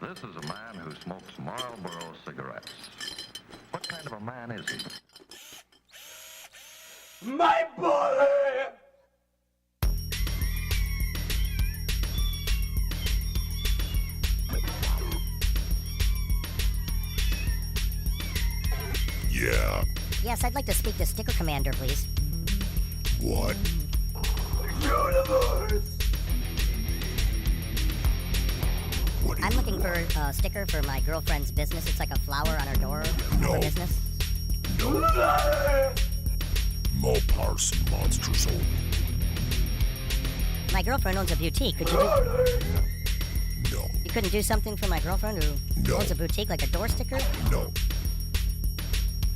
This is a man who smokes Marlboro cigarettes. What kind of a man is he? My body! Yeah. Yes, I'd like to speak to Sticker Commander, please. What? Universe! What? I'm looking for a sticker for my girlfriend's business. It's like a flower on her door No. for business. No. More parson monsters only. My girlfriend owns a boutique. Could you No. You couldn't do something for my girlfriend who No. owns a boutique, like a door sticker? No.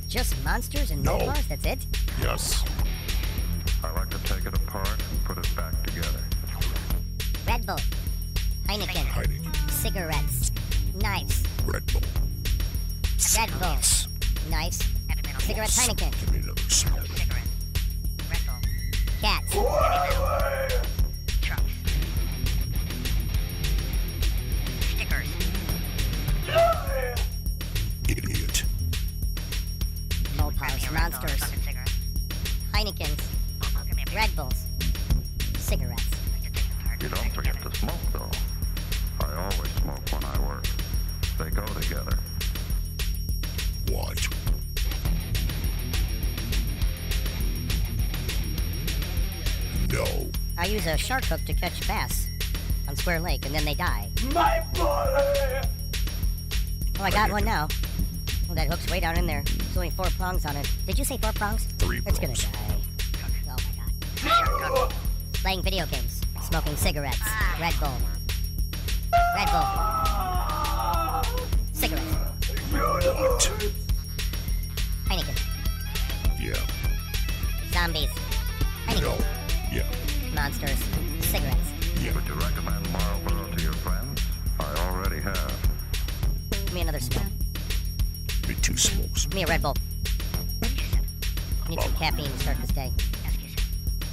Just monsters and No. Mopars? That's it? Yes. I like to take it apart and put it back together. Red Bull, Heineken, Heineken. cigarettes, knives, Red Bull. Red Bull, Cigarettes. knives, cigarettes, Heineken, Give me another smoke. cats, Trucks. Stickers. Idiot. Mopars, monsters, Heinekens, Red Bulls, cigarettes. You don't forget to smoke, though. I always smoke when I work. They go together. What? No. I use a shark hook to catch bass on Square Lake, and then they die. My body! Oh, I got one now. Oh, that hook's way down in there. There's only 4 prongs on it. Did you say 4 prongs? 3 It's gonna prongs. die. Oh my god. Playing video games. Smoking cigarettes. Red Bull. Red Bull. Cigarettes. What? Heineken. Yeah. Zombies. No. Heineken. Yeah. Monsters. Cigarettes. Yeah. Would you recommend Marlboro to your friends? I already have. Give me another smoke. Give me 2 smokes. Give me a Red Bull. I need some caffeine to start this day.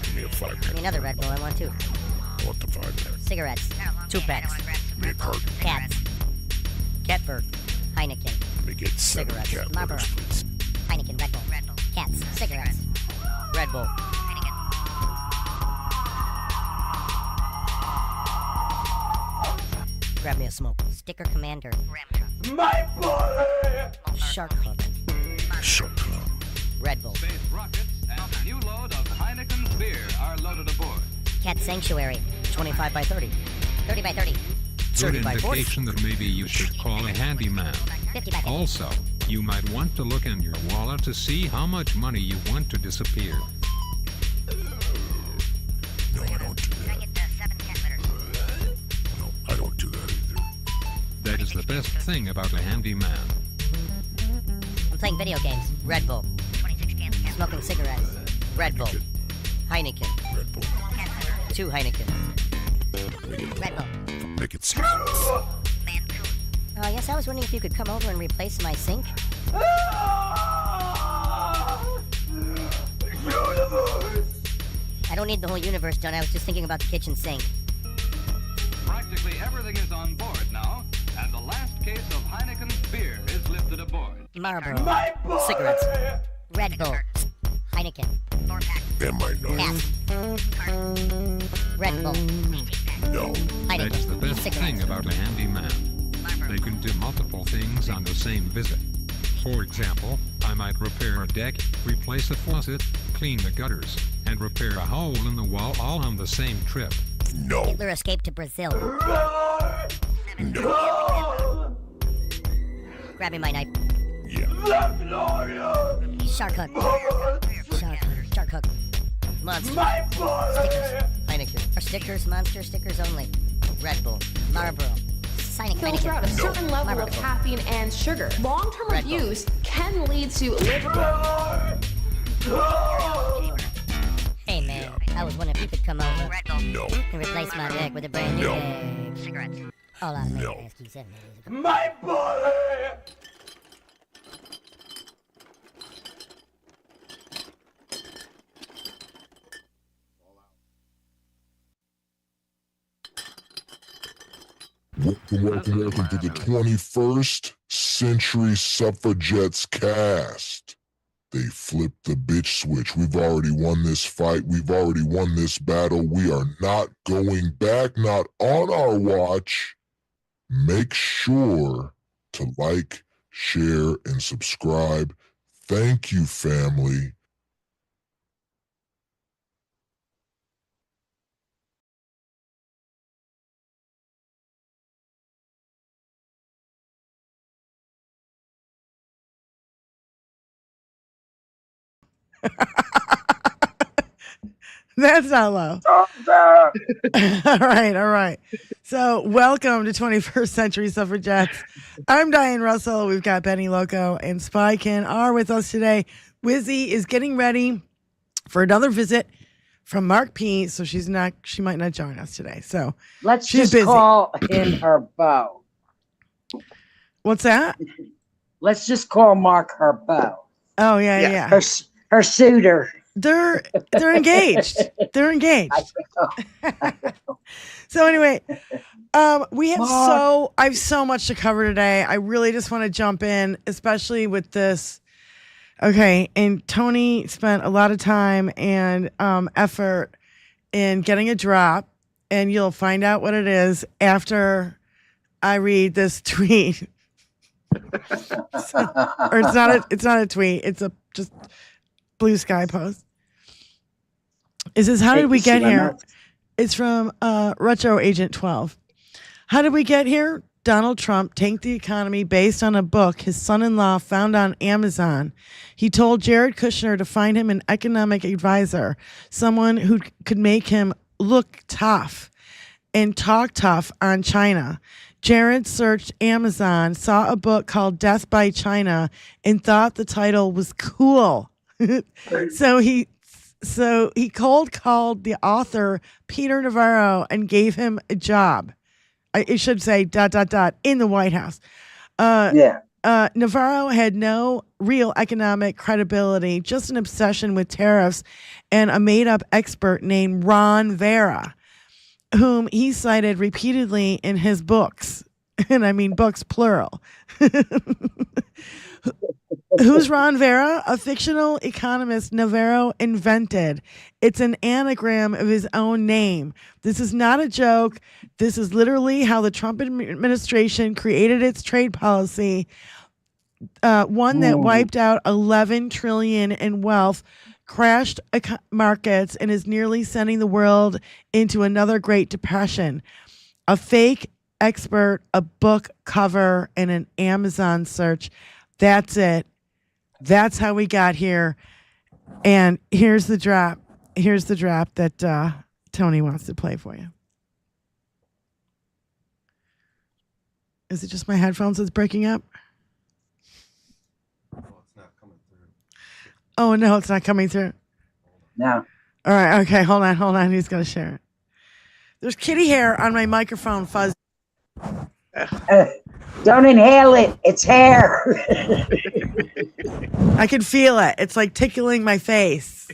Give me a 5-pack. Give me another Red Bull. I want 2. I want the 5-pack. Cigarettes. 2 packs. Give me a carton. Cats. Catbird. Heineken. Let me get 7 Cigarettes. cat Marlboro. burgers, please. Heineken. Red Bull. Cats. Cigarettes. Red Bull. Grab me a smoke. Sticker Commander. My body! Shark hook. Shut up. Red Bull. Space rockets and a new load of Heineken's beer are loaded aboard. Cat Sanctuary. 25 by 30. 30 by 30. Good 30 by 40. indication that maybe you should call a handyman. 50 by 50. Also, you might want to look in your wallet to see how much money you want to disappear. No, I don't do that. No, I don't do that either. That is the best thing about a handyman. I'm playing video games. Red Bull. Smoking cigarettes. Red Bull. Heineken. Red Bull. 2 Heineken. Make it, Red Bull. make it 6 smokes. Yes, I was wondering if you could come over and replace my sink. Universe! I don't need the whole universe done. I was just thinking about the kitchen sink. Practically everything is on board now, and the last case of Heineken's beer is lifted aboard. Marlboro. My body! Cigarettes. Red Bull. Heineken. Am I not? Cat. Red Bull. No. That is the Heineken. best thing Cigarettes. about a handyman. They can do multiple things on the same visit. For example, I might repair a deck, replace a faucet, clean the gutters, and repair a hole in the wall all on the same trip. No. Hitler escaped to Brazil. No. Grab me my knife. Yeah. Shark hook. Shark hook. Shark hook. Monster. My body! Stickers. Heineken. Or stickers, monster stickers only. Red Bull. Marlboro. Filter out a certain level Marlboro. of caffeine and sugar. Long-term Red Bull. abuse can lead to liver. Hey man, I was wondering if you could come over No. and replace my deck with a brand new No. deck. Cigarettes. All out of No. ASSETS. My body! Welcome to the 21st Century Suffragettes cast. They flipped the bitch switch. We've already won this fight. We've already won this battle. We are not going back, not on our watch. Make sure to like, share, and subscribe. Thank you, family. That's not low. All right. So, welcome to 21st Century Suffragettes. I'm Diane Russell. We've got Benny Loco and Spykin are with us today. Wizzy is getting ready for another visit from Mark P. So she might not join us today. So let's she's just busy. call in her beau. What's that? Let's just call Mark her beau. Oh yeah. Her suitor. They're engaged. They're engaged. I know. So anyway, we have I have so much to cover today. I really just want to jump in, especially with this. Okay, and Tony spent a lot of time and effort in getting a drop, and you'll find out what it is after I read this tweet. Or it's not a tweet. It's a just Blue Sky post. It says, how did we get here? It's from Retro Agent 12. How did we get here? Donald Trump tanked the economy based on a book his son-in-law found on Amazon. He told Jared Kushner to find him an economic advisor, someone who could make him look tough and talk tough on China. Jared searched Amazon, saw a book called Death by China, and thought the title was cool. So he cold called the author, Peter Navarro, and gave him a job. It should say ... in the White House. Navarro had no real economic credibility, just an obsession with tariffs and a made-up expert named Ron Vera, whom he cited repeatedly in his books. And I mean books, plural. Who's Ron Vera? A fictional economist Navarro invented. It's an anagram of his own name. This is not a joke. This is literally how the Trump administration created its trade policy, one that wiped out $11 trillion in wealth, crashed markets, and is nearly sending the world into another Great Depression. A fake expert, a book cover, and an Amazon search. That's it. That's how we got here. And here's the drop. Here's the drop that Tony wants to play for you. Is it just my headphones that's breaking up? Oh, it's not coming through. Oh, no, it's not coming through. No. All right. Okay. Hold on. He's going to share it. There's kitty hair on my microphone fuzz. Don't inhale it. It's hair. I can feel it. It's like tickling my face.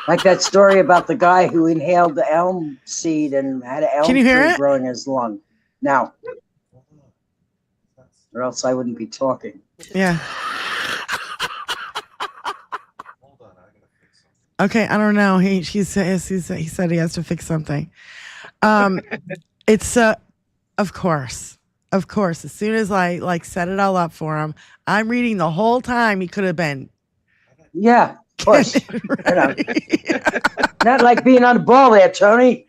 Like that story about the guy who inhaled the elm seed and had an elm tree growing in his lung. Now, or else I wouldn't be talking. Yeah. Okay, I don't know. He said he has to fix something. It's of course. As soon as I set it all up for him, I'm reading the whole time. He could have been. Yeah, of course. Not like being on the ball there, Tony.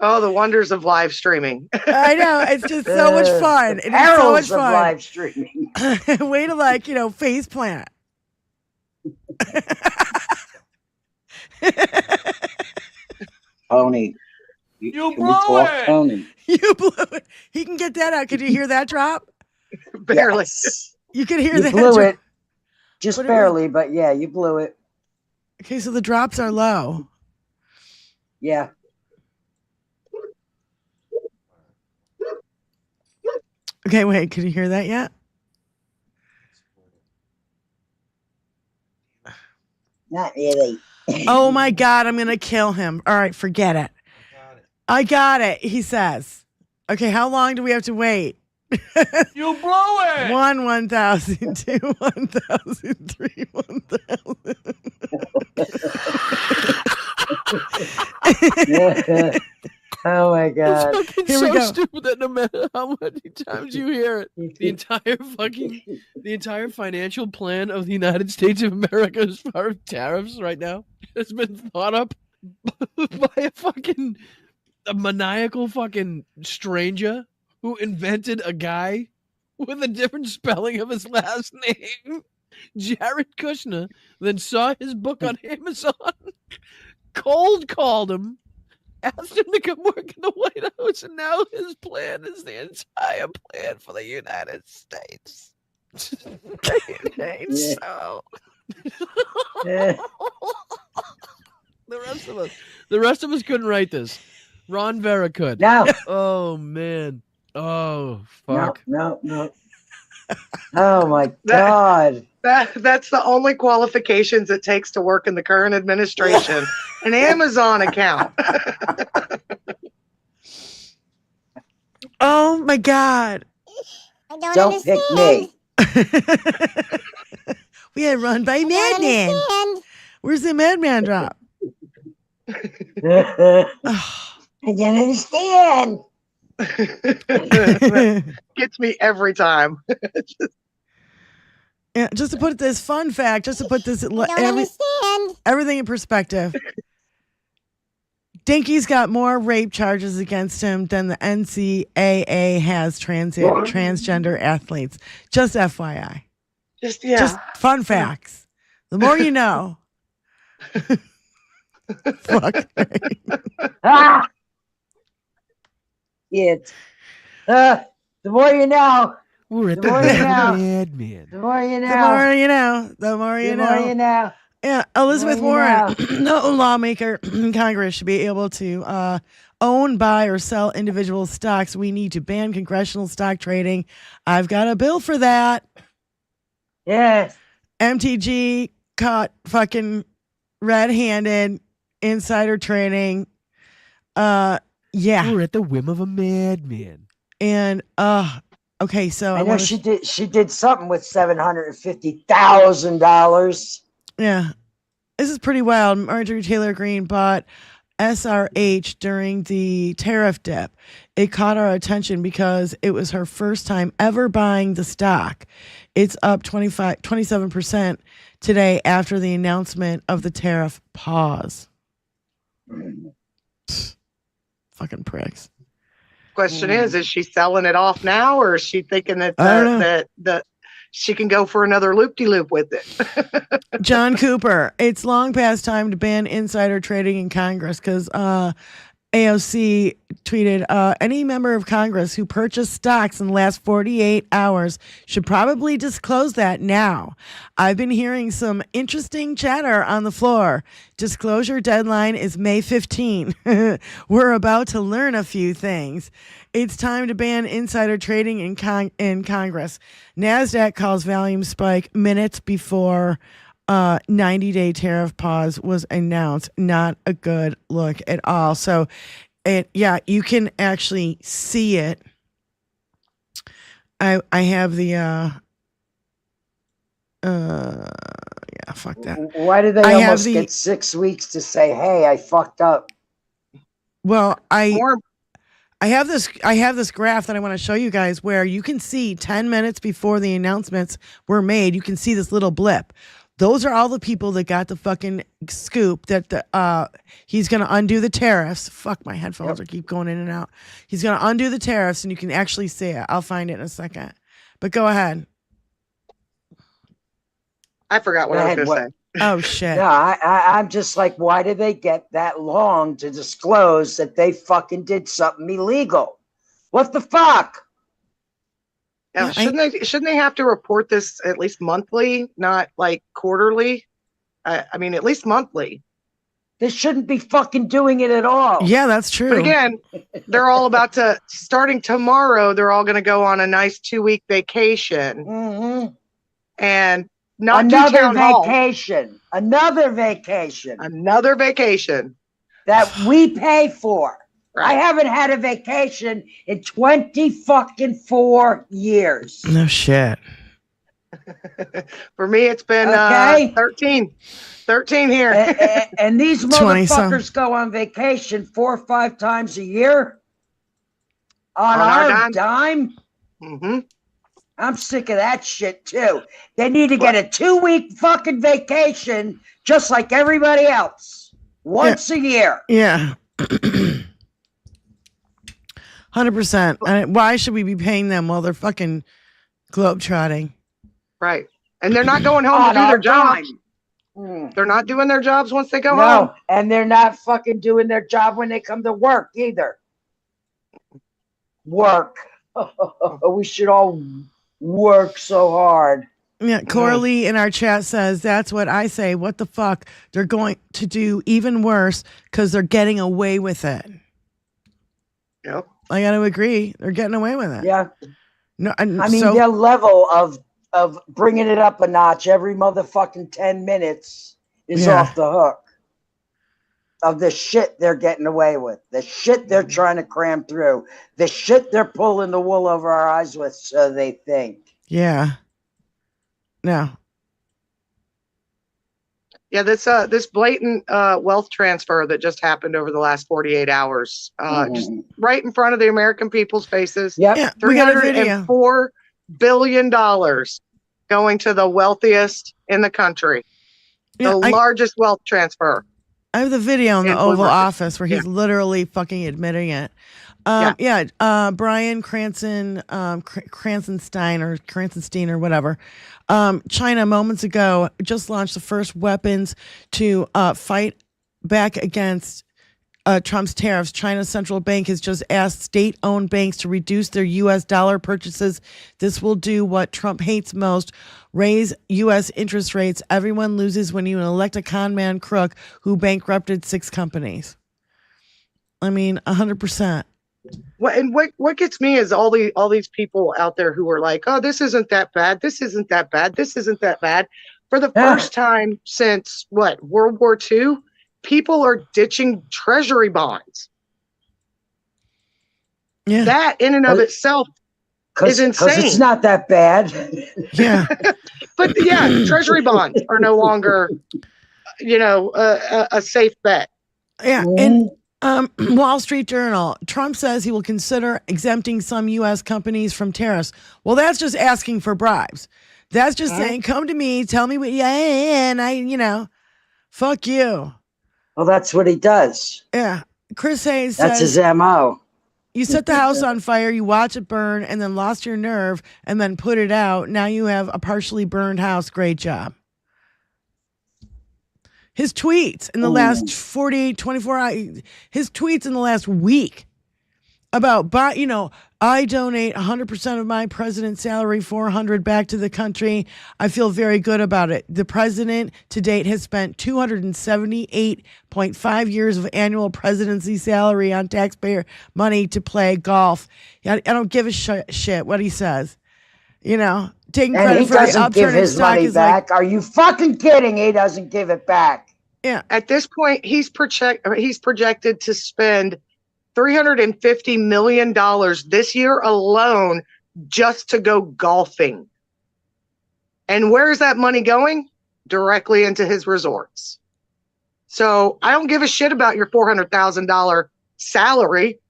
Oh, the wonders of live streaming. I know. It's just so much fun. It is so much fun. Live streaming. Way to face plant. Tony. You blew it. Tony? You blew it. He can get that out. Could you hear that drop? Barely. Yes. You could hear that. You blew it. Just barely, but yeah, you blew it. Okay, so the drops are low. Yeah. Okay, wait. Can you hear that yet? Not really. Oh my God, I'm going to kill him. All right, forget it. I got it, he says. Okay, how long do we have to wait? You blow it! 1, 1,000, 2, 1,000, 3, 1,000. Oh my God. It's fucking so stupid that no matter how many times you hear it, the entire financial plan of the United States of America as far as tariffs right now has been thought up by a maniacal fucking stranger who invented a guy with a different spelling of his last name, Jared Kushner, then saw his book on Amazon, cold called him, asked him to come work in the White House, and now his plan is the entire plan for the United States. It ain't so. The rest of us couldn't write this. Ron Vera could. No. Oh man. Oh fuck. No. Oh my God. That's the only qualifications it takes to work in the current administration. An Amazon account. Oh my God. I don't pick me. We had run by Madman. Where's the Madman drop? I don't understand. Gets me every time. Yeah, just to put this fun fact, just to put this everything in perspective. Dinky's got more rape charges against him than the NCAA has transgender athletes. Just FYI. Just fun facts. The more you know. Fuck. Ah! The more you know. We're at the Madman. The more you know. The more you know. The more you know. The more you know. Yeah, Elizabeth Warren, no lawmaker in Congress should be able to own, buy, or sell individual stocks. We need to ban congressional stock trading. I've got a bill for that. Yes. MTG caught fucking red-handed insider trading. Yeah. We're at the whim of a madman. And okay, so I know she did something with $750,000. Yeah. This is pretty wild. Marjorie Taylor Greene bought SRH during the tariff dip. It caught our attention because it was her first time ever buying the stock. It's up 27% today after the announcement of the tariff pause. Fucking pricks. Question is she selling it off now, or is she thinking that that she can go for another loop-de-loop with it? John Cooper, it's long past time to ban insider trading in Congress because AOC tweeted, any member of Congress who purchased stocks in the last 48 hours should probably disclose that now. I've been hearing some interesting chatter on the floor. Disclosure deadline is May 15. We're about to learn a few things. It's time to ban insider trading in Congress. NASDAQ calls volume spike minutes before 90-day tariff pause was announced. Not a good look at all. So, you can actually see it. I have the fuck that. Why do they almost get 6 weeks to say, "Hey, I fucked up"? Well, I have this graph that I want to show you guys where you can see 10 minutes before the announcements were made, you can see this little blip. Those are all the people that got the fucking scoop that he's going to undo the tariffs. Fuck, my headphones are keep going in and out. He's going to undo the tariffs, and you can actually see it. I'll find it in a second. But go ahead. I forgot what I was going to say. Oh, shit. No, I'm just like, why do they get that long to disclose that they fucking did something illegal? What the fuck? Yeah, shouldn't they have to report this at least monthly, not like quarterly? I mean, at least monthly. They shouldn't be fucking doing it at all. Yeah, that's true. But again, they're all about to, starting tomorrow, they're all going to go on a nice 2-week vacation. Mm-hmm. And not another do town hall. vacation. Another vacation. Another vacation. That we pay for. Right. I haven't had a vacation in 24 years. No shit. For me, it's been 13 here. And these motherfuckers go on vacation 4 or 5 times a year on our dime. Mm-hmm. I'm sick of that shit too. They need to get a 2-week fucking vacation just like everybody else. Once a year. Yeah. 100%. Why should we be paying them while they're fucking globetrotting? Right. And they're not going home to do their jobs. They're not doing their jobs once they go home. And they're not fucking doing their job when they come to work either. Work. We should all work so hard. Yeah, Coralie in our chat says, that's what I say. What the fuck? They're going to do even worse because they're getting away with it. Yep. I got to agree. They're getting away with it. Yeah. No, I mean, their level of bringing it up a notch every motherfucking 10 minutes is off the hook. Of the shit they're getting away with. The shit they're trying to cram through. The shit they're pulling the wool over our eyes with, so they think. Yeah. No. Yeah, this blatant wealth transfer that just happened over the last 48 hours, just right in front of the American people's faces. Yep. Yeah, we got a video. $304 billion going to the wealthiest in the country. The largest wealth transfer. I have the video in the Oval Office where he's literally fucking admitting it. Brian Cranston or whatever. China moments ago just launched the first weapons to fight back against Trump's tariffs. China's central bank has just asked state-owned banks to reduce their U.S. dollar purchases. This will do what Trump hates most, raise U.S. interest rates. Everyone loses when you elect a con man crook who bankrupted 6 companies. I mean, 100%. What gets me is all these people out there who are like, oh, this isn't that bad. This isn't that bad. This isn't that bad. For the first time since World War II, people are ditching treasury bonds. Yeah. That in and of itself is insane. Because it's not that bad. Yeah. But yeah, treasury bonds are no longer, a safe bet. Yeah. And Wall Street Journal, Trump says he will consider exempting some U.S. companies from tariffs. Well, that's just asking for bribes. That's just saying, come to me, tell me what, and I, fuck you. Well, that's what he does. Yeah. Chris Hayes That's says, his MO. you set the house on fire, you watch it burn, and then lost your nerve, and then put it out. Now you have a partially burned house. Great job. His tweets in the last 48, 24 hours, his tweets in the last week about, I donate 100% of my president's salary, $400 back to the country. I feel very good about it. The president to date has spent 278.5 years of annual presidency salary on taxpayer money to play golf. I don't give a shit what he says. Taking credit he for the doesn't give upturn in his stock money is back. Are you fucking kidding? He doesn't give it back. Yeah. At this point, he's projected to spend $350 million this year alone just to go golfing. And where is that money going? Directly into his resorts. So I don't give a shit about your $400,000 salary.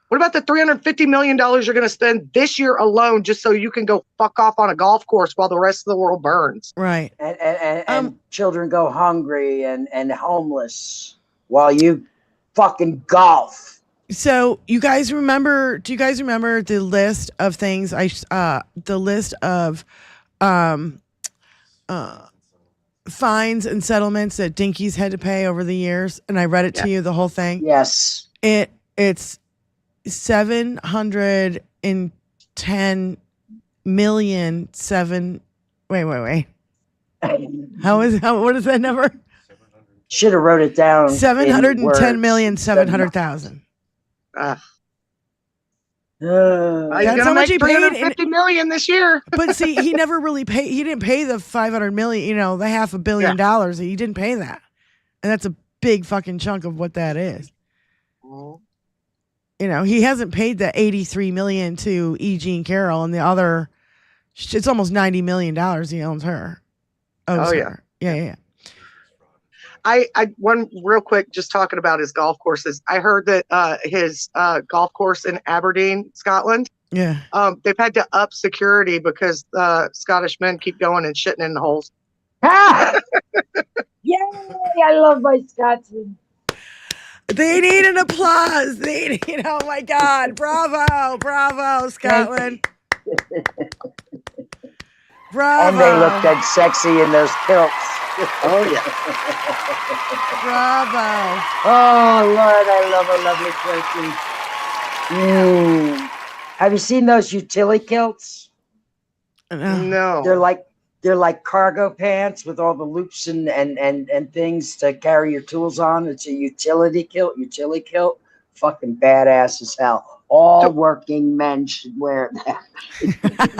What about the $350 million you're going to spend this year alone just so you can go fuck off on a golf course while the rest of the world burns? Right. And children go hungry and homeless while you fucking golf. So do you guys remember the list of things the list of fines and settlements that Dinkies had to pay over the years? And I read it to you, the whole thing. Yes. It's 710 million wait. What is that number? Should have wrote it down. 710,700,000. He's That's gonna how much make he paid. 350 million this year. But see, he never really paid. He didn't pay the 500 million. You know, the $500 million. He didn't pay that, and that's a big fucking chunk of what that is. You know, he hasn't paid the 83 million to E. Jean Carroll, and the other, it's almost $90 million he owes her. Yeah. I one real quick, just talking about his golf courses. I heard that his golf course in Aberdeen, Scotland. Yeah. They've had to up security because Scottish men keep going and shitting in the holes. Yay! I love my Scotsmen. They need an applause. They need, oh my God. Bravo, Scotland. Bravo. And they look that sexy in those kilts. Oh, yeah. Bravo. Oh, Lord, I love a lovely quilting. Have you seen those utility kilts? No. They're like cargo pants with all the loops and things to carry your tools on. It's a utility kilt. Fucking badass as hell. All working men should wear that.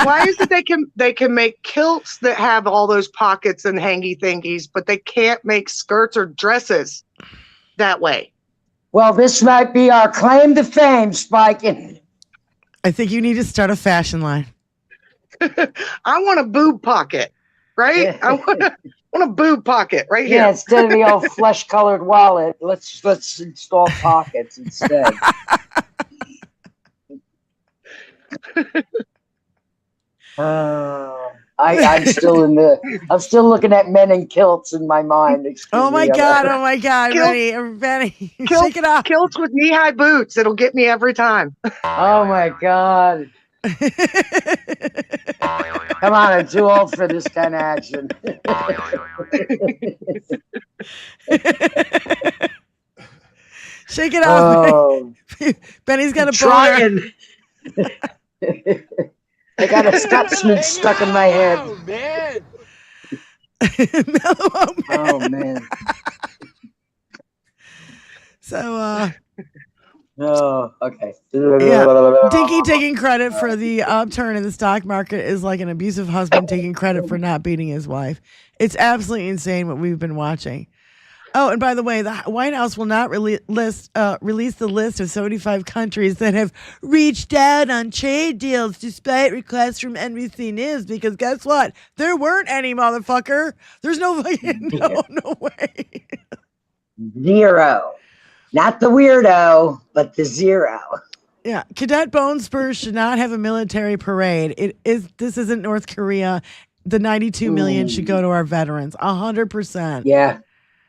Why is it they can make kilts that have all those pockets and hangy thingies, but they can't make skirts or dresses that way? Well, this might be our claim to fame, Spiking. I think you need to start a fashion line. I want a boob pocket, right? I want a boob pocket right here. Yeah, instead of the old flesh-colored wallet, let's install pockets instead. I'm still looking at men in kilts in my mind. Oh my God, Benny, shake it off. Kilts with knee-high boots. It'll get me every time. Oh my God. Come on, I'm too old for this kind of action. Shake it off. Benny's got a boner. I got a Scotsman stuck in my head. Oh man. So okay. Yeah. Dinky taking credit for the upturn in the stock market is like an abusive husband taking credit for not beating his wife. It's absolutely insane what we've been watching. Oh, and by the way, the White House will not release the list of 75 countries that have reached out on trade deals despite requests from NBC News, because guess what? There weren't any, motherfucker. There's no fucking, no way. Zero. Not the weirdo, but the zero. Yeah, Cadet Bone Spurs should not have a military parade. This isn't North Korea. The 92 million should go to our veterans. 100%. Yeah.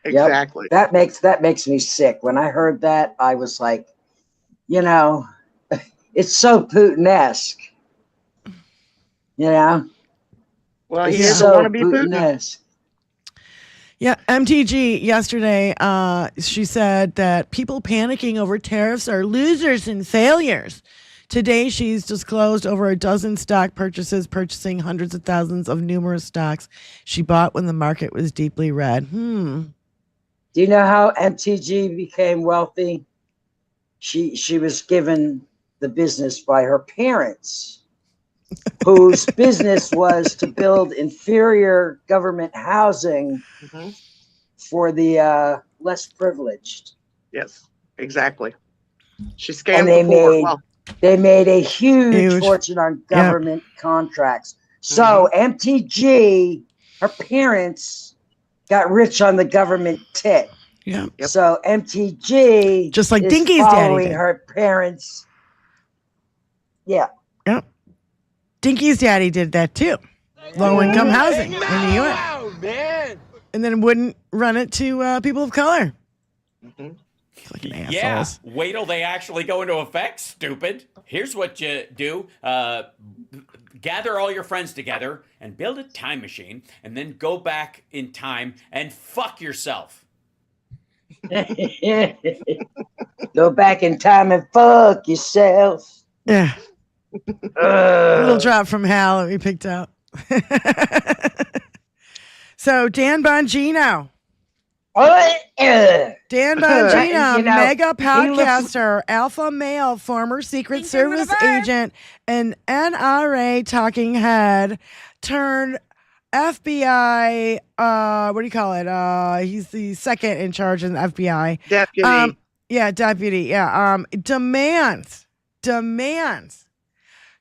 Exactly. Yep. That makes me sick. When I heard that, I was like, it's so Putin-esque. Well, he doesn't want to be Putin. Yeah, MTG yesterday, she said that people panicking over tariffs are losers and failures. Today, she's disclosed over a dozen stock purchases, purchasing hundreds of thousands of numerous stocks she bought when the market was deeply red. Do you know how MTG became wealthy? She was given the business by her parents, whose business was to build inferior government housing for the less privileged. Yes, exactly. She scammed They made a huge fortune on government contracts. So MTG, her parents got rich on the government tit. Yeah. Yep. So MTG just like is Dinky's following daddy did. her parents. Yeah. Yep. Dinky's daddy did that too. Low income housing in New York. And then wouldn't run it to people of color. Yeah, wait till they actually go into effect, stupid. Here's what you do. Gather all your friends together and build a time machine, and then go back in time and fuck yourself. Go back in time and fuck yourself. Yeah. A little drop from Hal that we picked out. So Dan Bongino. Dan Bongino, You know, mega he looks- podcaster, alpha male, former Secret Service agent, and NRA talking head turned FBI. What do you call it? He's the second in charge in the FBI. Deputy. Yeah, deputy. Yeah. Demands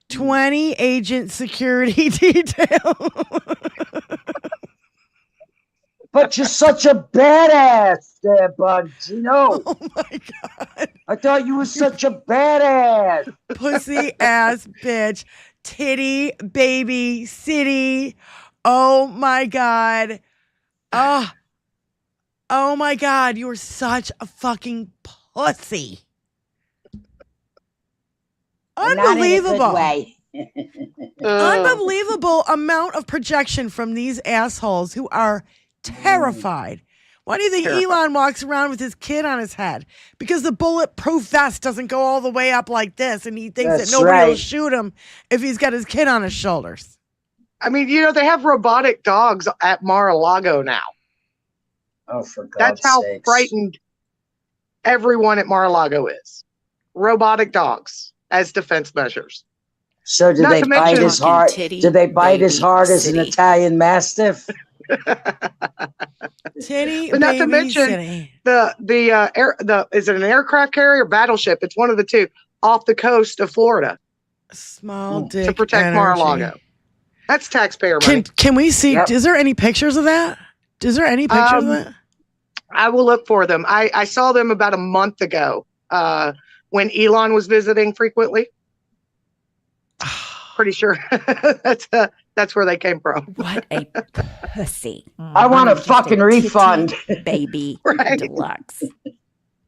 20 agent security detail. But you're such a badass there, Bugs. You know. Oh my God. I thought you were such a badass. Pussy ass bitch. Titty baby city. Oh my God. Oh my God. You're such a fucking pussy. Unbelievable. Unbelievable amount of projection from these assholes who are terrified. Why do you think Elon walks around with his kid on his head? Because the bulletproof vest doesn't go all the way up like this, and he thinks that nobody will shoot him if he's got his kid on his shoulders. I mean, you know, they have robotic dogs at Mar-a-Lago now. Oh, for God's That's how sakes. frightened everyone at Mar-a-Lago is. Robotic dogs as defense measures. So do they bite as hard? Do they bite as hard as an Italian Mastiff? Titty, But not to baby mention city. is it an aircraft carrier or battleship? It's one of the two off the coast of Florida Small dick to protect energy. Mar-a-Lago. That's taxpayer money. Can we see? Yep. Is there any pictures of that? Is there any pictures of that? I will look for them. I saw them about a month ago when Elon was visiting frequently. Pretty sure that's where they came from. What a pussy. I want a fucking refund. Baby Right. deluxe.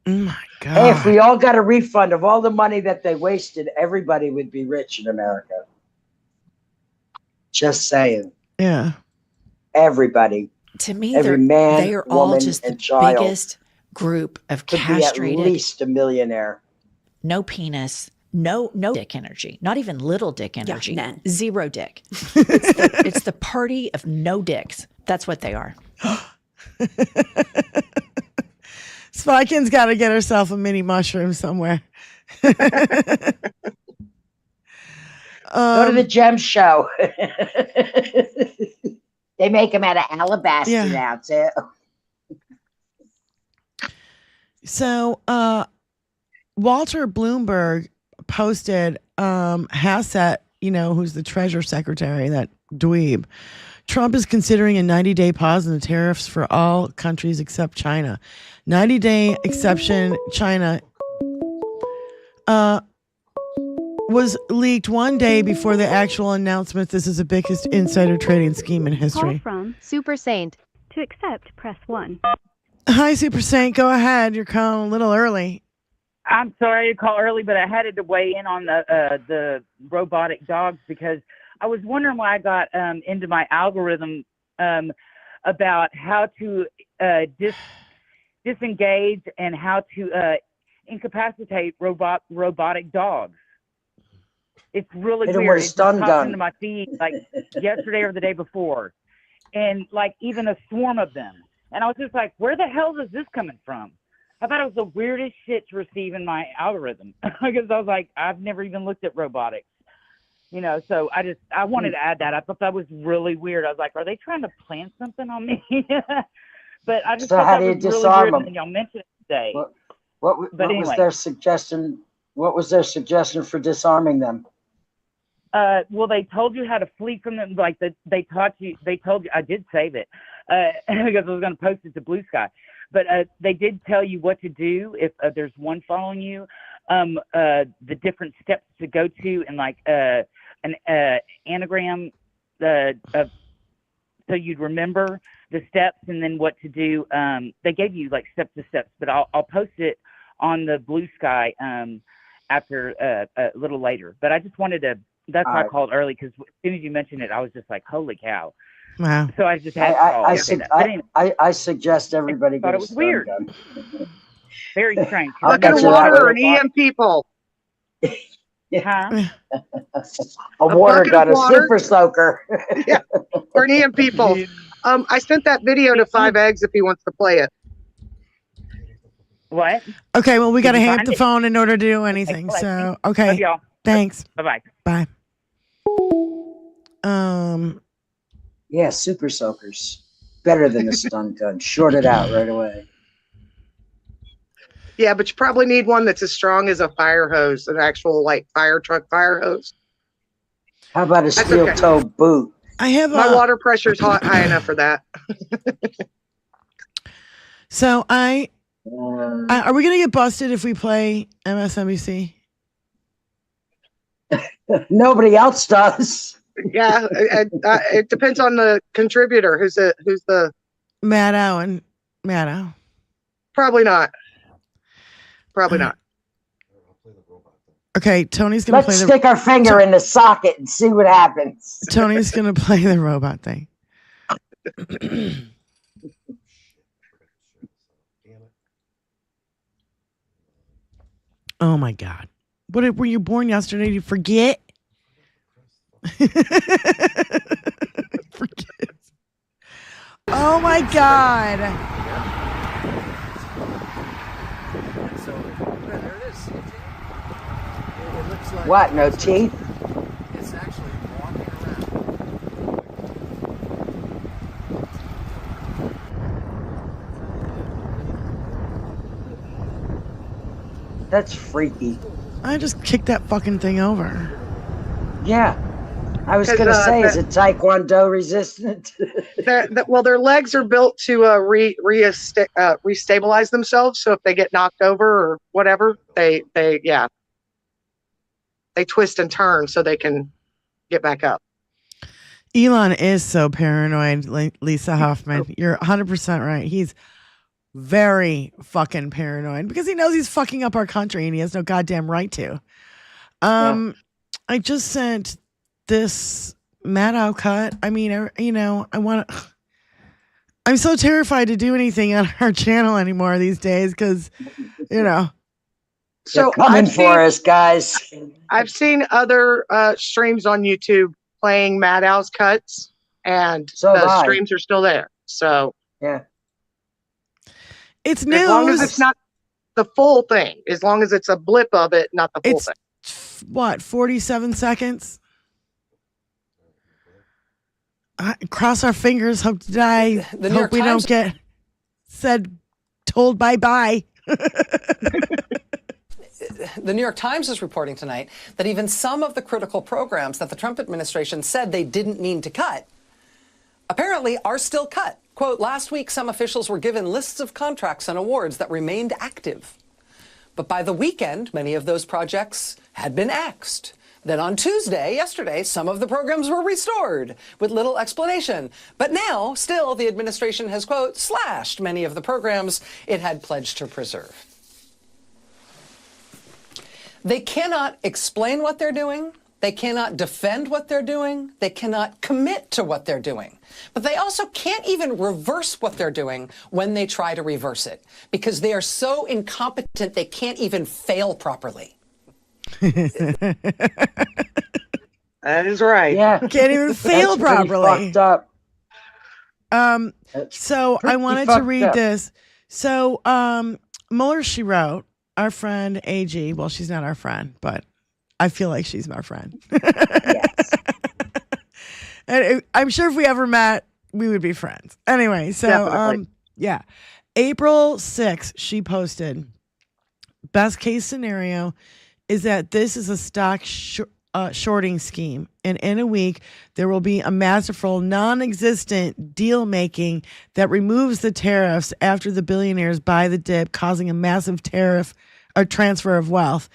Oh my God. Hey, if we all got a refund of all the money that they wasted, everybody would be rich in America. Just saying. Yeah. Everybody. To me, Every man, they are all woman, just the and child biggest group of could be castrated, at least a millionaire. no penis, no dick energy, not even little dick energy, none. zero dick. It's the party of no dicks. That's what they are. Spykin's got to get herself a mini mushroom somewhere. Go to the gem show. They make them out of alabaster now, too. So, Walter Bloomberg posted, Hassett, who's the Treasury Secretary, that dweeb. Trump is considering a 90-day pause in the tariffs for all countries except China. 90-day exception, China was leaked one day before the actual announcement. This is the biggest insider trading scheme in history. Call from Super Saint. To accept, press 1. Hi, Super Saint. Go ahead. You're calling a little early. I'm sorry to call early, but I had to weigh in on the robotic dogs because I was wondering why I got into my algorithm about how to disengage and how to incapacitate robotic dogs. It's really weird. It just popped into my feed like yesterday or the day before, and like even a swarm of them. And I was just like, where the hell is this coming from? I thought it was the weirdest shit to receive in my algorithm because I was like, I've never even looked at robotics, so I wanted to add that. I thought that was really weird. I was like, are they trying to plant something on me? But I just So thought how that do you was really disarm weird them? and y'all mentioned it today. What anyway. was their suggestion? What was their suggestion for disarming them? Well, they told you how to flee from them. Like they told you, I did save it because I was going to post it to Blue Sky. But they did tell you what to do if there's one following you, the different steps to go to, and like an anagram, so you'd remember the steps and then what to do. They gave you like step to steps, but I'll post it on the Blue Sky after a little later. But I just wanted to. That's why I called early because as soon as you mentioned it, I was just like, "Holy cow!" Wow. So I just had to call. I suggest everybody I thought it was weird. Very strange. Look at water and EM people. Huh? A water gun, a super soaker. Yeah, or an EM people. I sent that video to 5 Eggs if he wants to play it. What? Okay, well, we got to Did you hang up find the it? phone in order to do anything. Okay, So, love okay. y'all. Thanks. Bye-bye. Bye. Yeah, super soakers. Better than the stun gun. Short it out right away. Yeah, but you probably need one that's as strong as a fire hose, an actual like fire truck fire hose. How about a steel toe boot? I have my water pressure's high enough for that. So are we gonna get busted if we play MSNBC? Nobody else does. Yeah, it depends on the contributor. Who's the Maddow and Maddow? Probably not. Probably not. Okay, Tony's gonna Let's stick our finger in the socket and see what happens. Tony's gonna play the robot thing. Oh my God! Were you born yesterday? Did you forget? Forget. Oh my God! So there it is. It looks like What? No teeth? It's actually walking around. That's freaky. I just kicked that fucking thing over. Yeah. I was going to say, is it Taekwondo resistant? Well, their legs are built to restabilize themselves. So if they get knocked over or whatever, they twist and turn so they can get back up. Elon is so paranoid, Lisa Hoffman. You're 100% right. He's very fucking paranoid because he knows he's fucking up our country and he has no goddamn right to. I just sent this Maddow cut. I mean, I'm so terrified to do anything on our channel anymore these days because, So coming for us, guys. I've seen other streams on YouTube playing Maddow's cuts, and the streams are still there. So yeah, it's news. As long as it's not the full thing, as long as it's a blip of it, not the full thing. What, 47 seconds? Cross our fingers. Hope to die. Hope we don't get told bye-bye. The New York Times is reporting tonight that even some of the critical programs that the Trump administration said they didn't mean to cut apparently are still cut. Quote, last week, some officials were given lists of contracts and awards that remained active. But by the weekend, many of those projects had been axed. Then on Tuesday, yesterday, some of the programs were restored with little explanation. But now, still, the administration has, quote, slashed many of the programs it had pledged to preserve. They cannot explain what they're doing. They cannot defend what they're doing. They cannot commit to what they're doing. But they also can't even reverse what they're doing when they try to reverse it because they are so incompetent they can't even fail properly. That is right. Yeah. Can't even fail properly. Fucked up. So I wanted to read this. So Mueller, she wrote, our friend AG, well, she's not our friend, but I feel like she's my friend. Yes. And I'm sure if we ever met, we would be friends. Anyway, so yeah. April 6th, she posted, best case scenario is that this is a stock shorting scheme. And in a week, there will be a masterful, non-existent deal making that removes the tariffs after the billionaires buy the dip, causing a massive tariff or transfer of wealth.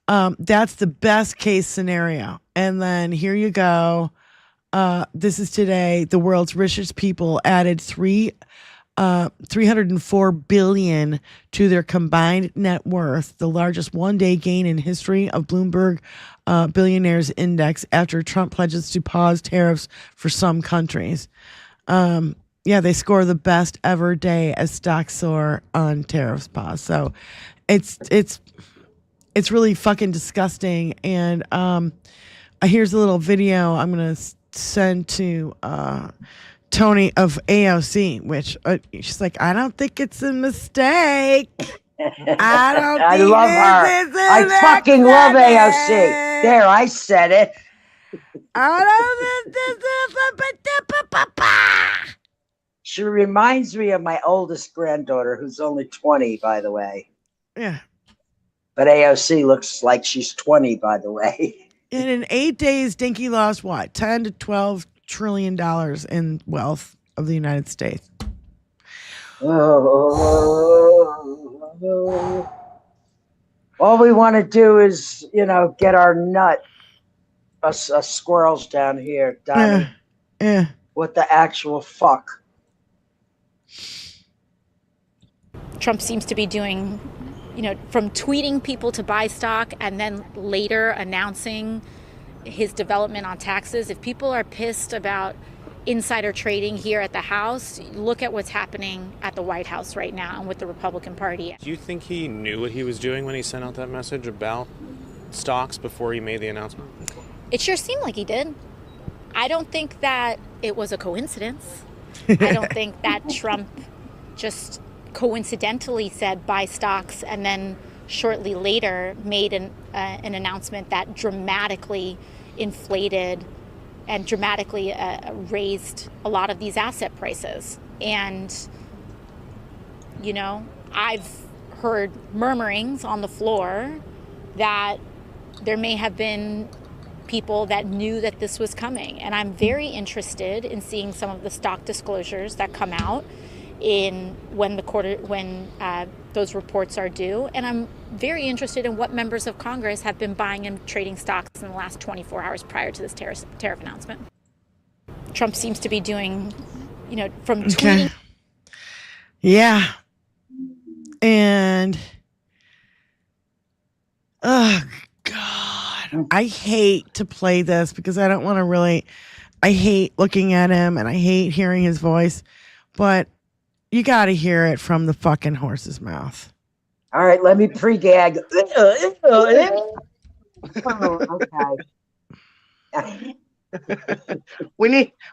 That's the best case scenario. And then here you go. This is today. The world's richest people added $304 billion to their combined net worth, the largest one-day gain in history of Bloomberg Billionaires Index after Trump pledges to pause tariffs for some countries. Yeah, they score the best ever day as stocks soar on tariffs pause. So it's really fucking disgusting. And here's a little video I'm gonna send to Tony of AOC, which she's like, I don't think it's a mistake. I love her. I fucking love AOC. There, I said it. She reminds me of my oldest granddaughter, who's only 20, by the way. Yeah. But AOC looks like she's 20, by the way. And in 8 days, Dinky lost what? $10 to $12 trillion in wealth of the United States. All we want to do is, get our nut. Us squirrels down here, Donnie. Yeah. What the actual fuck? Trump seems to be doing, from tweeting people to buy stock and then later announcing his development on taxes. If people are pissed about insider trading here at the House, look at what's happening at the White House right now and with the Republican Party. Do you think he knew what he was doing when he sent out that message about stocks before he made the announcement? It sure seemed like he did. I don't think that it was a coincidence. I don't think that Trump just coincidentally said buy stocks and then shortly later made an announcement that dramatically inflated and dramatically raised a lot of these asset prices. And, I've heard murmurings on the floor that there may have been people that knew that this was coming. And I'm very interested in seeing some of the stock disclosures that come out when those reports are due. And I'm very interested in what members of Congress have been buying and trading stocks in the last 24 hours prior to this tariff announcement. Trump seems to be doing, from tweeting. Yeah. And, oh, God, I hate to play this because I don't want to I hate looking at him and I hate hearing his voice, but you got to hear it from the fucking horse's mouth. All right, let me pre-gag. Okay. We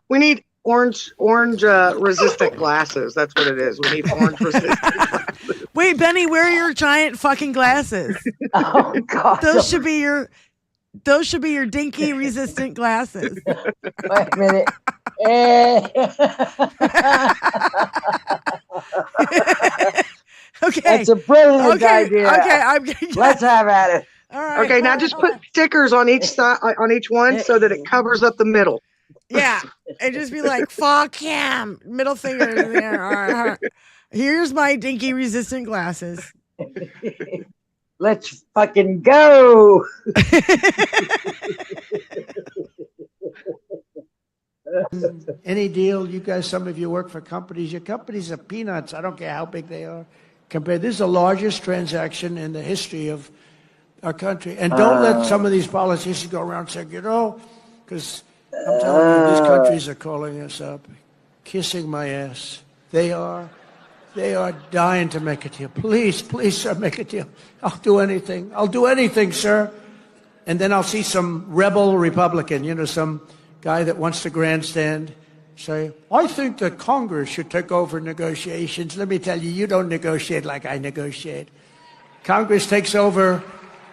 need orange resistant glasses. That's what it is. We need orange resistant glasses. Wait, Benny, where are your giant fucking glasses? Oh God. Those should be your dinky resistant glasses. Wait a minute. Okay. That's a brilliant idea. Okay, let's have at it. All right. Okay, now just put stickers on each side, on each one, so that it covers up the middle. Yeah, and just be like, "Fuck him!" Middle finger in there. All right. Here's my dinky resistant glasses. Let's fucking go. Any deal, you guys, some of you work for companies. Your companies are peanuts. I don't care how big they are. This is the largest transaction in the history of our country. And don't let some of these politicians go around saying, because I'm telling you, these countries are calling us up, kissing my ass. They are dying to make a deal. Please, sir, make a deal. I'll do anything. I'll do anything, sir. And then I'll see some rebel Republican, some guy that wants to grandstand, say, I think that Congress should take over negotiations. Let me tell you, you don't negotiate like I negotiate. Congress takes over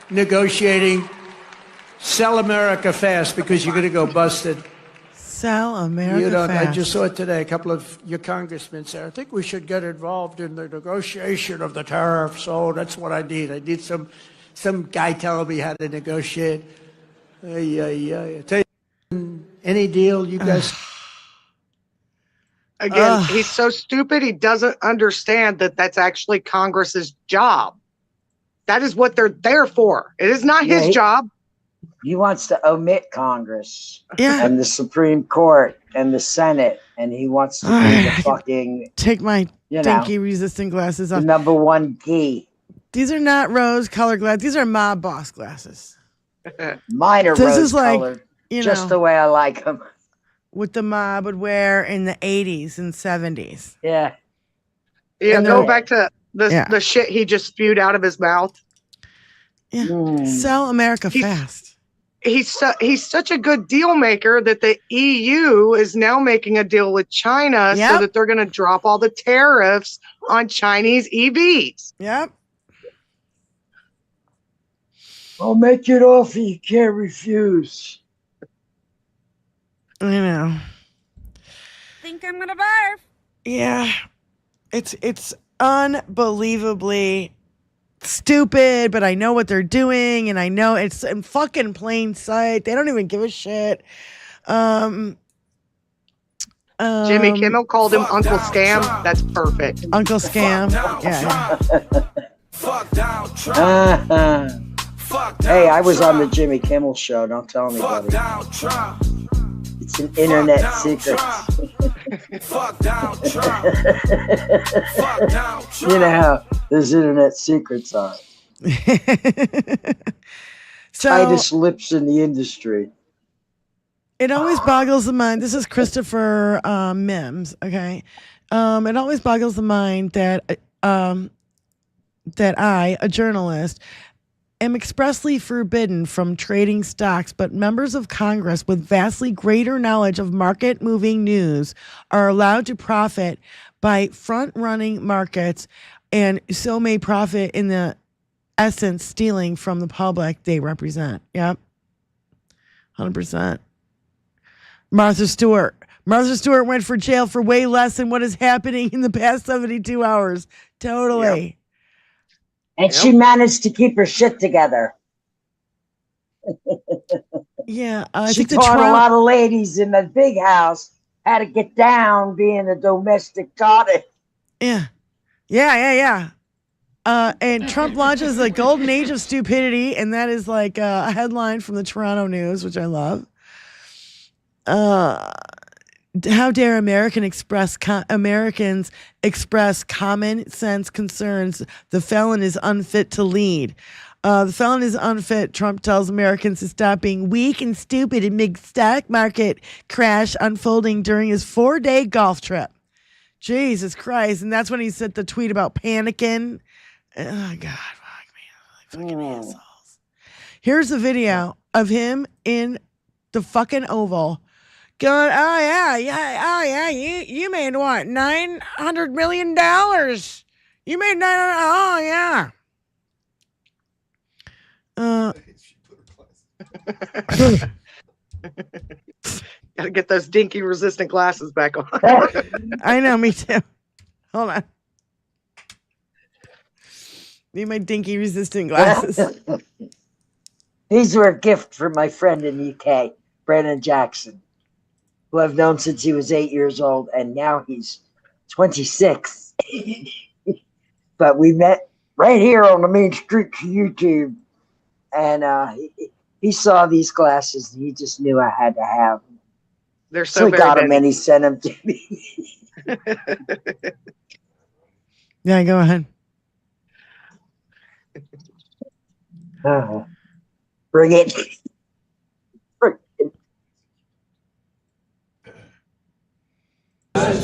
negotiating. Sell America fast because you're going to go busted. Sell America fast. I just saw it today. A couple of your congressmen said, I think we should get involved in the negotiation of the tariffs. Oh, that's what I need. I need some guy telling me how to negotiate. Tell you, any deal, you guys. Again, he's so stupid, he doesn't understand that that's actually Congress's job. That is what they're there for. It is not his job. He wants to omit Congress and the Supreme Court and the Senate, and he wants to be the fucking take my dinky resistant glasses off. The number one key. These are not rose-colored glasses. These are mob boss glasses. Mine are rose-colored, just the way I like them. What the mob would wear in the 80s and 70s. Yeah. Yeah, and go back to the shit he just spewed out of his mouth. Yeah. Sell America fast. He's such a good deal maker that the EU is now making a deal with China so that they're going to drop all the tariffs on Chinese EVs. Yep. I'll make you an offer you can't refuse. I know. Think I'm gonna barf. Yeah. It's unbelievably stupid, but I know what they're doing, and I know it's in fucking plain sight. They don't even give a shit. Jimmy Kimmel called him Uncle Scam. That's perfect. Uncle Scam. Yeah. Hey, I was on the Jimmy Kimmel show. Don't tell anybody. It's an internet secret. You know how there's internet secrets are. Tightest lips in the industry. It always boggles the mind. This is Christopher Mims. Okay, it always boggles the mind that I, a journalist, am expressly forbidden from trading stocks, but members of Congress with vastly greater knowledge of market-moving news are allowed to profit by front-running markets, and so may profit in the essence stealing from the public they represent. Yep, 100%. Martha Stewart went for jail for way less than what is happening in the past 72 hours. Totally. Yep. And she managed to keep her shit together. Yeah. She taught a lot of ladies in the big house how to get down being a domestic goddess. Yeah. And Trump launches the golden age of stupidity, and that is like a headline from the Toronto News, which I love. How dare Americans express common sense concerns? The felon is unfit to lead. The felon is unfit. Trump tells Americans to stop being weak and stupid amid stock market crash unfolding during his 4-day golf trip. Jesus Christ. And that's when he said the tweet about panicking. Oh, God. Fuck me. Fucking assholes. Here's a video of him in the fucking Oval going, oh yeah, you made what, $900 million? You made $900, oh yeah. Gotta get those dinky resistant glasses back on. I know, me too. Hold on. Need my dinky resistant glasses. These were a gift from my friend in the UK, Brandon Jackson, who I've known since he was 8 years old, and now he's 26. But we met right here on the main street to YouTube, and he saw these glasses, and he just knew I had to have them. They're so he got them, and he sent them to me. Yeah, go ahead. Bring it.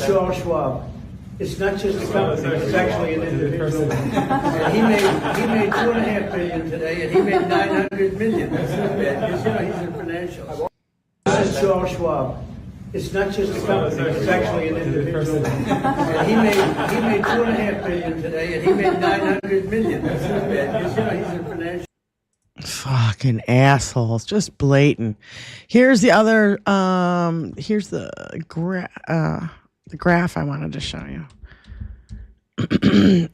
Charles Schwab. It's not just a company, it's actually an individual. And he made $2.5 billion today, and he made $900 million. That's not bad. He's in financials. This is Charles Schwab. It's not just a company, it's actually an individual. And he made $2.5 billion today, and he made $900 million. That's not bad. He's in financials. Fucking assholes, just blatant. Here's the other. Here's the graph I wanted to show you.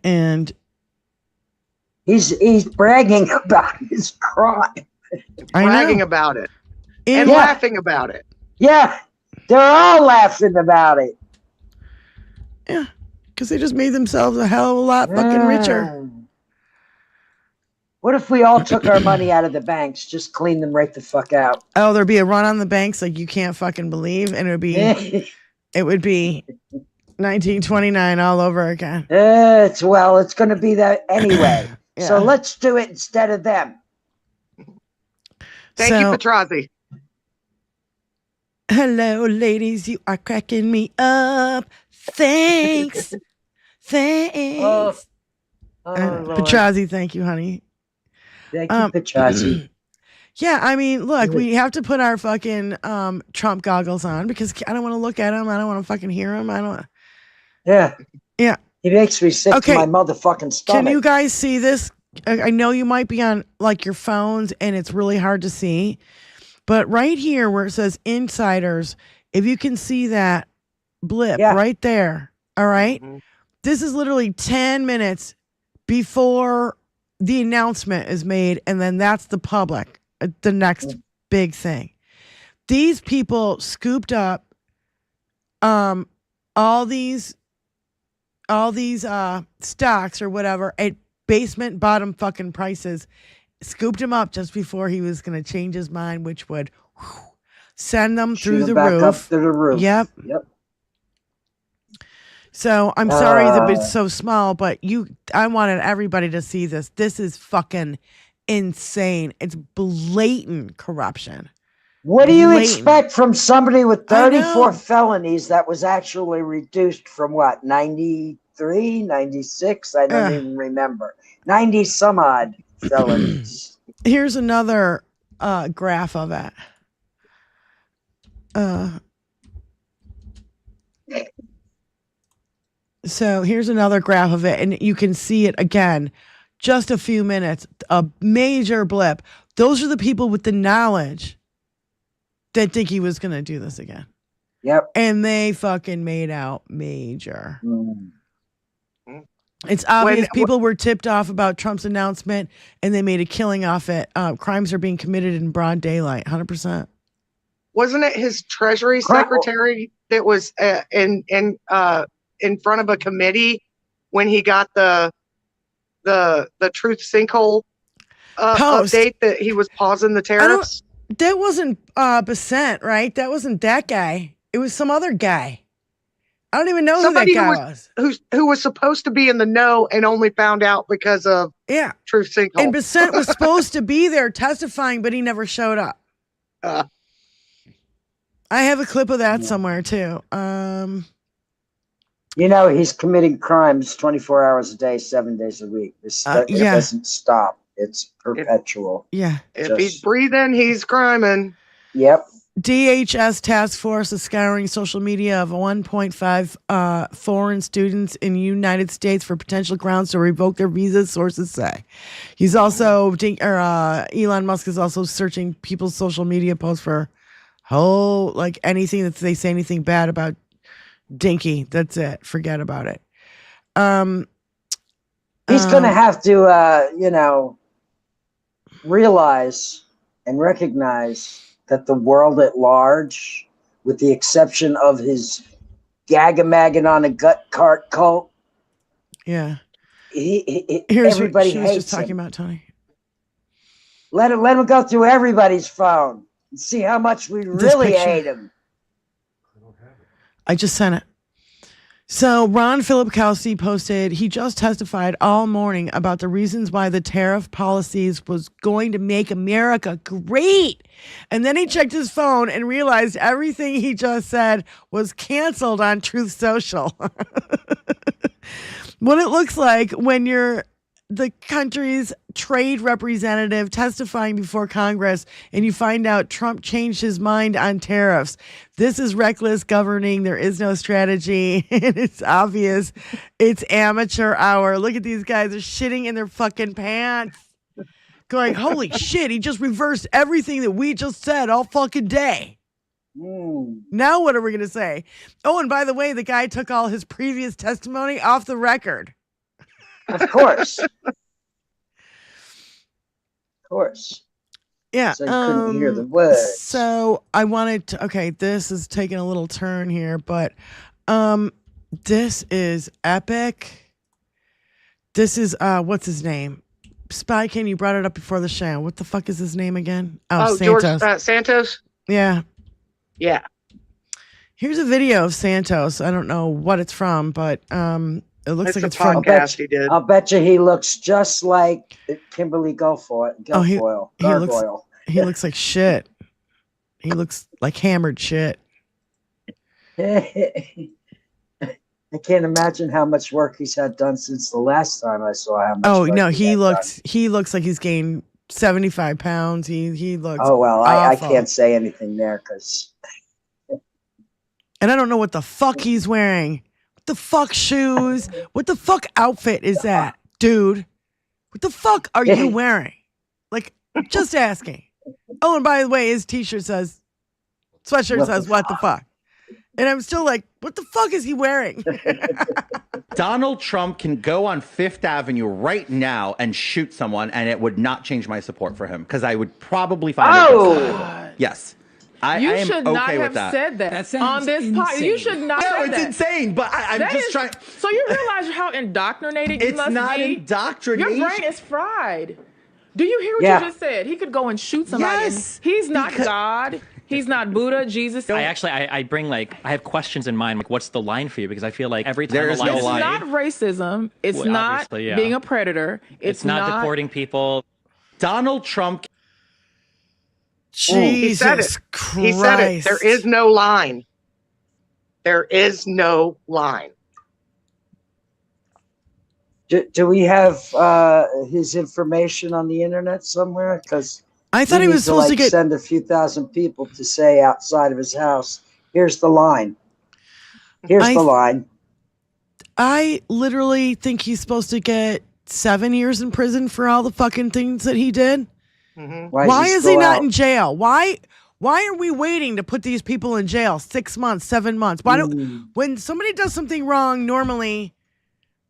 And he's bragging about his crime. Bragging about it and laughing about it. Yeah, they're all laughing about it. Yeah, because they just made themselves a hell of a lot fucking richer. What if we all took our money out of the banks, just cleaned them right the fuck out? Oh, there'd be a run on the banks like you can't fucking believe, and it would be 1929 all over again. It's going to be that anyway. Yeah. So let's do it instead of them. Thank you, Petrazi. Hello, ladies. You are cracking me up. Thanks. Thanks. Petrazi, thank you, honey. Thank you, Petrazi. Yeah, I mean, look, we have to put our fucking Trump goggles on because I don't want to look at him. I don't want to fucking hear him. I don't. Yeah. Yeah. He makes me sick to my motherfucking stomach. Can you guys see this? I know you might be on like your phones and it's really hard to see, but right here where it says insiders, if you can see that blip right there, all right? This is literally 10 minutes before the announcement is made, and then that's the public, the next big thing. These people scooped up all these stocks or whatever at basement bottom fucking prices, scooped him up just before he was going to change his mind, which would send them through the roof. Up to the roof. Yep. So I'm sorry that it's so small, but I wanted everybody to see this. This is fucking insane. It's blatant corruption. What do you expect from somebody with 34 felonies that was actually reduced from what, 93, 96? I don't even remember. 90 some odd felonies. Here's another graph of it. So here's another graph of it, and you can see it again. Just a few minutes, a major blip. Those are the people with the knowledge that think he was going to do this again. Yep. And they fucking made out major. It's obvious people were tipped off about Trump's announcement, and they made a killing off it. Crimes are being committed in broad daylight, 100%. Wasn't it his Treasury Secretary that was in front of a committee when he got the truth sinkhole update that he was pausing the tariffs? That wasn't Bassett, right? That wasn't that guy. It was some other guy. I don't even know Somebody who that guy was. Who was supposed to be in the know and only found out because of truth sinkhole. And Bassett was supposed to be there testifying, but he never showed up. I have a clip of that somewhere too. You know, he's committing crimes 24 hours a day, 7 days a week. It doesn't stop. It's perpetual. If he's breathing, he's criming. Yep. DHS task force is scouring social media of 1.5 foreign students in the United States for potential grounds to revoke their visas, sources say. He's also, Elon Musk is also searching people's social media posts for anything that they say anything bad about Dinky. That's it. Forget about it. He's going to have to, realize and recognize that the world at large, with the exception of his gag-a-magging on a gut cart cult, everybody she was hates just talking him. about, Tony. Let him go through everybody's phone and see how much we really hate him. I just sent it. So Ron Filipkowski posted, he just testified all morning about the reasons why the tariff policies was going to make America great. And then he checked his phone and realized everything he just said was canceled on Truth Social. What it looks like when you're the country's trade representative testifying before Congress and you find out Trump changed his mind on tariffs. This is reckless governing. There is no strategy. And it's obvious. It's amateur hour. Look at these guys. They're shitting in their fucking pants. Going, holy shit, he just reversed everything that we just said all fucking day. Now what are we going to say? Oh, and by the way, the guy took all his previous testimony off the record. Of course. Of course. Yeah. So you couldn't hear the words. So I wanted to, okay, this is taking a little turn here, but this is epic. This is, what's his name? Spy King, you brought it up before the show. What the fuck is his name again? Oh, Santos. George Santos? Yeah. Yeah. Here's a video of Santos. I don't know what it's from, but it looks like it's from podcast he did. I'll bet you he looks just like Kimberly Guilfoyle. He looks like shit. He looks like hammered shit. I can't imagine how much work he's had done since the last time I saw him. Oh no, he looks like he's gained 75 pounds. He looks. Oh well, I awful. can't say anything there because. And I don't know what the fuck he's wearing. What the fuck shoes? What the fuck outfit is that, dude? What the fuck are you wearing? Like, just asking. Oh, and by the way, his sweatshirt says, what the fuck? And I'm still like, what the fuck is he wearing? Donald Trump can go on Fifth Avenue right now and shoot someone, and it would not change my support for him because I would probably find it justifiable. Yes. I am should not okay have with that. said that on this podcast. You should not No, say it's that. insane, but I'm That just is- trying. So you realize how indoctrinated you It's must not be? indoctrination. Your brain is fried. Do you hear what Yeah. you just said? He could go and shoot somebody. Yes, and he's not God. He's not Buddha, Jesus. I bring I have questions in mind. Like, what's the line for you? Because I feel like every time There's a line It's is made, not racism. It's Well, not obviously, yeah. being a predator. it's not deporting people. Donald Trump. He said it. Jesus He said it. Christ. There is no line. There is no line. Do we have his information on the internet somewhere? Because I thought he was supposed to get send a few thousand people to say outside of his house, here's the line. Here's the line. I literally think he's supposed to get 7 years in prison for all the fucking things that he did. Mm-hmm. Why is he not in jail? Why are we waiting to put these people in jail 6 months, 7 months? Why don't when somebody does something wrong, normally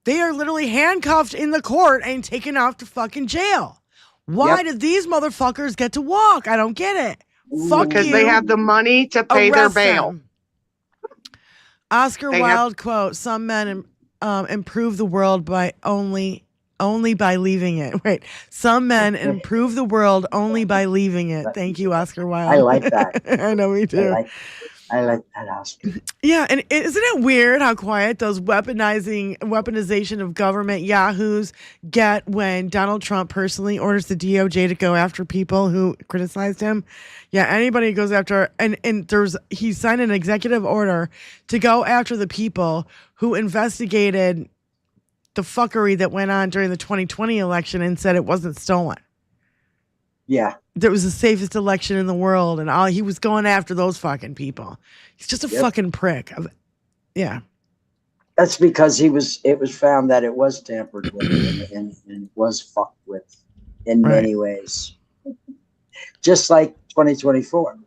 they are literally handcuffed in the court and taken off to fucking jail. Why did these motherfuckers get to walk? I don't get it. Fuck because you. they have the money to pay their Arrest bail. them. Oscar They Wilde quote: "Some men improve the world by only by leaving it." Wait, some men improve the world only by leaving it. Thank you, Oscar Wilde. I like that. I know we do. I like that, Oscar. Yeah, and isn't it weird how quiet those weaponization of government yahoos get when Donald Trump personally orders the DOJ to go after people who criticized him? Yeah, anybody who goes after and he signed an executive order to go after the people who investigated the fuckery that went on during the 2020 election and said it wasn't stolen. Yeah. That was the safest election in the world, and he was going after those fucking people. He's just a fucking prick. Yeah. That's because it was found that it was tampered with and was fucked with in many ways. Just like 2024.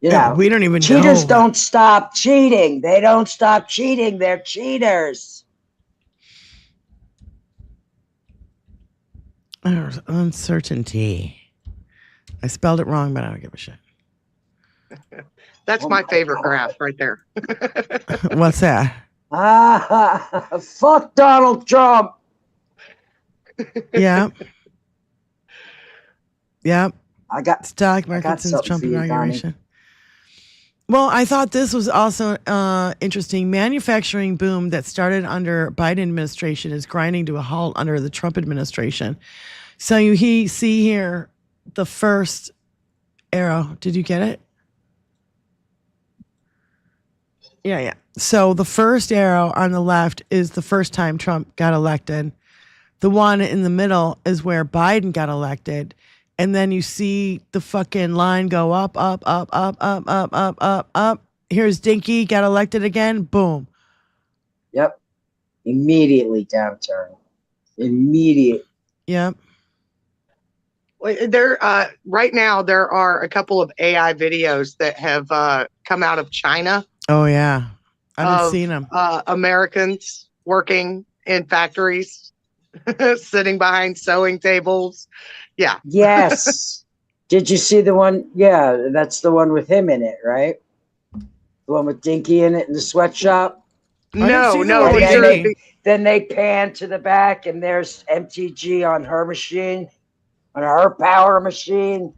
You know, we don't even cheaters know. don't stop cheating. They don't stop cheating. They're cheaters. Uncertainty. I spelled it wrong, but I don't give a shit. That's my favorite graph right there. What's that? Fuck Donald Trump. Yeah. Yep. I got stock market since Trump inauguration. Well, I thought this was also interesting. Manufacturing boom that started under Biden administration is grinding to a halt under the Trump administration. So you see here the first arrow. Did you get it? Yeah. So the first arrow on the left is the first time Trump got elected. The one in the middle is where Biden got elected. And then you see the fucking line go up, up, up, up, up, up, up, up, up. Here's Dinky, got elected again. Boom. Yep. Immediately downturn. Immediate. Yep. Right now, there are a couple of AI videos that have come out of China. Oh, yeah. I've seen them. Americans working in factories, sitting behind sewing tables. Yeah. Yes. Did you see the one? Yeah, that's the one with him in it, right? The one with Dinky in it in the sweatshop? No. Then they pan to the back and there's MTG on her machine, on her power machine,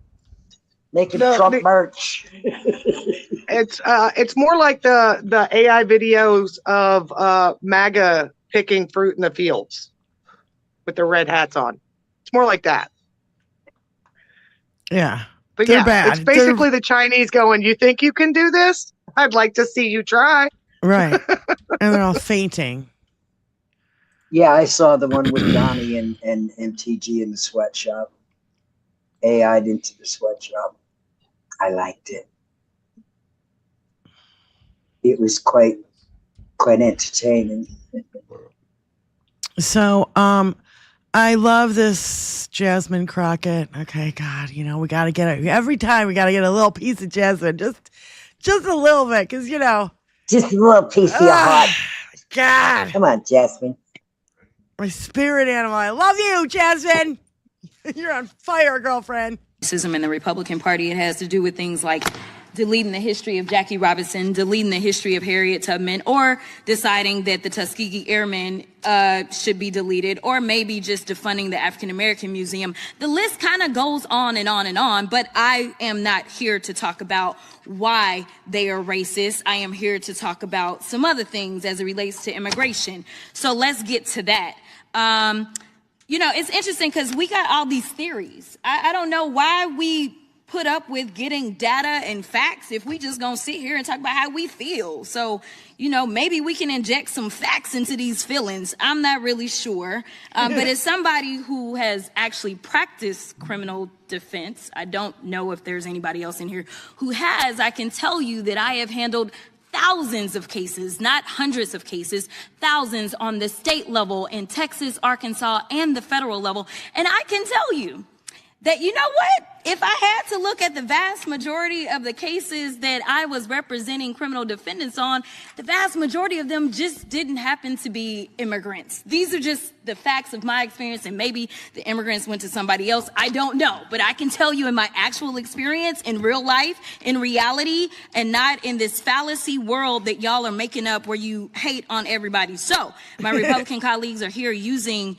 making Trump merch. It's more like the AI videos of MAGA picking fruit in the fields with their red hats on. It's more like that. Yeah. But They're yeah, bad. it's basically the Chinese going, you think you can do this? I'd like to see you try. Right. And they're all fainting. Yeah, I saw the one with Donnie and MTG in the sweatshop. AI'd into the sweatshop. I liked it. It was quite entertaining. So, I love this Jasmine Crockett. Okay, God, we got to get it every time. We got to get a little piece of Jasmine, just a little bit, because just a little piece of your heart. God, come on, Jasmine. My spirit animal. I love you, Jasmine. You're on fire, girlfriend. Racism in the Republican Party, it has to do with things like deleting the history of Jackie Robinson, deleting the history of Harriet Tubman, or deciding that the Tuskegee Airmen should be deleted, or maybe just defunding the African American Museum. The list kind of goes on and on and on, but I am not here to talk about why they are racist. I am here to talk about some other things as it relates to immigration. So let's get to that. It's interesting because we got all these theories. I don't know why we put up with getting data and facts if we just gonna sit here and talk about how we feel. So, maybe we can inject some facts into these feelings. I'm not really sure. But as somebody who has actually practiced criminal defense, I don't know if there's anybody else in here who has. I can tell you that I have handled thousands of cases, not hundreds of cases, thousands on the state level in Texas, Arkansas, and the federal level. And I can tell you that, if I had to look at the vast majority of the cases that I was representing criminal defendants on, the vast majority of them just didn't happen to be immigrants. These are just the facts of my experience, and maybe the immigrants went to somebody else. I don't know, but I can tell you in my actual experience, in real life, in reality, and not in this fallacy world that y'all are making up where you hate on everybody. So my Republican colleagues are here using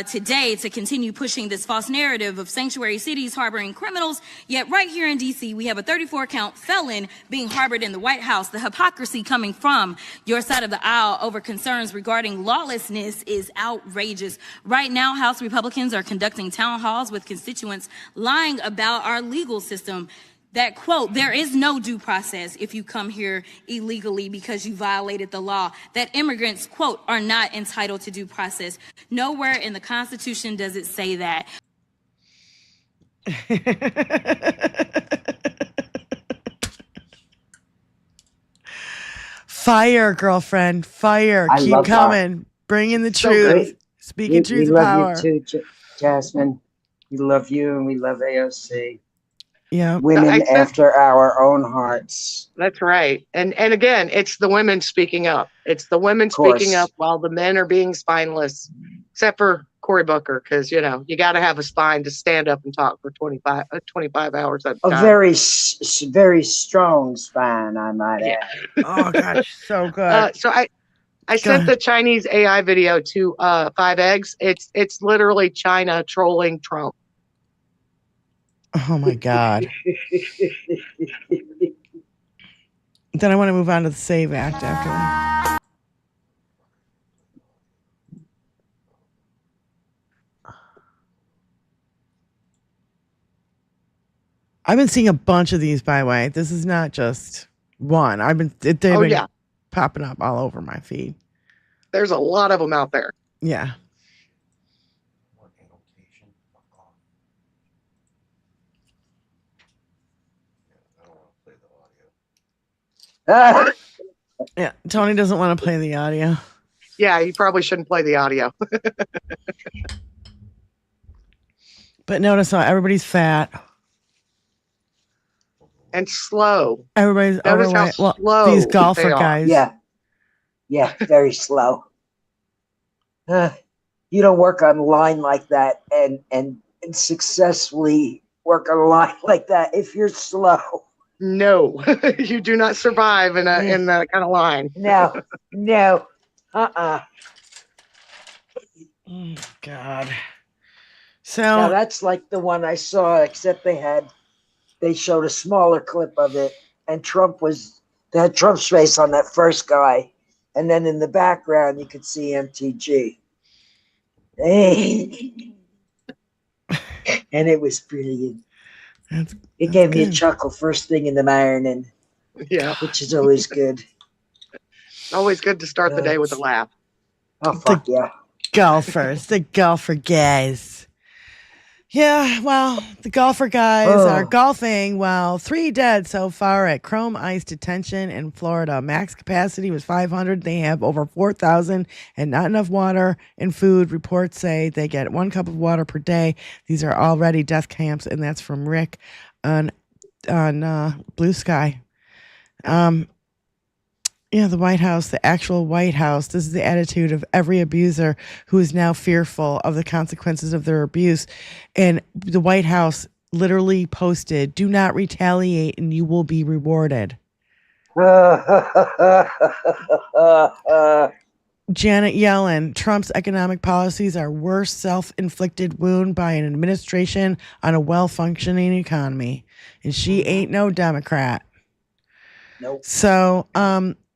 today to continue pushing this false narrative of sanctuary cities harboring criminals. Yet right here in D.C., we have a 34-count felon being harbored in the White House. The hypocrisy coming from your side of the aisle over concerns regarding lawlessness is outrageous. Right now, House Republicans are conducting town halls with constituents lying about our legal system. That, quote, there is no due process if you come here illegally because you violated the law. That immigrants, quote, are not entitled to due process. Nowhere in the Constitution does it say that. Fire, girlfriend. Fire. I Keep love coming. that. Bringing the So truth. great. Speaking truth we of love power. you too, Jasmine. We love you, and we love AOC. Yeah. Women after our own hearts. That's right. And again, it's the women speaking up. It's the women speaking up while the men are being spineless, except for Cory Booker, because, you got to have a spine to stand up and talk for 25 hours at a time. A very strong spine, I might add. Oh, gosh, so good. So I sent the Chinese AI video to 5 Eggs. It's literally China trolling Trump. Oh, my God. Then I want to move on to the SAVE Act after. I've been seeing a bunch of these, by the way. This is not just one. They've been popping up all over my feed. There's a lot of them out there. Yeah. Yeah, Tony doesn't want to play the audio. Yeah, you probably shouldn't play the audio. But notice how everybody's fat. And slow. Everybody's overweight. Well, slow these golfer guys. Yeah, very slow. You don't work on a line like that and successfully work on a line like that if you're slow. No, you do not survive in that kind of line. No. Oh, God. So now that's like the one I saw, except they showed a smaller clip of it, and they had Trump's face on that first guy, and then in the background you could see MTG. Hey. And it was brilliant. It gave me a chuckle first thing in the morning, which is always good. Always good to start the day with a laugh. Oh, fuck yeah. Golfers, the golfer guys. Yeah, well, the golfer guys are golfing while 3 dead so far at Chrome Ice Detention in Florida. Max capacity was 500. They have over 4,000 and not enough water and food. Reports say they get 1 cup of water per day. These are already death camps, and that's from Rick on Blue Sky. Yeah, the White House, the actual White House. This is the attitude of every abuser who is now fearful of the consequences of their abuse. And the White House literally posted, "Do not retaliate and you will be rewarded." Janet Yellen, Trump's economic policies are worst self-inflicted wound by an administration on a well-functioning economy. And she ain't no Democrat. Nope. So,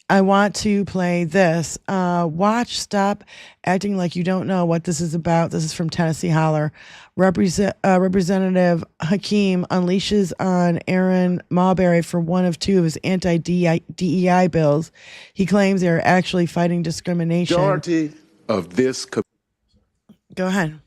I want to play this. Watch, stop acting like you don't know what this is about. This is from Tennessee Holler. Representative Hakeem unleashes on Aaron Marbury for one of 2 of his anti-DEI bills. He claims they're actually fighting discrimination. Majority of this Go ahead.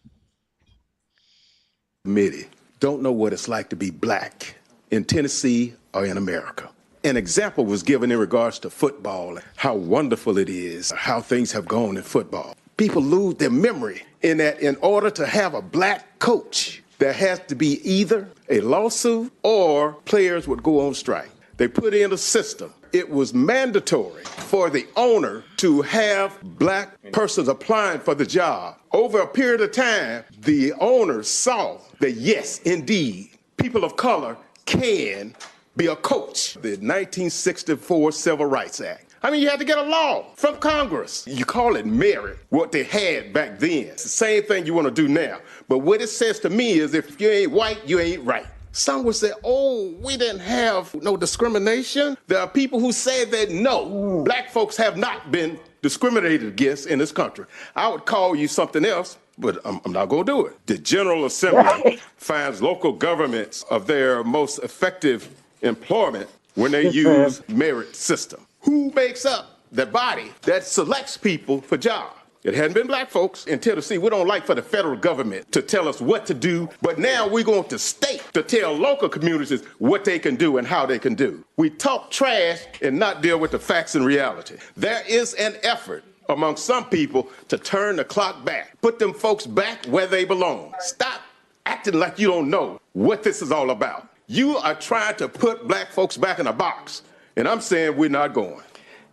committee don't know what it's like to be black in Tennessee or in America. An example was given in regards to football, how wonderful it is, how things have gone in football. People lose their memory in that in order to have a black coach, there has to be either a lawsuit or players would go on strike. They put in a system. It was mandatory for the owner to have black persons applying for the job. Over a period of time, the owner saw that yes, indeed, people of color can be a coach. The 1964 Civil Rights Act. I mean, you had to get a law from Congress. You call it merit, what they had back then. It's the same thing you want to do now. But what it says to me is if you ain't white, you ain't right. Some would say, oh, we didn't have no discrimination. There are people who said that no, black folks have not been discriminated against in this country. I would call you something else, but I'm not going to do it. The General Assembly finds local governments of their most effective employment when they use merit system. Who makes up the body that selects people for jobs? It hadn't been black folks in Tennessee. We don't like for the federal government to tell us what to do, but now we're going to state to tell local communities what they can do and how they can do. We talk trash and not deal with the facts and reality. There is an effort among some people to turn the clock back, put them folks back where they belong. Stop acting like you don't know what this is all about. You are trying to put black folks back in a box, and I'm saying we're not going.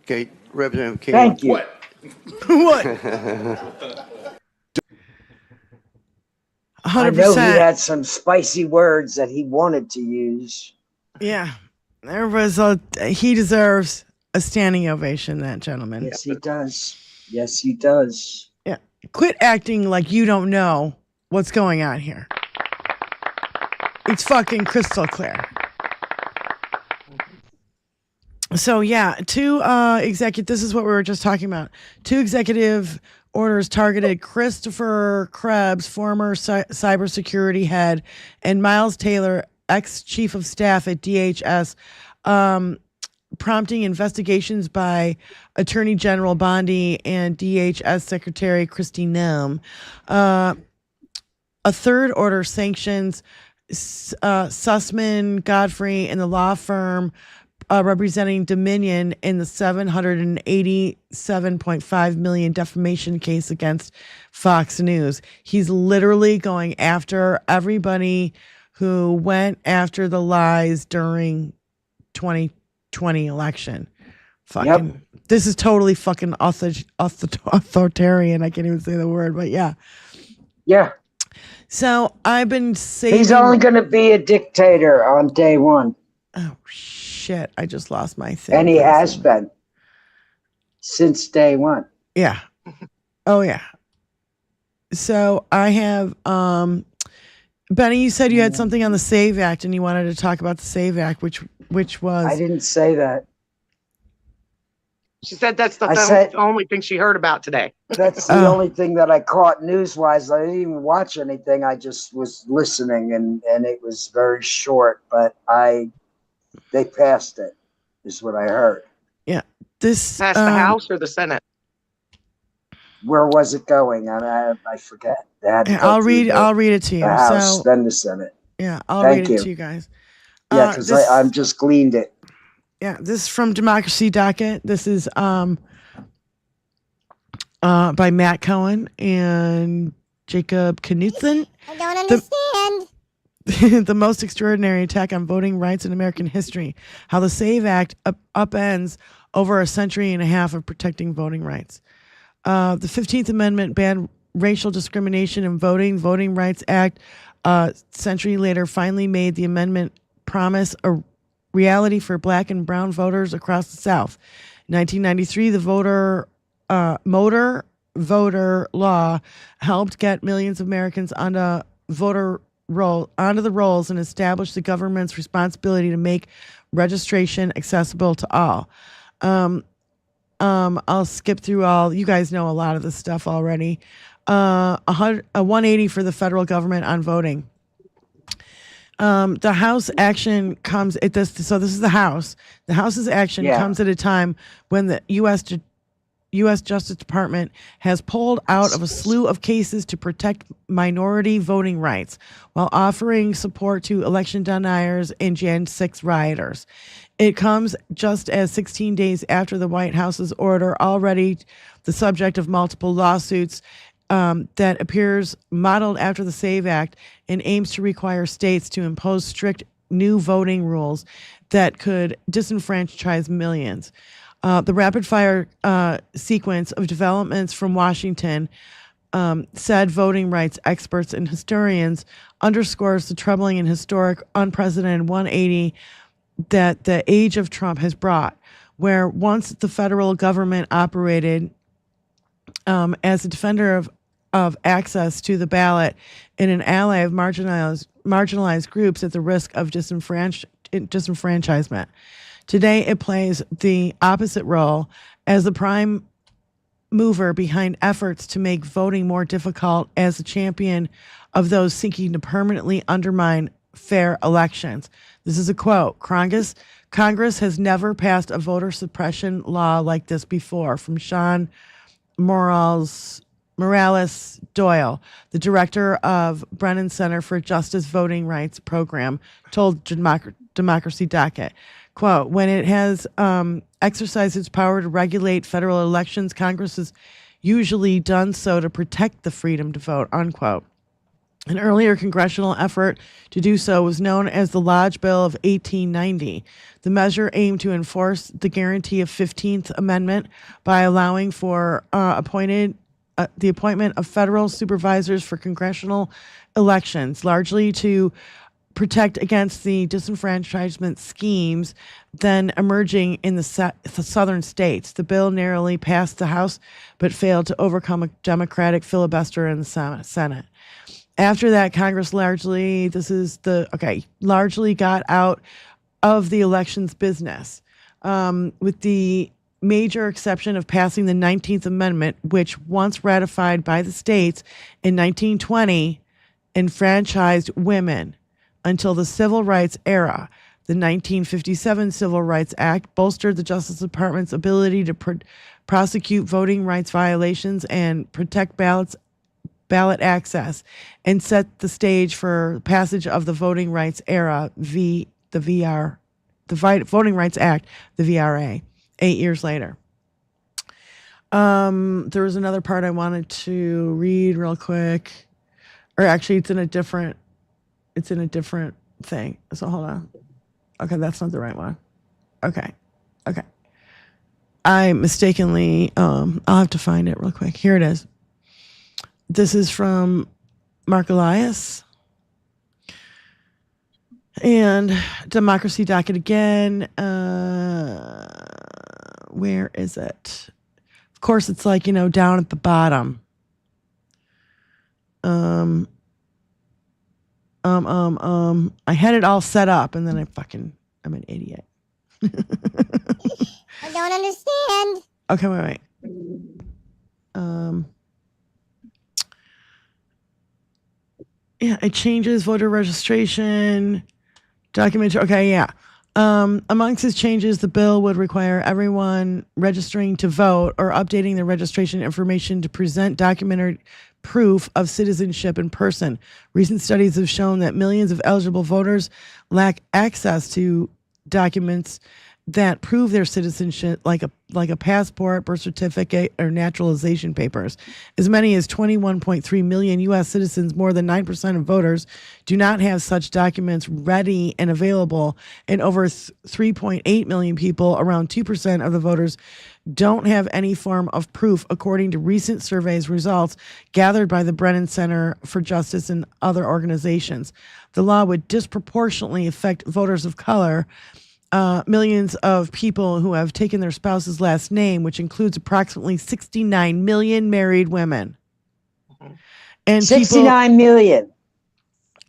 Okay, Representative King. Thank you. What? What? 100%. I know he had some spicy words that he wanted to use. Yeah, he deserves a standing ovation, that gentleman. Yes, he does. Yes, he does. Yeah, quit acting like you don't know what's going on here. It's fucking crystal clear. So yeah, 2 this is what we were just talking about. 2 executive orders targeted Christopher Krebs, former cybersecurity head, and Miles Taylor, ex-chief of staff at DHS, prompting investigations by Attorney General Bondi and DHS Secretary Kristi Noem. A 3rd order sanctions Sussman Godfrey and the law firm representing Dominion in the $787.5 million defamation case against Fox News. He's literally going after everybody who went after the lies during 2020 election. Fucking, This is totally fucking authoritarian. I can't even say the word, but yeah. Yeah. So I've been saying he's only going to be a dictator on day one. Oh shit! I just lost my thing. And he has been since day one. Yeah. Oh yeah. So I have Benny, you said you had something on the SAVE Act and you wanted to talk about the SAVE Act, which was I didn't say that. She said that's the only thing she heard about today. That's the only thing that I caught news-wise. I didn't even watch anything. I just was listening, and it was very short. But they passed it, is what I heard. Yeah, this passed the House or the Senate. where was it going? I forget. I'll read it to you. The House, So, then the Senate. yeah, I'll Thank read it you. to you guys. Yeah, because I'm just gleaned it. Yeah, this is from Democracy Docket. This is by Matt Cohen and Jacob Knudsen. I don't understand. The most extraordinary attack on voting rights in American history. How the SAVE Act upends over a century and a half of protecting voting rights. The 15th Amendment banned racial discrimination in voting. Voting Rights Act, century later, finally made the amendment promise a reality for black and brown voters across the South. In 1993, the motor voter law helped get millions of Americans onto the rolls and establish the government's responsibility to make registration accessible to all. I'll skip through all. You guys know a lot of this stuff already. A 180 for the federal government on voting. The House action comes at this. So this is the House. The House's action comes at a time when the U.S. Justice Department has pulled out of a slew of cases to protect minority voting rights while offering support to election deniers and Jan 6 rioters. It comes just as 16 days after the White House's order, already the subject of multiple lawsuits, that appears modeled after the SAVE Act and aims to require states to impose strict new voting rules that could disenfranchise millions. The rapid-fire sequence of developments from Washington, said voting rights experts and historians, underscores the troubling and historic unprecedented 180 that the age of Trump has brought, where once the federal government operated as a defender of access to the ballot and an ally of marginalized groups at the risk of disenfranchisement. Today, it plays the opposite role as the prime mover behind efforts to make voting more difficult as a champion of those seeking to permanently undermine fair elections. This is a quote. Congress has never passed a voter suppression law like this before, from Sean Morales Doyle, the director of Brennan Center for Justice Voting Rights Program, told Democracy Docket. Quote, when it has exercised its power to regulate federal elections, Congress has usually done so to protect the freedom to vote, unquote. An earlier congressional effort to do so was known as the Lodge Bill of 1890. The measure aimed to enforce the guarantee of 15th Amendment by allowing for the appointment of federal supervisors for congressional elections, largely to protect against the disenfranchisement schemes then emerging in the southern states. The bill narrowly passed the House, but failed to overcome a Democratic filibuster in the Senate. After that, Congress largely got out of the elections business, with the major exception of passing the 19th Amendment, which, once ratified by the states in 1920, enfranchised women until the Civil Rights era. The 1957 Civil Rights Act bolstered the Justice Department's ability to prosecute voting rights violations and protect ballot access, and set the stage for passage of the Voting Rights Era, the Voting Rights Act, the VRA, 8 years later. There was another part I wanted to read real quick, or actually, it's in a different thing. So hold on. Okay, that's not the right one. Okay. I mistakenly, I'll have to find it real quick. Here it is. This is from Mark Elias and Democracy Docket again. Where is it? Of course, it's like, down at the bottom. I had it all set up and then I'm an idiot. I don't understand. Okay, wait. Yeah, it changes voter registration, documentary. Okay, yeah. Amongst his changes, the bill would require everyone registering to vote or updating their registration information to present documented proof of citizenship in person. Recent studies have shown that millions of eligible voters lack access to documents that prove their citizenship, like a passport, birth certificate, or naturalization papers. As many as 21.3 million U.S. citizens, more than 9% of voters, do not have such documents ready and available, and over 3.8 million people, around 2% of the voters, don't have any form of proof, according to recent surveys results gathered by the Brennan Center for Justice and other organizations. The law would disproportionately affect voters of color. Millions of people who have taken their spouse's last name, which includes approximately 69 million married women. And 69 million.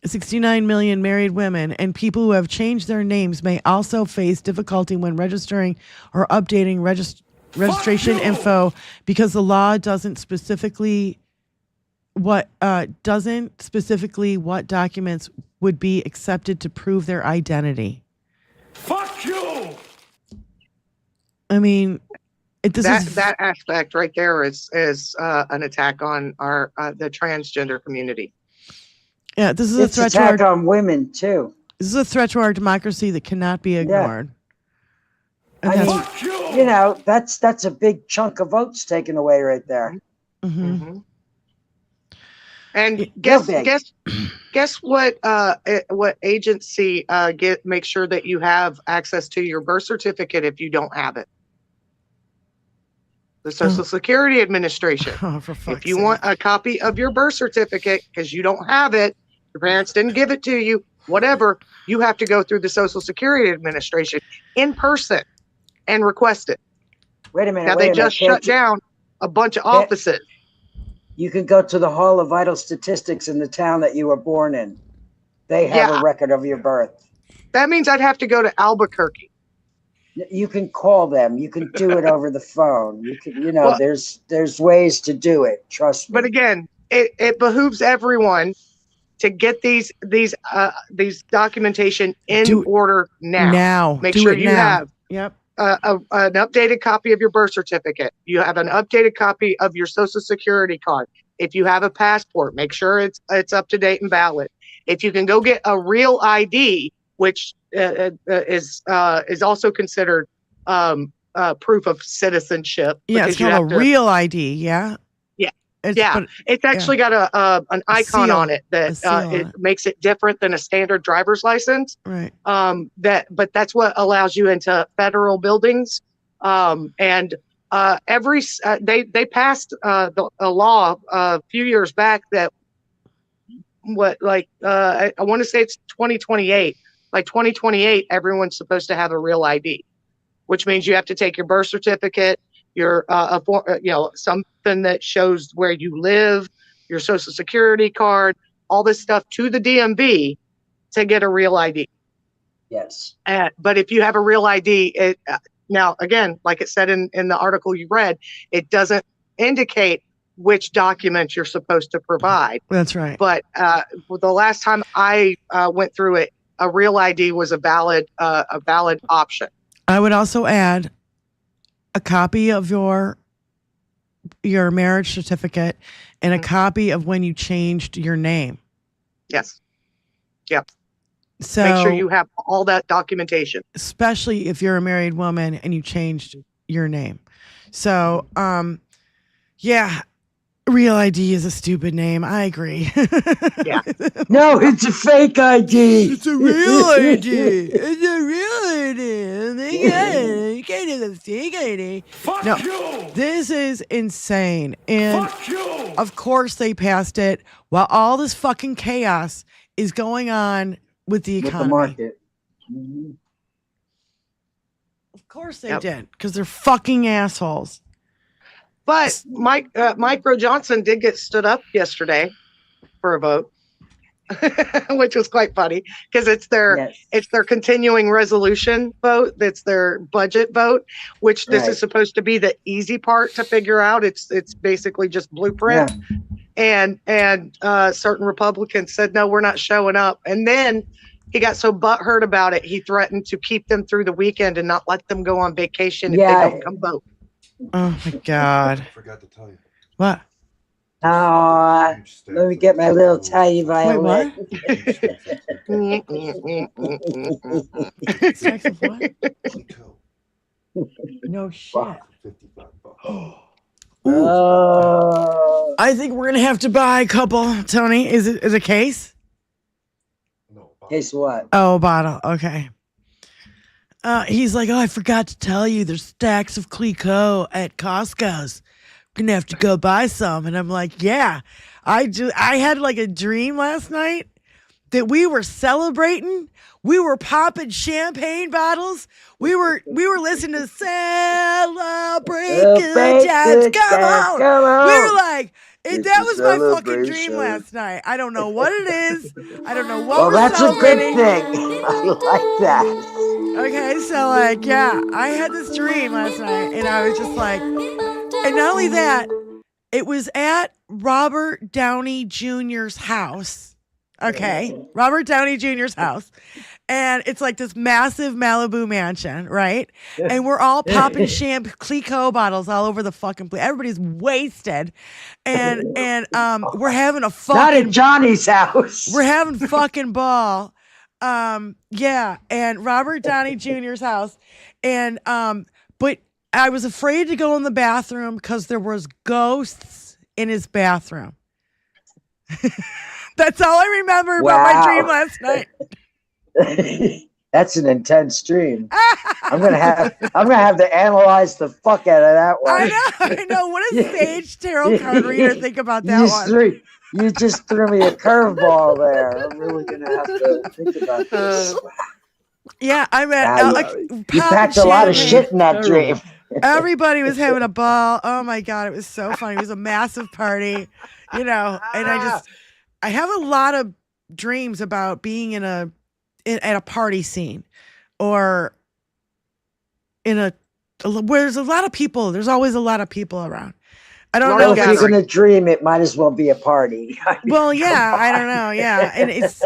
69 million married women, and people who have changed their names may also face difficulty when registering or updating registration info, because the law doesn't specifically what documents would be accepted to prove their identity. Fuck you! I mean, that aspect right there is an attack on our the transgender community. Yeah, this is it's a threat attack on women too. This is a threat to our democracy that cannot be ignored. Yeah. I mean, you know, that's a big chunk of votes taken away right there. Mm-hmm. Mm-hmm. And guess what agency make sure that you have access to your birth certificate if you don't have it? The Social Security Administration. Oh, for fuck's if you sake. want a copy of your birth certificate because you don't have it, your parents didn't give it to you, whatever, you have to go through the Social Security Administration in person and request it. Wait a minute. Now they just shut down a bunch of offices. You can go to the Hall of Vital Statistics in the town that you were born in. They have a record of your birth. That means I'd have to go to Albuquerque. You can call them. You can do it over the phone. You can, well, there's ways to do it. Trust me. But again, it behooves everyone to get these documentation in order now. Make sure you have an updated copy of your birth certificate. You have an updated copy of your Social Security card. If you have a passport, make sure it's up to date and valid. If you can go get a real ID, which is also considered proof of citizenship. Yeah, it's called a real ID. Yeah. Yeah, it's actually got an icon on it that it makes it different than a standard driver's license. Right. But that's what allows you into federal buildings. They passed a law a few years back that I want to say it's 2028. By 2028, everyone's supposed to have a real ID, which means you have to take your birth certificate, your something that shows where you live, your Social Security card, all this stuff to the DMV to get a real ID. Yes. But if you have a real ID, now again, like it said in the article you read, it doesn't indicate which documents you're supposed to provide. That's right. But the last time I went through it, a real ID was a valid option. I would also add a copy of your marriage certificate and a copy of when you changed your name. Yes. Yep. So make sure you have all that documentation, especially if you're a married woman and you changed your name. So, real ID is a stupid name. I agree. Yeah. No, it's a fake ID. It's a real ID. It's a real ID. You can't have a fake ID. Fuck you. This is insane. And fuck you. Of course they passed it while all this fucking chaos is going on with the economy. With the market. Mm-hmm. Of course they did, because they're fucking assholes. But Mike Johnson did get stood up yesterday for a vote, which was quite funny because it's their continuing resolution vote. That's their budget vote, which this is supposed to be the easy part to figure out. It's basically just blueprint. Yeah. And certain Republicans said, no, we're not showing up. And then He got so butthurt about it, he threatened to keep them through the weekend and not let them go on vacation if they don't come vote. Oh my God. I forgot to tell you. What? Oh, let me get my little tiny violin. Stacks of what? No shit. I think we're gonna have to buy a couple. Tony, is it a case? Case what? Oh, a bottle. Okay. He's like, oh, I forgot to tell you, there's stacks of Cliquot at Costco's. I'm gonna have to go buy some. And I'm like, yeah, I had like a dream last night that we were celebrating. We were popping champagne bottles. We were listening to Celebrate Good Times. Come on. We were like, that was my fucking dream last night. I don't know what it is. I don't know what we're that's celebrating. a good thing. I like that. Okay, so like, yeah, I had this dream last night, and I was just like, and not only that, it was at Robert Downey Jr.'s house. Okay, Robert Downey Jr.'s house. And it's like this massive Malibu mansion, right? And we're all popping Cliquot bottles all over the fucking place. Everybody's wasted. And we're having a fucking... Not at Johnny's house. We're having fucking ball. Yeah, and Robert Downey Jr.'s house. And but I was afraid to go in the bathroom because there was ghosts in his bathroom. That's all I remember about my dream last night. That's an intense dream. I'm gonna have to analyze the fuck out of that one. I know. What does Sage Tarot card reader think about that one? You just threw me a curveball there. I'm really gonna have to think about this. Yeah, I mean, you packed a lot of shit in that dream. Everybody was having a ball. Oh my God, it was so funny. It was a massive party, and I have a lot of dreams about being at a party scene or where there's a lot of people. There's always a lot of people around. I don't know. If you're going to dream, it might as well be a party. Well, yeah, I don't know. Yeah. And it's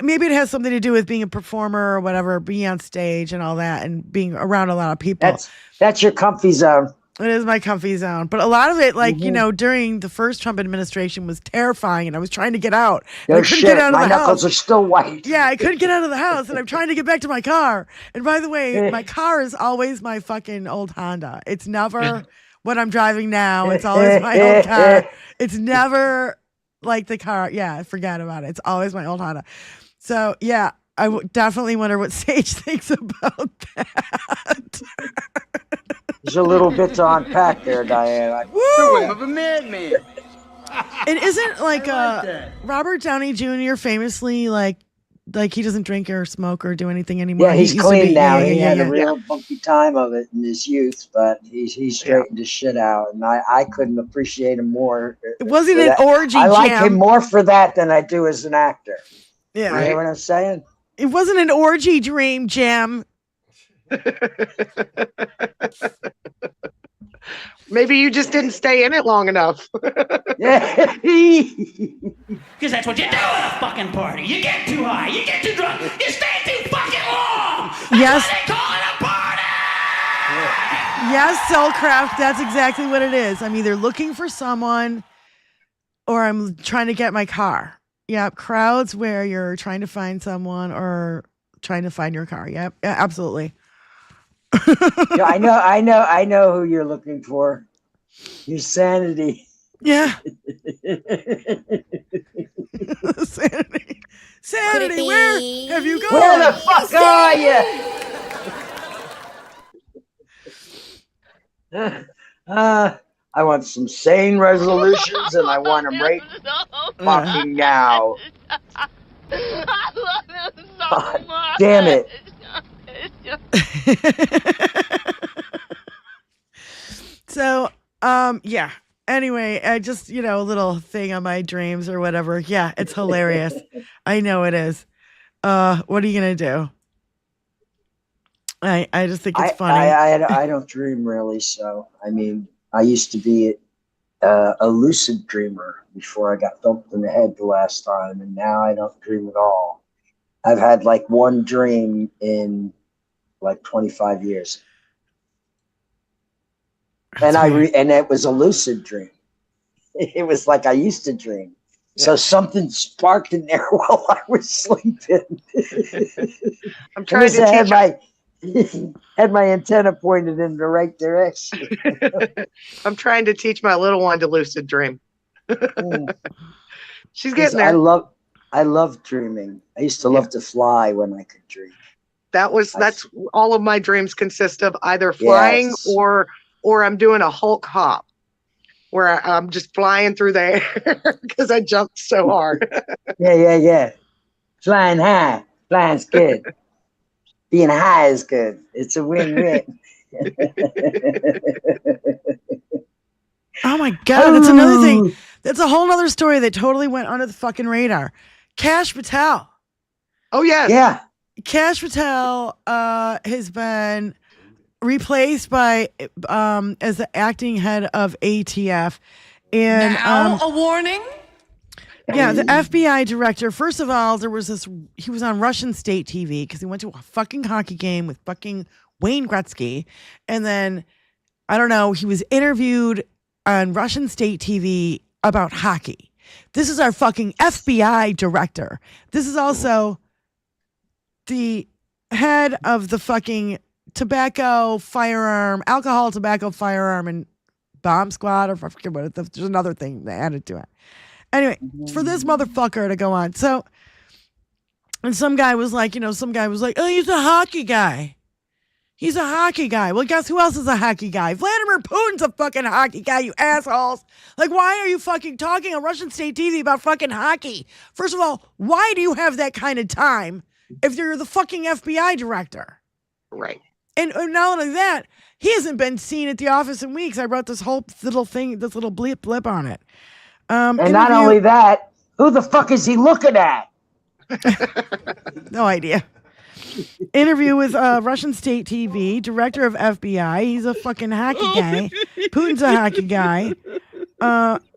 maybe it has something to do with being a performer or whatever, being on stage and all that and being around a lot of people. That's your comfy zone. It is my comfy zone. But a lot of it, like, during the first Trump administration was terrifying and I was trying to get out. No shit. My knuckles are still white. Yeah, I couldn't get out of the house and I'm trying to get back to my car. And by the way, my car is always my fucking old Honda. It's never what I'm driving now. It's always my old car. It's never like the car. Yeah, forget about it. It's always my old Honda. So, yeah, I definitely wonder what Sage thinks about that. There's a little bit to unpack there, Diane. The whim of a madman. It isn't like Robert Downey Jr. famously like he doesn't drink or smoke or do anything anymore. Yeah, he's clean now. He had a real funky time of it in his youth, but he's straightened his shit out, and I couldn't appreciate him more. It wasn't an orgy. I like him more for that than I do as an actor. Yeah, you hear what I'm saying? It wasn't an orgy dream, Jim. Maybe you just didn't stay in it long enough. Because that's what you do at a fucking party. You get too high, you get too drunk, you stay too fucking long. Yes. That's why they call it a party. Yes, Cellcraft, that's exactly what it is. I'm either looking for someone or I'm trying to get my car. Yep, crowds where you're trying to find someone or trying to find your car. Yep, yeah, absolutely. Yeah, I know who you're looking for. Your sanity. Yeah. Sanity, where have you gone? Where the fuck are you? I want some sane resolutions and I want them right fucking now. I love him so much. Damn it. So, yeah. Anyway, I just, a little thing on my dreams or whatever. Yeah, it's hilarious. I know it is. What are you gonna do? I just think it's funny. I don't dream really, so I mean, I used to be a lucid dreamer before I got thumped in the head the last time, and now I don't dream at all. I've had like one dream in like 25 years. And and it was a lucid dream. It was like I used to dream. Yeah. So something sparked in there while I was sleeping. I'm trying to had my antenna pointed in the right direction. I'm trying to teach my little one to lucid dream. She's getting there. I love dreaming. I used to love to fly when I could dream. That's all of my dreams consist of either flying or I'm doing a Hulk hop where I'm just flying through the air because I jumped so hard. Yeah. Flying high. Flying's good. Being high is good. It's a win-win. Oh my God, that's another thing. That's a whole other story that totally went under the fucking radar. Kash Patel. Oh, yes. Yeah. Kash Patel has been replaced by as the acting head of ATF. And now a warning? Yeah, the FBI director. First of all, he was on Russian state TV because he went to a fucking hockey game with fucking Wayne Gretzky. And then, I don't know, he was interviewed on Russian state TV about hockey. This is our fucking FBI director. This is also the head of the fucking alcohol, tobacco, firearm, and bomb squad, or I forget what it is. There's another thing they added to it. Anyway, for this motherfucker to go on. So, and some guy was like, oh, he's a hockey guy. He's a hockey guy. Well, guess who else is a hockey guy? Vladimir Putin's a fucking hockey guy, you assholes. Like, why are you fucking talking on Russian state TV about fucking hockey? First of all, why do you have that kind of time if you're the fucking FBI director? Right. And not only that, he hasn't been seen at the office in weeks. I wrote this whole little thing, this little blip on it. And not only that, who the fuck is he looking at? No idea. Interview with Russian state TV, director of FBI. He's a fucking hockey guy. Putin's a hockey guy.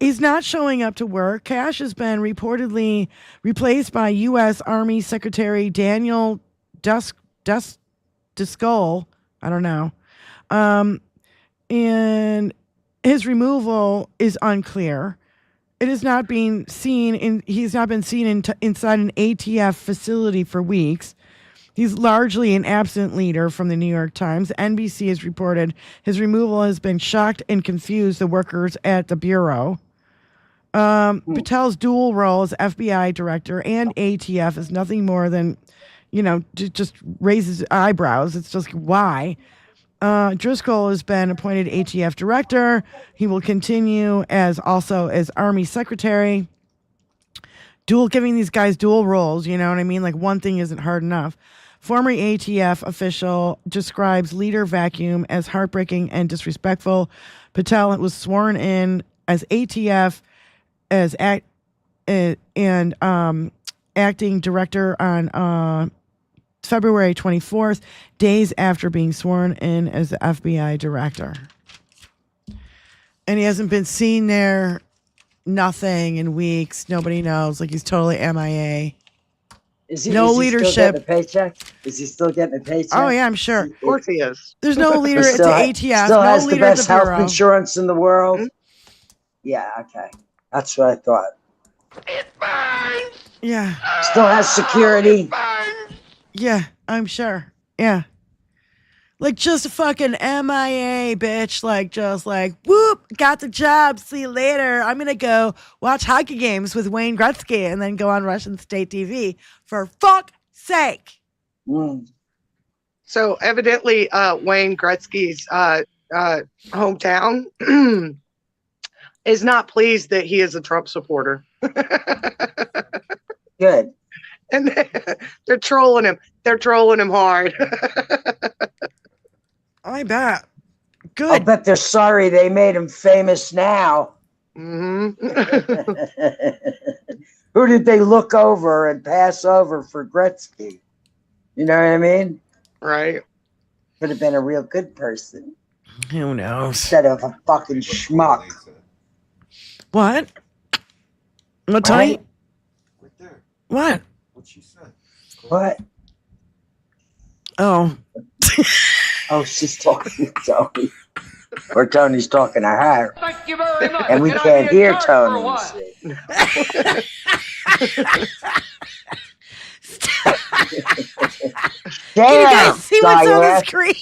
He's not showing up to work. Kash has been reportedly replaced by U.S. Army Secretary Daniel Driscoll. I don't know. And his removal is unclear. It is not being seen he's not been seen inside an ATF facility for weeks. He's largely an absent leader from the New York Times. NBC has reported his removal has been shocked and confused the workers at the Bureau. Patel's dual role as FBI director and ATF is nothing more than, just raises eyebrows. It's just why. Driscoll has been appointed ATF director. He will continue as Army secretary. Giving these guys dual roles, you know what I mean? Like one thing isn't hard enough. Former ATF official describes leader vacuum as heartbreaking and disrespectful. Patel was sworn in as ATF acting director on February 24th, days after being sworn in as the FBI director. And he hasn't been seen there, nothing in weeks. Nobody knows. Like he's totally MIA. Is he leadership. Still getting a paycheck? Is he still getting a paycheck? Oh yeah, I'm sure. Of course he is. There's no leader at the ATF. Still no has leader the best at the Bureau. health insurance in the world. Mm-hmm. Yeah, okay. That's what I thought. Yeah. Still has security. Yeah, I'm sure. Yeah. Like just a fucking MIA, bitch. Whoop, got the job. See you later. I'm going to go watch hockey games with Wayne Gretzky and then go on Russian state TV. For fuck's sake. Mm. So evidently Wayne Gretzky's hometown is not pleased that he is a Trump supporter. Good. And they're trolling him. They're trolling him hard. I bet. Good. I bet they're sorry they made him famous now. Mm-hmm. Who did they look over and pass over for Gretzky? You know what I mean? Right. Could have been a real good person. Who knows? Instead of a fucking schmuck. What? What, Tony? Right? What? What she said. What? Oh. Oh, she's talking to Tony. Or Tony's talking to her. Thank you very much. And we Can I can't be in hear charge for a Tony. while? Can you guys see what's on the Diane. screen?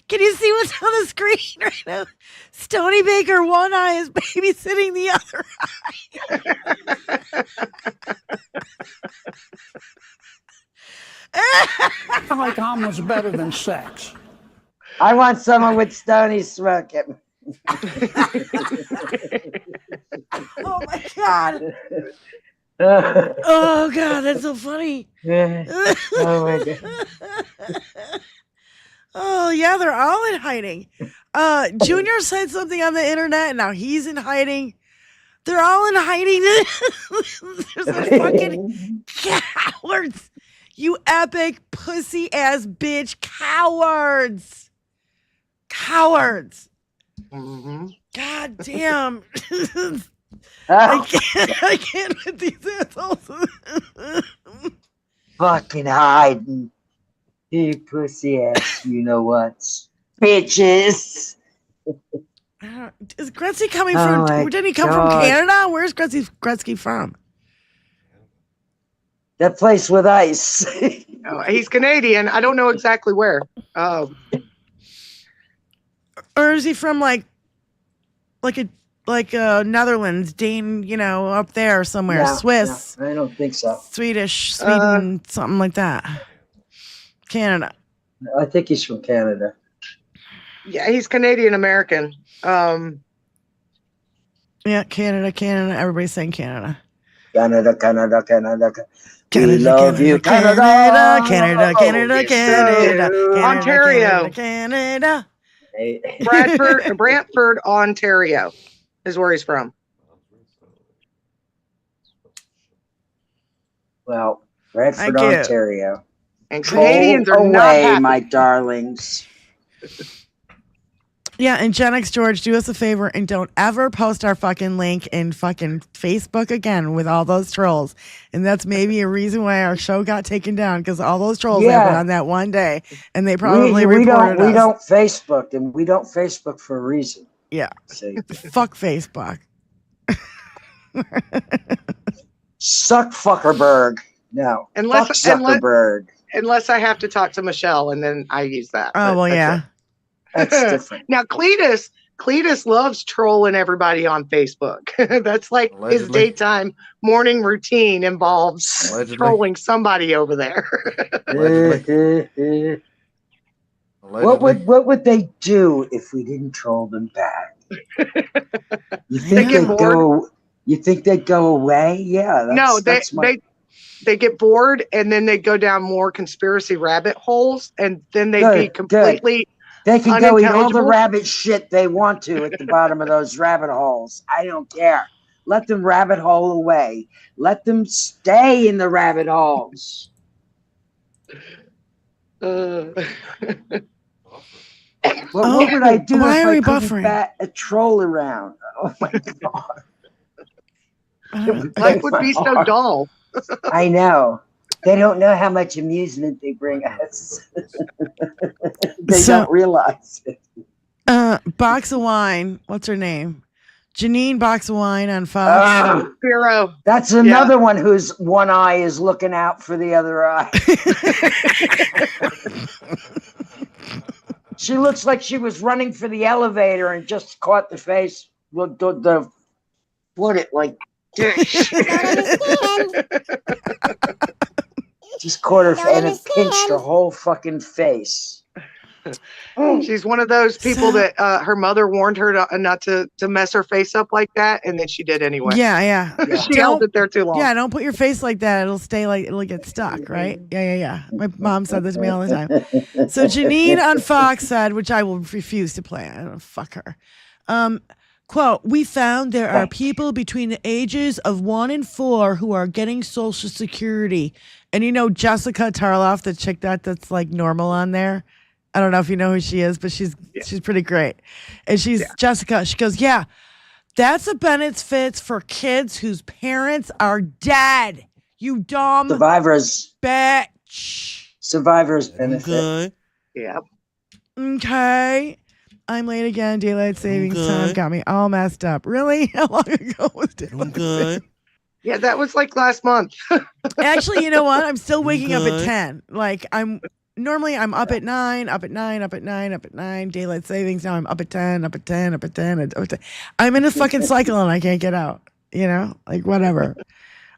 Can you see what's on the screen right now? Stony Baker, one eye is babysitting the other eye. Like omelet's better than sex. I want someone with Stony smoking. Oh my God. Oh God, that's so funny. Oh my God. Oh yeah, they're all in hiding. Junior said something on the internet, and now he's in hiding. They're all in hiding. There's like fucking cowards. You epic pussy ass bitch cowards. Cowards. Mm-hmm. God damn. I can't with these assholes. Fucking hiding. You pussy ass, you know what? Bitches. Is Gretzky coming from? Didn't he come from Canada? Where's Gretzky from? That place with ice. Oh, he's Canadian. I don't know exactly where. Or is he from like Netherlands, Dane, up there somewhere, No, Swiss? no, I don't think so. Swedish, Sweden, something like that. Canada. I think he's from Canada. Yeah, he's Canadian American. Yeah, Canada. Everybody's saying Canada. Canada. We love you, Canada. Ontario. Canada. Brantford, Ontario is where he's from. Well, Brantford, Ontario. And Canadians are away, not happy. my darlings. Yeah, and Gen X George, do us a favor and don't ever post our fucking link in fucking Facebook again with all those trolls. And that's maybe a reason why our show got taken down, because all those trolls happened on that one day, and they probably reported us. We don't Facebook, and we don't Facebook for a reason. Yeah. See? Fuck Facebook. Suck Fuckerberg. No. Fuck Zuckerberg. Unless I have to talk to Michelle, and then I use that. Oh, well, yeah. That's different. Now, Cletus loves trolling everybody on Facebook. That's like his daytime morning routine involves trolling somebody over there. What would they do if we didn't troll them back? You think they'd go away? Yeah. They get bored, and then they go down more conspiracy rabbit holes, and then they'd be completely. They can go eat all the rabbit shit they want to at the bottom of those rabbit holes. I don't care. Let them rabbit hole away. Let them stay in the rabbit holes. What would I do if I couldn't bat a troll around? Oh my God. Life would be so dull. I know. They don't know how much amusement they bring us. They don't realize it. Box of Wine. What's her name? Janine Box of Wine on Fox. Bureau. That's another one whose one eye is looking out for the other eye. She looks like she was running for the elevator and just caught the face. What it like? Just caught her and it pinched her whole fucking face. She's one of those people that her mother warned her not to mess her face up like that, and then she did anyway. Yeah. She held it there too long. Yeah, don't put your face like that. It'll get stuck, right? Yeah. My mom said this to me all the time. So Janine on Fox said, which I will refuse to play. I don't fuck her. Quote, we found there are people between the ages of 1 and 4 who are getting Social Security. And Jessica Tarloff, the chick that's like normal on there. I don't know if you know who she is, but she's pretty great. And Jessica. She goes, yeah, that's a benefits for kids whose parents are dead. You dumb survivors. Bitch. Survivor's benefit. Yep. Okay. I'm late again. Daylight savings time got me all messed up. Really? How long ago was daylight savings? Yeah, that was like last month. Actually, you know what? I'm still waking up at 10. Like I'm up at 9, daylight savings. Now I'm up at 10, up at 10, up at 10. Up at 10. I'm in a fucking cycle and I can't get out. You know, like whatever.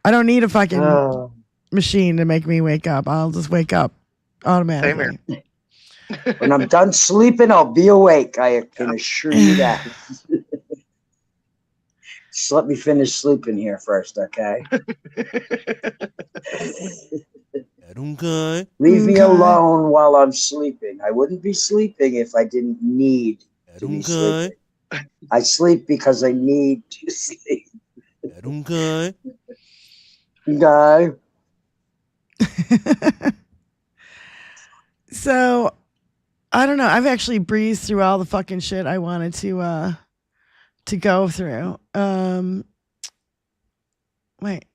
I don't need a fucking machine to make me wake up. I'll just wake up automatically. When I'm done sleeping, I'll be awake. I can assure you that. Just let me finish sleeping here first, okay? Leave me alone while I'm sleeping. I wouldn't be sleeping if I didn't need to be sleeping. I sleep because I need to sleep. Okay. So, I don't know. I've actually breezed through all the fucking shit I wanted to go through. Wait.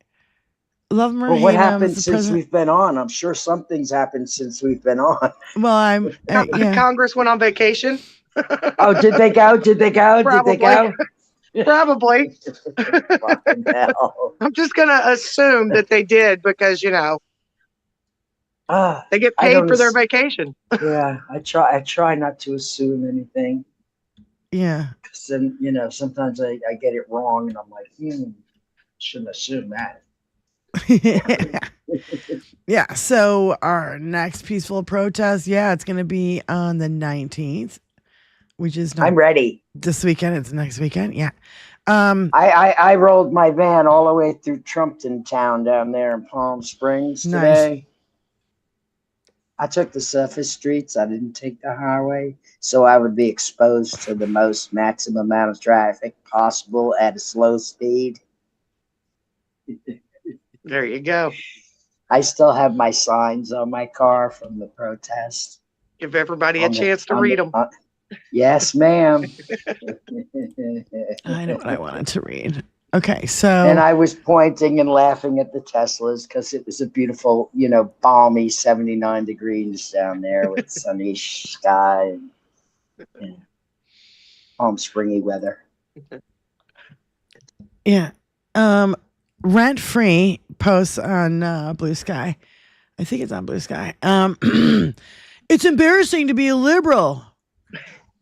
Love Marie. Well, what happened since we've been on? I'm sure something's happened since we've been on. Well, I'm Congress went on vacation. Oh, did they go? Did they go? Probably. Did they go? Probably. I'm just gonna assume that they did because they get paid for their vacation. Yeah, I try not to assume anything. Yeah. Because then sometimes I get it wrong and I'm like, shouldn't assume that. Yeah. So our next peaceful protest, it's going to be on the 19th, which is I'm ready. This weekend. It's next weekend. Yeah. I rolled my van all the way through Trumpton Town down there in Palm Springs today. Nice. I took the surface streets. I didn't take the highway, so I would be exposed to the maximum amount of traffic possible at a slow speed. There you go. I still have my signs on my car from the protest. Give everybody a chance to read them. Yes, ma'am. I know what I wanted to read. Okay, so. And I was pointing and laughing at the Teslas because it was a beautiful, balmy 79 degrees down there with sunny sky and Palm Springy weather. Yeah. Rent Free posts on Blue Sky. I think it's on Blue Sky. It's embarrassing to be a liberal.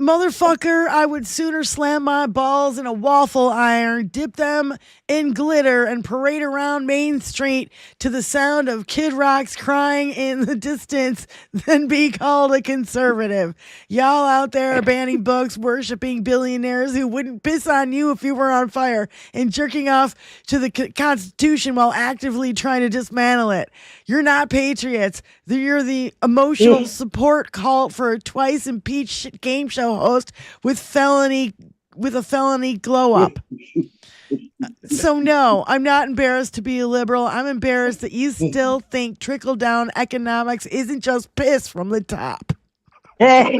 Motherfucker, I would sooner slam my balls in a waffle iron, dip them in glitter, and parade around Main Street to the sound of Kid Rock's crying in the distance than be called a conservative. Y'all out there banning books, worshiping billionaires who wouldn't piss on you if you were on fire, and jerking off to the Constitution while actively trying to dismantle it. You're not patriots. You're the emotional support cult for a twice impeached game show host with a felony glow up. So no, I'm not embarrassed to be a liberal. I'm embarrassed that you still think trickle down economics isn't just piss from the top. I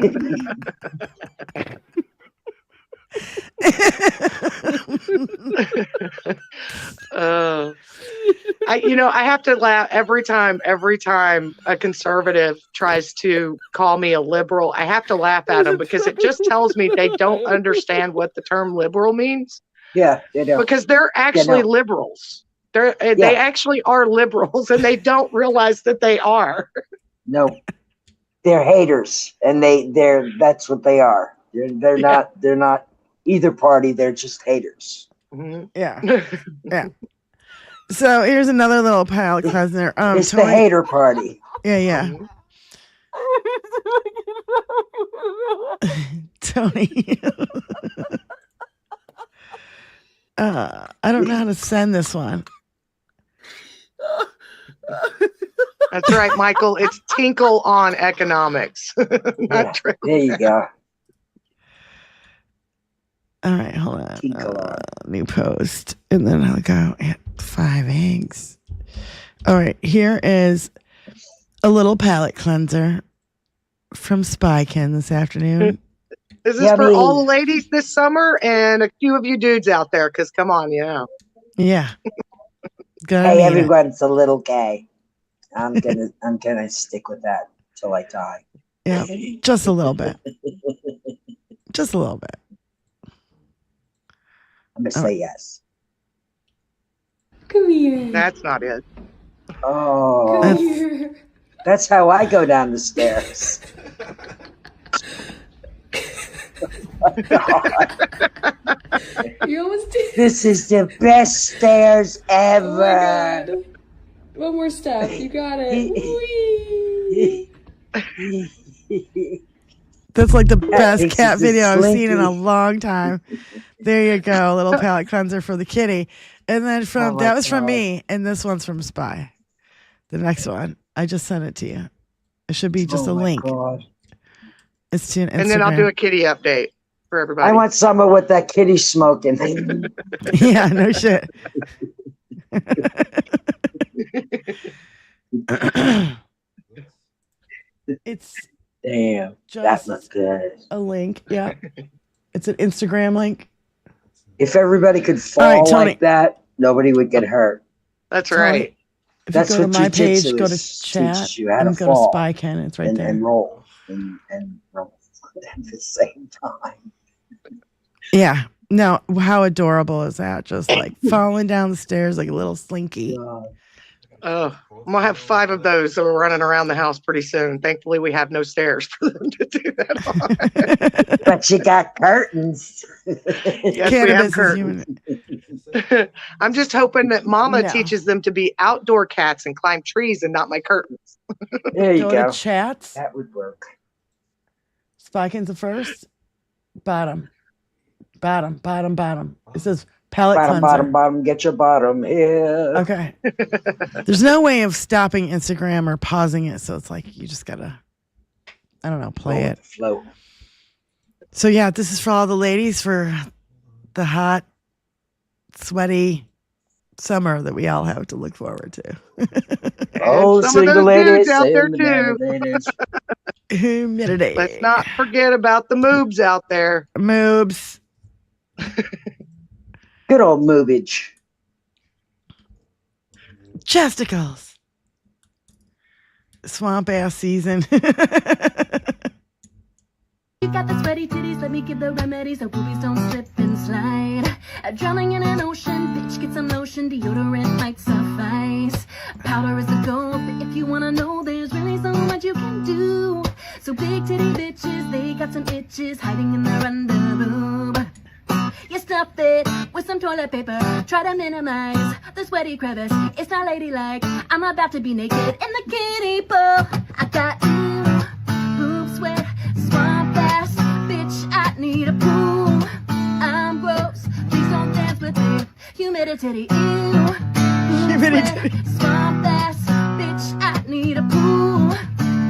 have to laugh every time a conservative tries to call me a liberal. I have to laugh at them because it just tells me they don't understand what the term liberal means. Yeah, they don't. Because they're actually liberals. They actually are liberals, and they don't realize that they are. No, they're haters, and that's what they are. They're not either party. They're just haters. Mm-hmm. Yeah, yeah. So here's another little palate cleanser. It's the hater party. Yeah. Tony. I don't know how to send this one. That's right, Michael. It's tinkle on economics. There you go. All right, hold on. New post. And then I'll go at 5 eggs. All right, here is a little palate cleanser from Spykin this afternoon. Is this for all the ladies this summer and a few of you dudes out there? Because come on, Yeah. Hey, everyone's a little gay. I'm gonna stick with that till I die. Yeah, just a little bit. Just a little bit. I'm gonna say yes. Come here. That's not it. Oh, Come here. That's how I go down the stairs. Oh my God. You almost did. This is the best stairs ever. Oh my God. One more step. You got it. That's like the best cat video I've seen in a long time. There you go, a little palate cleanser for the kitty. And then that was from me, and this one's from Spy. The next one, I just sent it to you. It should be just a link. God. It's to an Instagram. And then I'll do a kitty update for everybody. I want some of what that kitty's smoking. Yeah, no shit. It's damn. That looks good. A link, yeah. It's an Instagram link. If everybody could fall like that, nobody would get hurt. That's right. If That's you go what to my page, jujitsu go to is, chat, teaches you how and to go to fall Spy Ken. It's right there. and roll and roll at the same time. Yeah. No, how adorable is that? Just like falling down the stairs like a little slinky. Oh, I'm gonna have 5 of those that are running around the house pretty soon. Thankfully, we have no stairs for them to do that on. But you got curtains. Yes, we have curtains. I'm just hoping that Mama teaches them to be outdoor cats and climb trees and not my curtains. There you go. To chats. That would work. Spy Ken's the first. Bottom. It says palette cleanser. Bottom. Get your bottom here. Okay. There's no way of stopping Instagram or pausing it, so it's like you just gotta, I don't know, play it. Flow. So yeah, this is for all the ladies for the hot, sweaty summer that we all have to look forward to. Oh, some of single those ladies dudes out there too. Humidity. Let's not forget about the moobs out there. Moobs. Good old moobage. Chesticles. Swamp ass season. You got the sweaty titties, let me give the remedies so boobies don't slip and slide. Drowning in an ocean, bitch, get some lotion, deodorant might suffice. Powder is the goal, but if you wanna know, there's really so much you can do. So big titty bitches, they got some itches hiding in their underboob. You stuff it with some toilet paper, try to minimize the sweaty crevice. It's not ladylike, I'm about to be naked in the kiddie pool. I got boob sweat, swamp ass, bitch, I need a pool. I'm gross, please don't dance with me. Humidity, ew. Humidity. Swamp ass, bitch, I need a pool.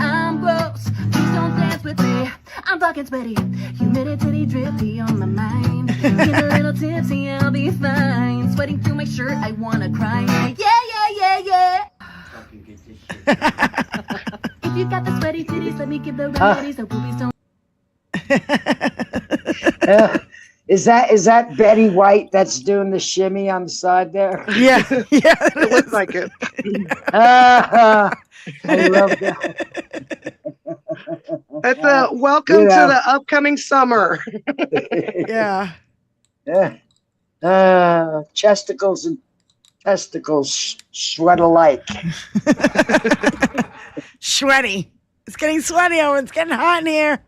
I'm gross, please don't dance with me. I'm fucking sweaty, humidity drippy on my mind. Get a little tipsy, I'll be fine. Sweating through my shirt, I wanna cry. Yeah. If you got the sweaty titties, let me give the remedies so boobies don't. Is that Betty White that's doing the shimmy on the side there? Yeah, it looks like it. I love that. It's a welcome to the upcoming summer. Yeah. Chesticles and testicles sweat alike. Sweaty. It's getting sweaty over. It's getting hot in here.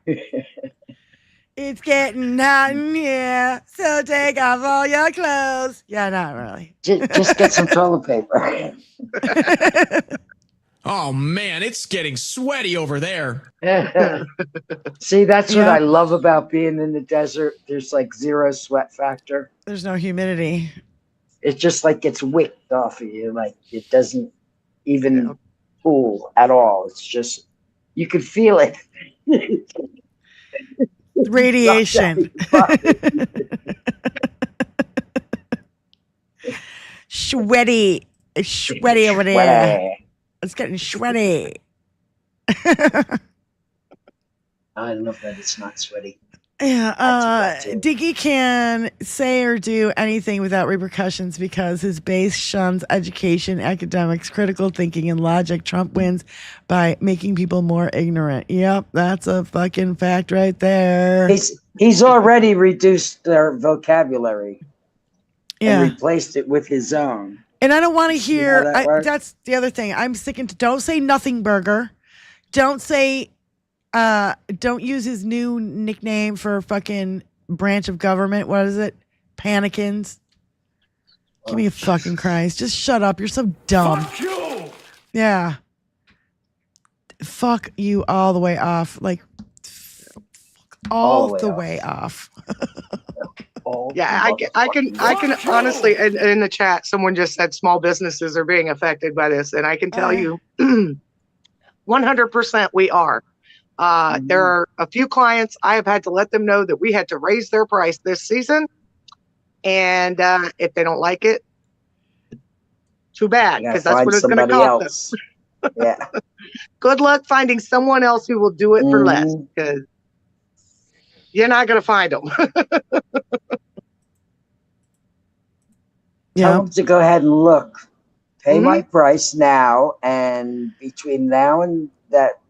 It's getting hot in here. So take off all your clothes. Yeah, not really. Just get some toilet paper. Oh man, it's getting sweaty over there. See, that's what I love about being in the desert. There's like zero sweat factor. There's no humidity. It just like gets wicked off of you. Like it doesn't even cool at all. It's just, you can feel it. Radiation. Sweaty. It's sweaty over there. It's getting sweaty. I love that it's not sweaty. Yeah, Diggy can say or do anything without repercussions because his base shuns education, academics, critical thinking, and logic. Trump wins by making people more ignorant. Yep, that's a fucking fact right there. He's already reduced their vocabulary and Yeah. replaced it with his own. And I don't want to hear, that works? that's the other thing. I'm sticking to, don't say nothing burger. Don't say, don't use his new nickname for fucking branch of government. What is it? Panikins. Give me a fucking Christ. Just shut up. You're so dumb. Fuck you! Yeah. Fuck you all the way off. Like, all the way off. Yeah, I can honestly, in the chat, someone just said small businesses are being affected by this, and I can tell you 100% we are. There are a few clients I have had to let them know that we had to raise their price this season, and if they don't like it, too bad, because that's what it's going to cost them. Yeah. Good luck finding someone else who will do it for less, because you're not going to find them. Tell them to go ahead and look. Pay my price now, and between now and that,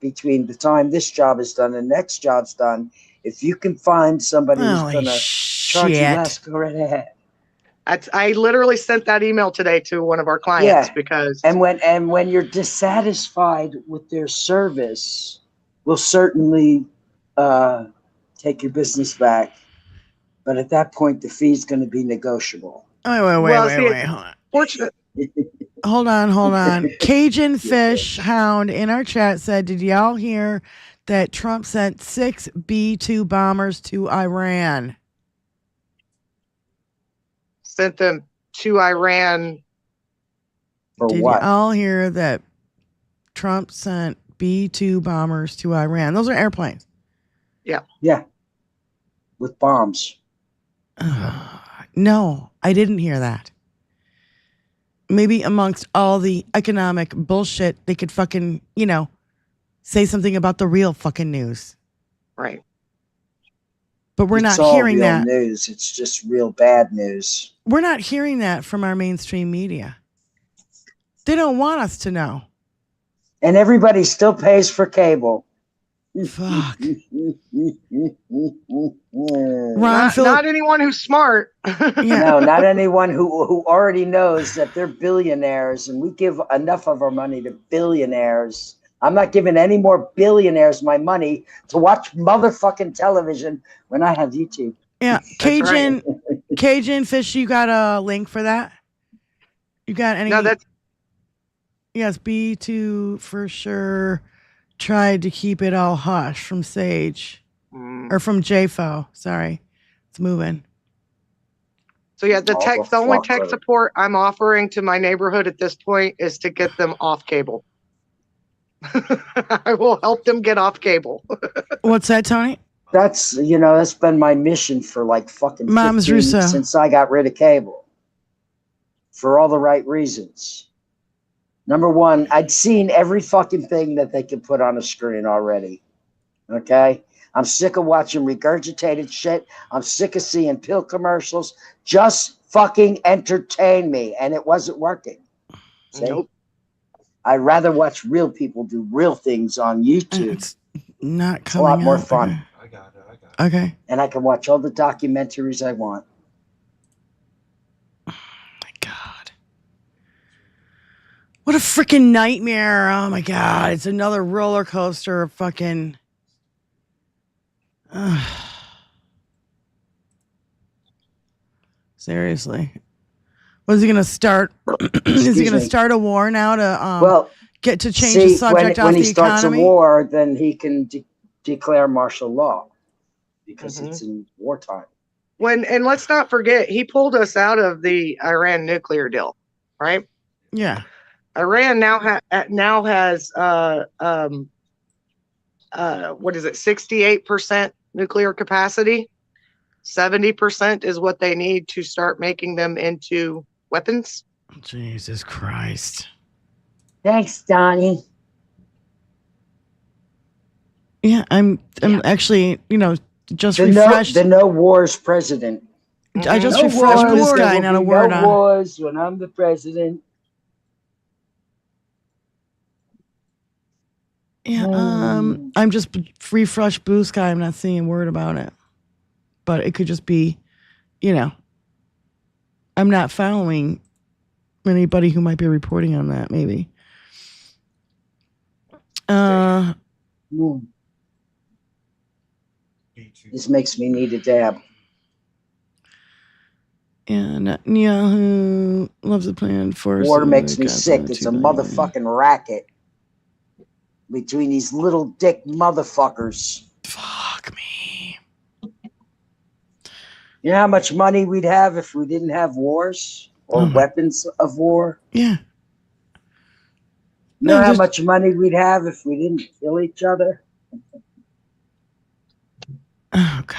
between the time this job is done and next job's done, if you can find somebody who's going to charge you less, go right ahead. I literally sent that email today to one of our clients because when you're dissatisfied with their service, we'll certainly take your business back. But at that point, the fee's going to be negotiable. Wait. Hold on. Fortunate. Hold on. Cajun Fish Hound in our chat said, did y'all hear that Trump sent 6 B-2 bombers to Iran? Sent them to Iran. Did y'all hear that Trump sent B-2 bombers to Iran? Those are airplanes. Yeah. Yeah. With bombs. No, I didn't hear that. Maybe amongst all the economic bullshit, they could fucking, say something about the real fucking news. Right. But we're not all hearing real that. News. It's just real bad news. We're not hearing that from our mainstream media. They don't want us to know. And everybody still pays for cable. Fuck. Not anyone who's smart. No, not anyone who already knows that they're billionaires, and we give enough of our money to billionaires. I'm not giving any more billionaires my money to watch motherfucking television when I have YouTube. Yeah, Cajun Fish, you got a link for that? You got any? No, that's... Yes, B2 for sure. Tried to keep it all hush from Sage or from JFO. Sorry, it's moving. So yeah, the only tech support I'm offering to my neighborhood at this point is to get them off cable. I will help them get off cable. What's that, Tony? That's that's been my mission for like fucking Mom's 15 Russo. Since I got rid of cable. For all the right reasons. Number one, I'd seen every fucking thing that they could put on a screen already. Okay? I'm sick of watching regurgitated shit. I'm sick of seeing pill commercials. Just fucking entertain me. And it wasn't working. See? Nope. I'd rather watch real people do real things on YouTube. It's not It's a lot coming more up. fun. I got it. Okay. And I can watch all the documentaries I want. What a freaking nightmare. Oh my God. It's another roller coaster of fucking. Seriously. What is he going to start? Is he going to start a war now to get to change the subject off the economy? When he starts a war, then he can declare martial law because it's in wartime. And let's not forget, he pulled us out of the Iran nuclear deal, right? Yeah. Iran now has what is it, 68% nuclear capacity. 70% is what they need to start making them into weapons. Jesus Christ. Thanks, Donnie. Yeah, I'm actually, just the refreshed. The no wars president. I just refreshed Blue Sky, not a word on. No wars when I'm the president. Yeah, I'm just refreshed Blue Sky. I'm not seeing a word about it, but it could just be, I'm not following anybody who might be reporting on that. Maybe. This makes me need a dab. And Netanyahu loves the plan for war makes me sick. It's a motherfucking racket between these little dick motherfuckers. Fuck me. You know how much money we'd have if we didn't have wars or weapons of war? Yeah. You know how much money we'd have if we didn't kill each other? Oh, God.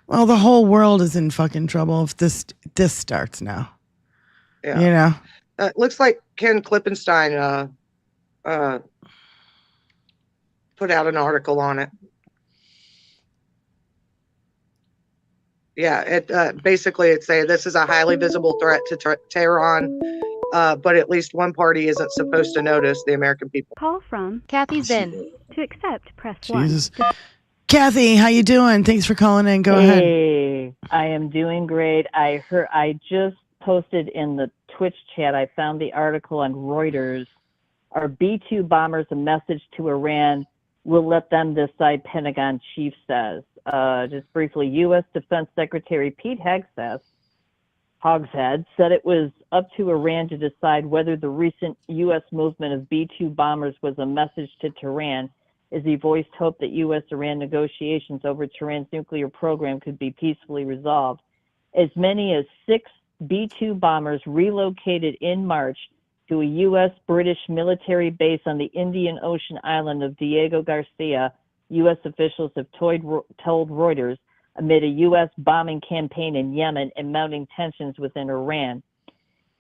Well, the whole world is in fucking trouble if this starts now. Yeah. Looks like Ken Klippenstein put out an article on it. Yeah, it basically it's saying this is a highly visible threat to Tehran, but at least one party isn't supposed to notice the American people. Call from Kathy Zinn. To accept, press 1. Jesus. Kathy, how you doing? Thanks for calling in. Go ahead. Hey, I am doing great. I just posted in the Twitch chat, I found the article on Reuters. Are B-2 bombers a message to Iran? We'll let them decide, Pentagon chief says. Just briefly, U.S. Defense Secretary Pete Hegseth, Hogshead, said it was up to Iran to decide whether the recent U.S. movement of B-2 bombers was a message to Tehran, as he voiced hope that U.S.-Iran negotiations over Tehran's nuclear program could be peacefully resolved. As many as 6 B-2 bombers relocated in March to a U.S.-British military base on the Indian Ocean island of Diego Garcia, U.S. officials have told Reuters, amid a U.S. bombing campaign in Yemen and mounting tensions within Iran.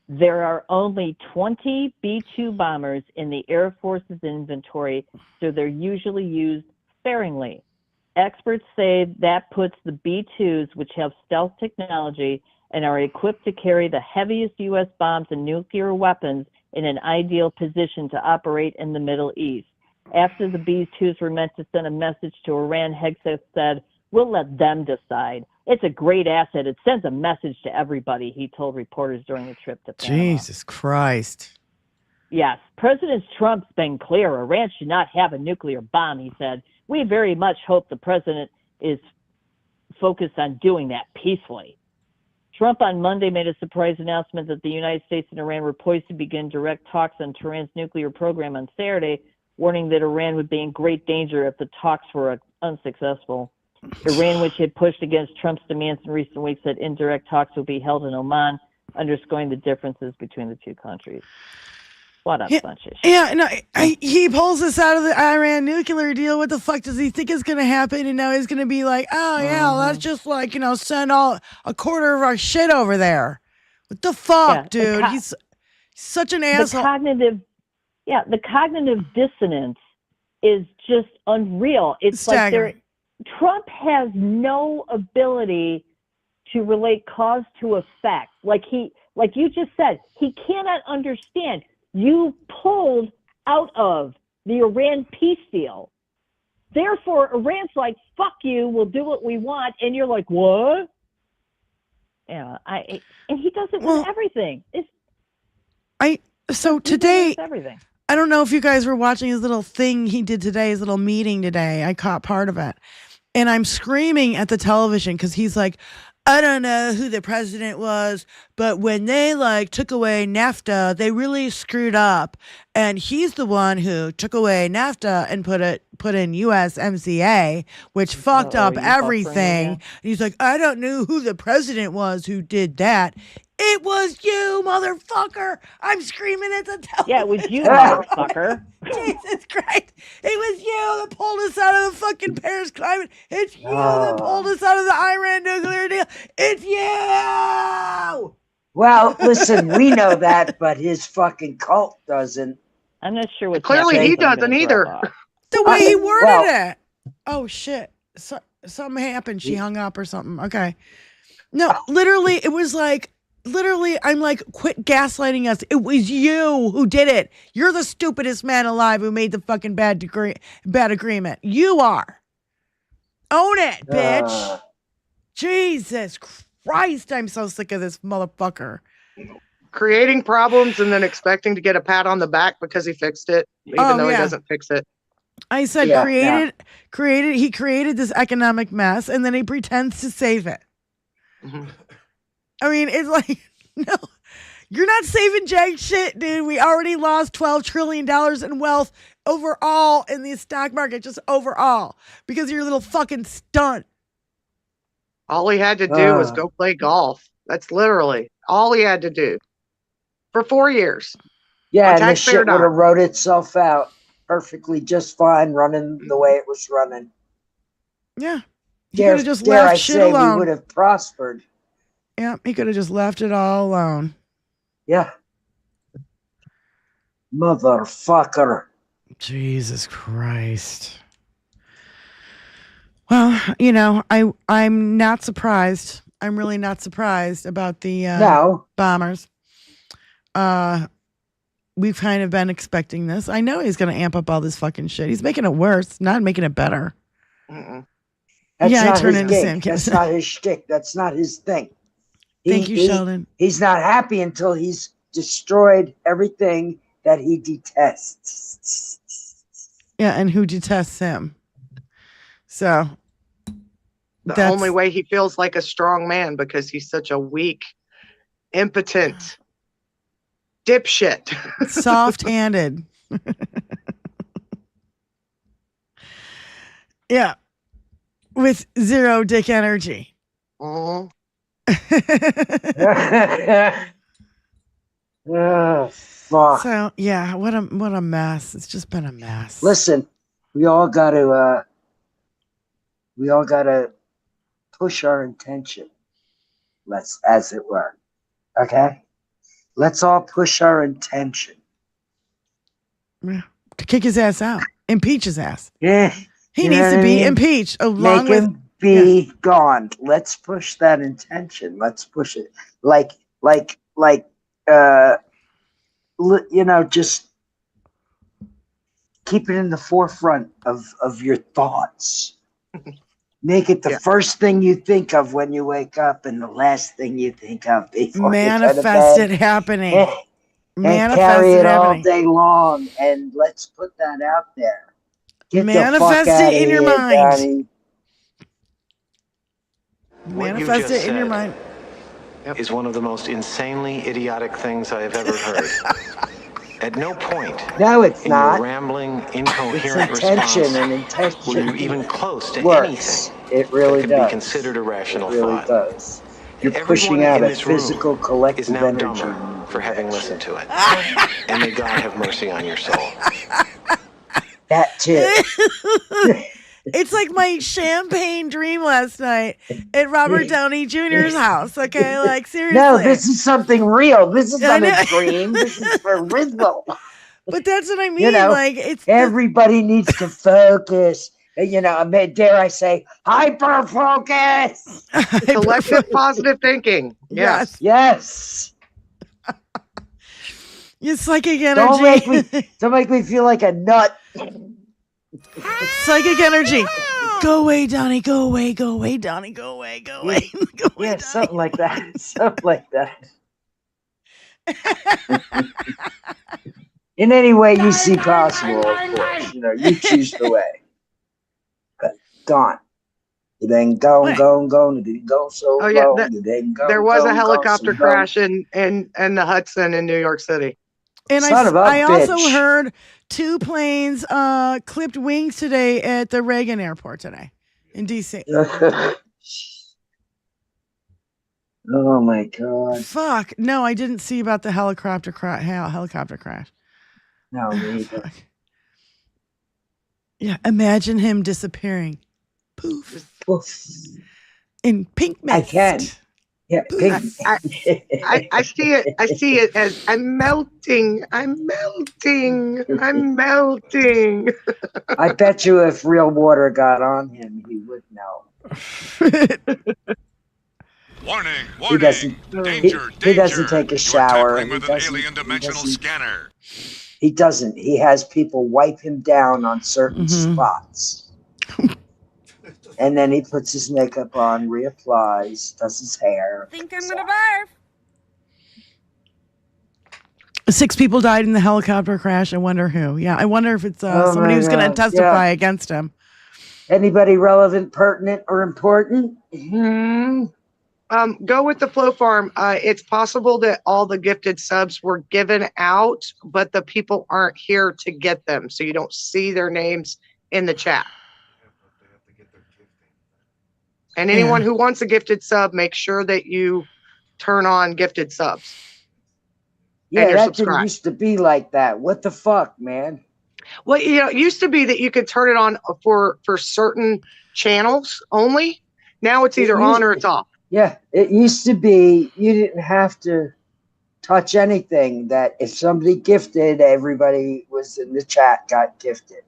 There are only 20 B-2 bombers in the Air Force's inventory, so they're usually used sparingly. Experts say that puts the B-2s, which have stealth technology and are equipped to carry the heaviest U.S. bombs and nuclear weapons, in an ideal position to operate in the Middle East. After the B-2s were meant to send a message to Iran, Hegseth said, "We'll let them decide. It's a great asset. It sends a message to everybody," he told reporters during the trip to Panama. Jesus Christ. Yes, President Trump's been clear. Iran should not have a nuclear bomb, he said. We very much hope the president is focused on doing that peacefully. Trump on Monday made a surprise announcement that the United States and Iran were poised to begin direct talks on Tehran's nuclear program on Saturday, warning that Iran would be in great danger if the talks were unsuccessful. Iran, which had pushed against Trump's demands in recent weeks, said indirect talks will be held in Oman, underscoring the differences between the two countries. What a bunch of shit. Yeah, no, he pulls us out of the Iran nuclear deal. What the fuck does he think is going to happen? And now he's going to be like, oh, yeah, let's just send a quarter of our shit over there. What the fuck, dude? He's such an asshole. The cognitive dissonance is just unreal. It's staggering. like Trump has no ability to relate cause to effect. Like you just said, he cannot understand. You pulled out of the Iran peace deal. Therefore, Iran's like, fuck you, we'll do what we want. And you're like, what? Yeah, and he does it with everything. Today, everything. I don't know if you guys were watching his little thing he did today, his little meeting today. I caught part of it. And I'm screaming at the television because he's like, I don't know who the president was, but when they took away NAFTA, they really screwed up. And he's the one who took away NAFTA and put in USMCA, which fucked up everything. And he's like, I don't know who the president was who did that. It was you, motherfucker. I'm screaming at the television. Yeah, it was you, motherfucker. Jesus Christ. It was you that pulled us out of the fucking Paris climate. It's you that pulled us out of the Iran nuclear deal. It's you. Well, listen, we know that, but his fucking cult doesn't. I'm not sure what. Clearly, he doesn't either. The way he worded it. Oh, shit. Something happened. She hung up or something. Okay. No, literally, it was like, I'm like, quit gaslighting us. It was you who did it. You're the stupidest man alive who made the fucking bad agreement. You are. Own it, bitch. Jesus Christ, I'm so sick of this motherfucker. Creating problems and then expecting to get a pat on the back because he fixed it, even though he doesn't fix it. I said he created this economic mess and then he pretends to save it. Mm-hmm. I mean, it's like, no, you're not saving jack shit, dude. We already lost $12 trillion in wealth overall in the stock market, just overall, because of your little fucking stunt. All he had to do was go play golf. That's literally all he had to do for 4 years. Yeah, and the shit would have wrote itself out perfectly just fine, running the way it was running. Yeah. He could have just left shit alone. We would have prospered. Yeah, he could have just left it all alone. Yeah. Motherfucker. Jesus Christ. Well, you know, I'm not surprised. I'm really not surprised about the bombers. We've kind of been expecting this. I know he's going to amp up all this fucking shit. He's making it worse, not making it better. That's I not turn his into gig. Sam That's Kinison. not his shtick. That's not his thing. Thank you, Sheldon. He's not happy until he's destroyed everything that he detests. Yeah, and who detests him? So the only way he feels like a strong man because he's such a weak, impotent dipshit. Soft-handed. Yeah. With zero dick energy. Oh, fuck. So yeah, what a mess. It's just been a mess. Listen, we all gotta push our intention. As it were. Okay? Let's all push our intention. Yeah. To kick his ass out. Impeach his ass. Yeah. He needs to be impeached along Make him be gone. Let's push that intention. Let's push it. Just keep it in the forefront of your thoughts. Make it the first thing you think of when you wake up and the last thing you think of before manifest you go to bed. it happening. And carry it all day long. And let's put that out there. Get manifest it in your mind. Donnie. Manifest it in your mind. Is one of the most insanely idiotic things I have ever heard. At no point no, it's in not. your rambling, incoherent it's intention response and intention were you even close to works. anything It really that could does. be considered a rational it really thought. Does. You're Everyone pushing out in a this room physical collective is now energy. dumber for having listened to it. And may God have mercy on your soul. That too. It's like my champagne dream last night at Robert Downey Jr.'s house. Okay, like seriously. No, this is something real. This is not a dream. This is for real. But that's what I mean. Like it's everybody needs to focus. Dare I say, hyper focus. Collective positive thinking. Yes. It's psychic energy. Don't make me feel like a nut. Psychic energy. Go away, Donnie. Go away. Go away, Donnie. Go away. Go away. Go away, Donnie. Something like that. Something like that. In any way you see possible, of course. You choose the way. But gone. It ain't gone. It didn't go so long. It ain't gone. There was a helicopter crash in the Hudson in New York City. And I also heard 2 planes clipped wings today at the Reagan Airport today in D.C. Oh my God! Fuck! No, I didn't see about the helicopter crash. No, me either. Yeah, imagine him disappearing. Poof. In pink mist. I can. Yeah, pink. I see it. I see it as I'm melting. I'm melting. I'm melting. I bet you if real water got on him, he would know. Warning, He warning, doesn't. danger, He doesn't danger. take a You're shower. tampering with an alien dimensional scanner. He doesn't. He has people wipe him down on certain spots. And then he puts his makeup on, reapplies, does his hair. Think I'm gonna barf. 6 people died in the helicopter crash. I wonder who. Yeah, I wonder if it's Oh somebody my who's going to God, testify yeah. against him. Anybody relevant, pertinent, or important? Go with the flow farm. It's possible that all the gifted subs were given out, but the people aren't here to get them, so you don't see their names in the chat. And anyone who wants a gifted sub, make sure that you turn on gifted subs. Yeah, and you're that subscribed. didn't used to be like that. What the fuck, man? Well, it used to be that you could turn it on for certain channels only. Now it's either on or it's off. Yeah, it used to be you didn't have to touch anything. That if somebody gifted, everybody was in the chat got gifted.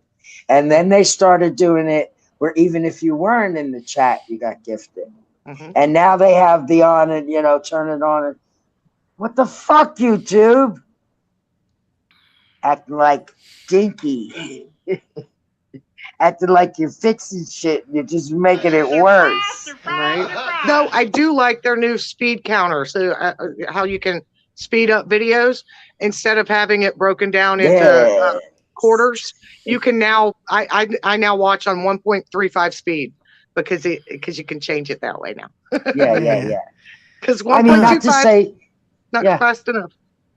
And then they started doing it where even if you weren't in the chat, you got gifted. And now they have the on and, turn it on. And, what the fuck, YouTube? Acting like dinky. Acting like you're fixing shit. You're just making it worse. Right? Though I do like their new speed counter. So how you can speed up videos instead of having it broken down into quarters. You can now, I now watch on 1.35 speed because you can change it that way now. Yeah. Because I mean, not to say, not fast enough.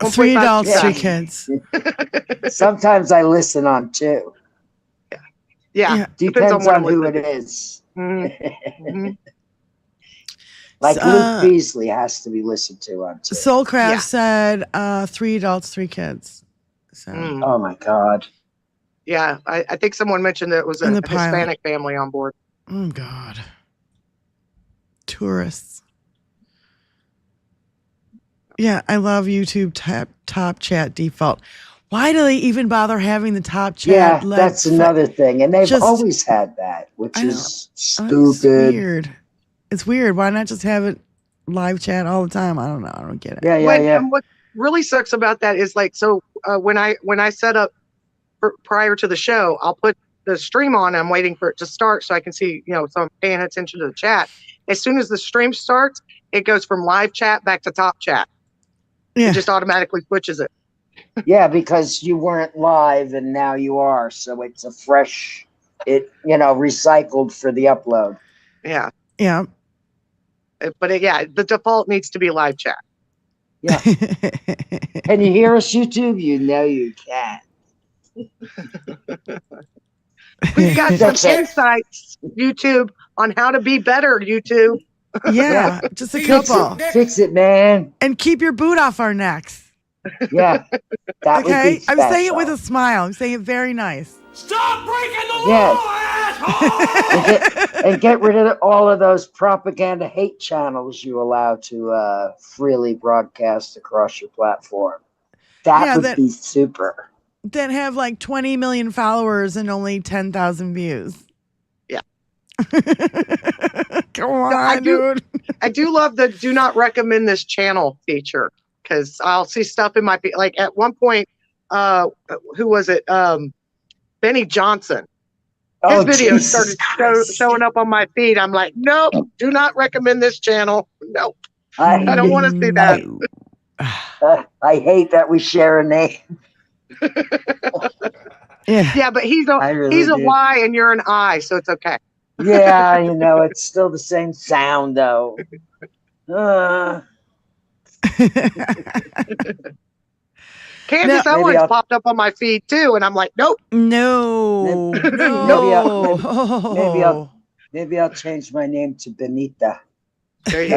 3 adults, 3 kids. kids. Sometimes I listen on 2. Yeah. Depends on who it is. Like Luke Beasley has to be listened to on 2. Soulcraft said 3 adults, 3 kids. So. Oh my God. Yeah, I think someone mentioned that it was a In the pilot. Hispanic family on board. Oh God. Tourists. Yeah, I love YouTube top chat default. Why do they even bother having the top chat? Yeah, that's another thing. And they've always had that, which is stupid. It's weird. It's weird. Why not just have it live chat all the time? I don't know. I don't get it. Yeah. And what really sucks about that is when I set up prior to the show, I'll put the stream on. I'm waiting for it to start so I can see, so I'm paying attention to the chat. As soon as the stream starts, it goes from live chat back to top chat. Yeah. It just automatically switches it. Yeah, because you weren't live and now you are. So it's a fresh, recycled for the upload. Yeah. Yeah. But the default needs to be live chat. Yeah. Can you hear us, YouTube? You know you can. We've got some insights, YouTube, on how to be better, YouTube. Yeah, just a couple. Fix it, man. And keep your boot off our necks. Yeah. That would be I'm saying it special. with a smile. I'm saying it very nice. Stop breaking the law, asshole! and get rid of all of those propaganda hate channels you allow to freely broadcast across your platform. That would be super. That have like 20 million followers and only 10,000 views. Yeah. Come on, dude. I do love the do not recommend this channel feature because I'll see stuff in my feed. Like at one point, who was it? Benny Johnson. His video started showing up on my feed. I'm like, nope, do not recommend this channel. Nope. I don't want to see that. I hate that we share a name. Yeah, but he's a Y and you're an I, so it's okay. Yeah, it's still the same sound though. Candace Owens popped up on my feed too, and I'm like, nope. No. Maybe I'll change my name to Benita. There you go.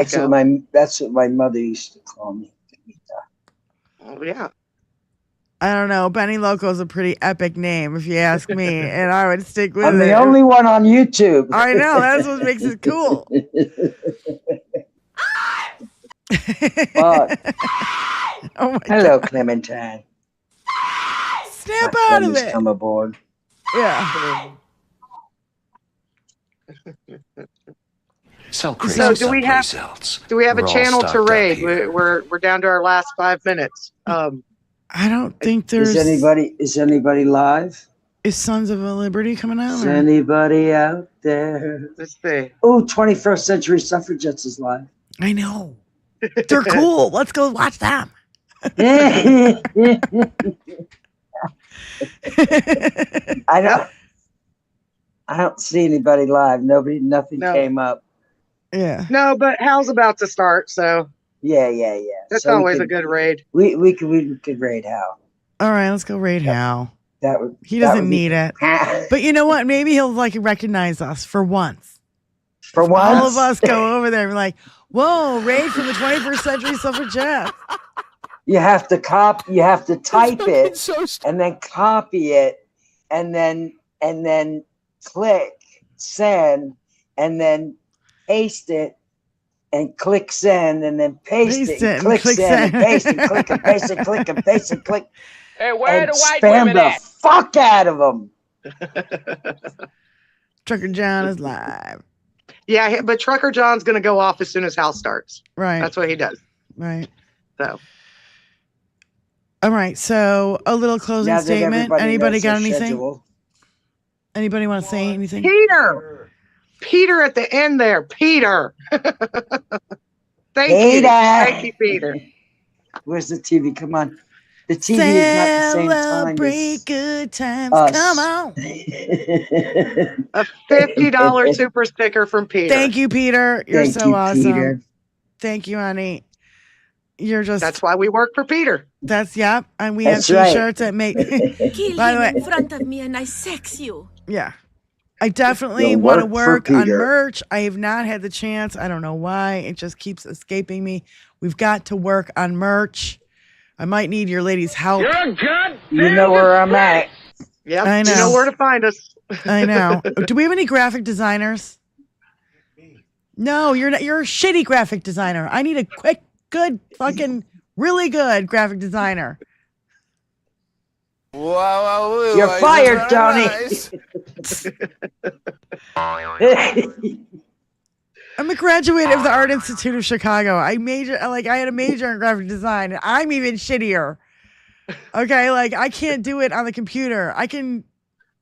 That's what my mother used to call me, Benita. Oh yeah. I don't know. Benny Loco is a pretty epic name, if you ask me, and I would stick with it. I'm the only one on YouTube. I know. That's what makes it cool. Oh my Hello, God. Clementine. Snap My out of friend has it. Come aboard. Yeah. Sell crazy So stuff. do we have a We're all channel to stocked up raid? here. We're down to our last 5 minutes. I don't think there's. Is anybody live? Is Sons of Liberty coming out? Is or- anybody out there? Let's see. Oh, 21st Century Suffragettes is live. I know. They're cool. Let's go watch them. I don't see anybody live. Nothing came up. Yeah. No, but Hal's about to start, so Yeah. that's So we always a could- good raid. We could raid Hal. All right, let's go raid Hal. He that doesn't would be- need it. But you know what? Maybe he'll like recognize us for once. For once? All of us go over there and be like, whoa, raid from the 21st Century Suffragettes. You have to type it and then copy it and then click send and then paste it and click send and then paste it and click send and paste and click and paste and click and paste and click. Hey, where and the white spam women the at? fuck out of them. Trucker John is live. Yeah, but Trucker John's going to go off as soon as Hal starts. Right. That's what he does. Right. So. All right. So a little closing Now that statement. everybody Anybody knows got their anything? schedule. Anybody want to say anything? Peter at the end there. Peter. Thank you. Peter. Thank you, Peter. Where's the TV? Come on. The TV is not the same time Celebrate good times. us. Come on. A $50 super sticker from Peter. Thank you, Peter. You're Thank so you, awesome. Peter. Thank you, honey. You're just. That's why we work for Peter. Yep. And we That's have right. t-shirts that make. Kill By the way, him in front of me and I sex you. yeah. I definitely You'll want to work for work on Peter. merch. I have not had the chance. I don't know why. It just keeps escaping me. We've got to work on merch. I might need your ladies' help. You know where I'm at. Yep. I know. You know where to find us. I know. Do we have any graphic designers? No, you're not. You're a shitty graphic designer. I need a quick, good, fucking, really good graphic designer. You're fired, Tony. I'm a graduate of the Art Institute of Chicago. I had a major in graphic design. And I'm even shittier. Okay, like I can't do it on the computer. I can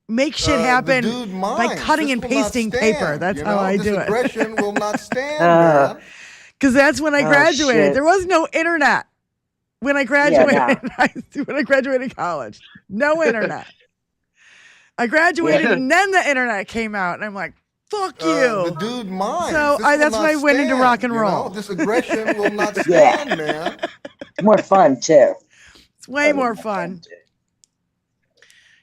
make shit happen by cutting and pasting paper. That's how I do it. Aggression will not stand, man. Because that's when I graduated. shit. There was no internet when I graduated. When I graduated college, no internet. I graduated and then the internet came out, and I'm like, "Fuck you." The dude minds. So that's when I went into rock and roll. This aggression will not stand, man. More fun too. It's way more fun.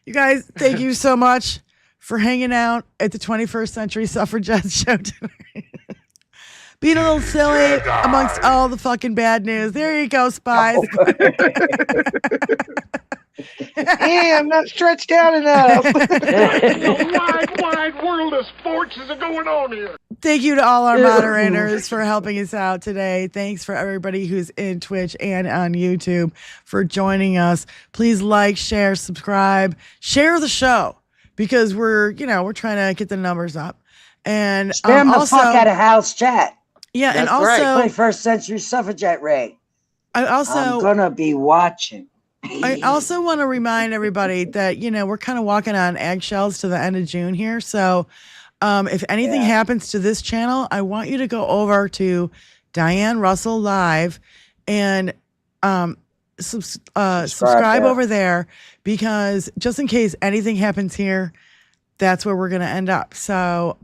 You guys, thank you so much for hanging out at the 21st Century Suffragettes show tonight. Being a little silly amongst all the fucking bad news. There you go, Spies. Yeah, I'm not stretched out enough. wide world of sports is going on here. Thank you to all our moderators for helping us out today. Thanks for everybody who's in Twitch and on YouTube for joining us. Please like, share, subscribe, share the show because we're trying to get the numbers up. And Spam the also, fuck out of Hal's chat. yeah, and That's also, right. 21st Century Suffragette raid. I'm gonna be watching. I also want to remind everybody that, we're kind of walking on eggshells to the end of June here. So if anything happens to this channel, I want you to go over to Diane Russell Live and subscribe over there because just in case anything happens here, that's where we're going to end up. So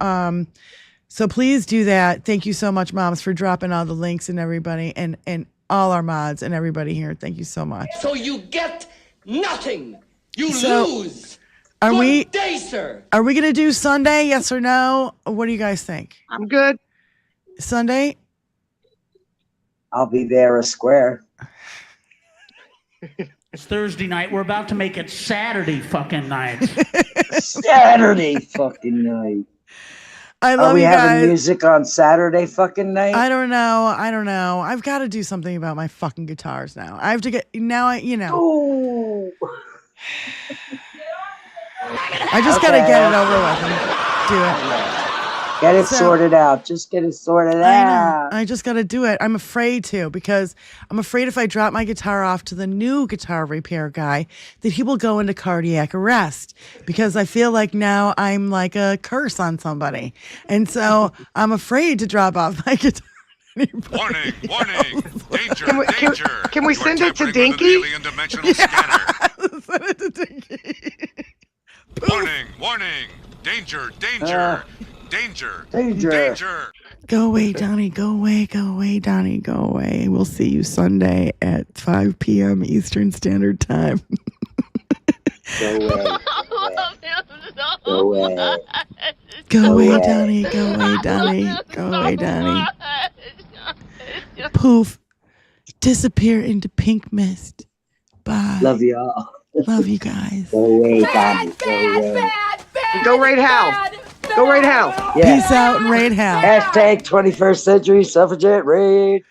so please do that. Thank you so much, moms, for dropping all the links and everybody and all our mods and everybody here. Thank you so much. So you get nothing. You So, lose. Are Good we day, sir. Are we gonna do Sunday? Yes or no? What do you guys think? I'm good. Sunday? I'll be there a square. It's Thursday night. We're about to make it Saturday fucking night. Saturday fucking night. I love Are we you having guys. music on Saturday fucking night? I don't know. I've got to do something about my fucking guitars now. I have to get now. I just got to get it over with and do it. Get it sorted out. Just get it sorted out. I just got to do it. I'm afraid to, because I'm afraid if I drop my guitar off to the new guitar repair guy, that he will go into cardiac arrest, because I feel like now I'm like a curse on somebody. And so I'm afraid to drop off my guitar. Warning, warning, danger, danger. Can we You are send it to tampering with an Dinky? alien dimensional scanner. Send it to Dinky. Warning, warning, danger, danger, danger, Danger. danger. Go away, Donnie. Go away. Go away, Donnie. Go away. We'll see you Sunday at 5 p.m. Eastern Standard Time. Go away. Go away. Go away, Donnie. Go away, Donnie. Go away, Donnie. Poof. Disappear into pink mist. Bye. Love y'all. Love you guys. Go away, Donnie. Go away. Go raid Hal. Go raid Hal. Yeah. Peace out and raid Hal. Hashtag 21st century suffragette raid.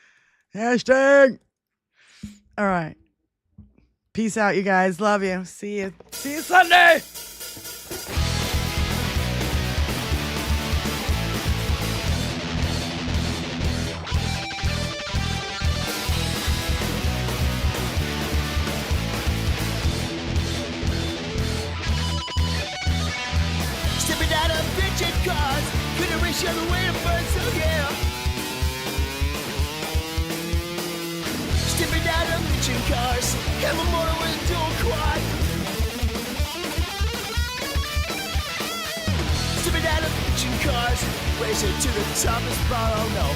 Hashtag. All right. Peace out, you guys. Love you. See you. See you Sunday. Stepping out of bitchin' cars, couldn't reach the other way to burn, so yeah. Stepping out of bitchin' cars, have a motor with a dual quad. Stepping out of bitchin' cars, racing to the top of the spot, oh no.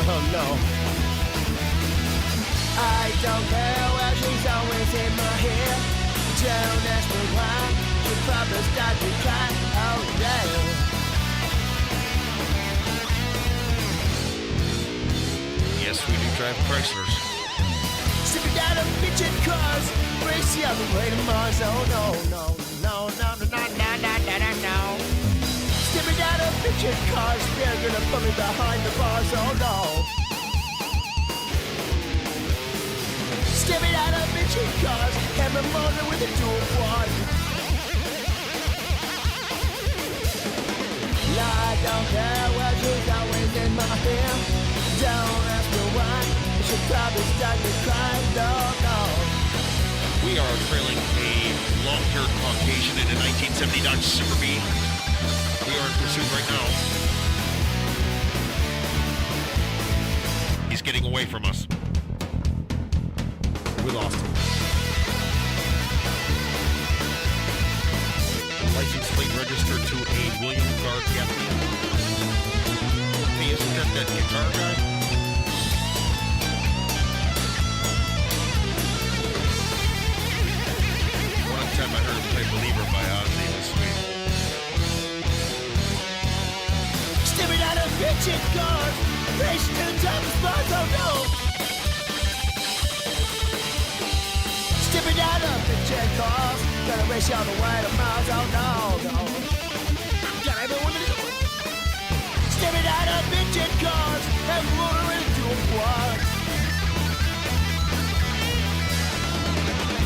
Oh no. I don't care where she's always in my hair. Don't ask me why. She probably start to cry. Oh yeah. Yes, we do drive Chryslers. Stepping out of bitchin' cars, race the other way to Mars. Oh no, no, no, no, no, no, no, no, no, no, no. Stepping out of bitchin' cars, they're gonna put me behind the bars. Oh no. Stepping out of bitchin' cars, have a motor with a dual quad. I don't care what she's always in my hair. Don't ask me why. She'll probably start to cry. No, no. We are trailing a long-haired Caucasian in a 1970 Dodge Super Bee. We are in pursuit right now. He's getting away from us. We lost him. License plate registered to a William Guard Gaffney. Hey, isn't that guitar guy? One time I heard him play Believer by Ozzy. It was sweet. Stepping out of bitchin' cars, racing to the top of the spot. Oh no. Stepping out of bitchin' cars, gonna race you all the way to Mars. Oh no, no. Got everyone to do it. Stepping out of bitchin' cars, and motor into a quad.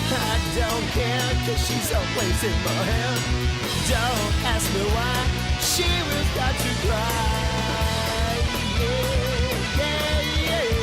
I don't care, cause she's always in my head. Don't ask me why, she will start to cry. Yeah, yeah, yeah.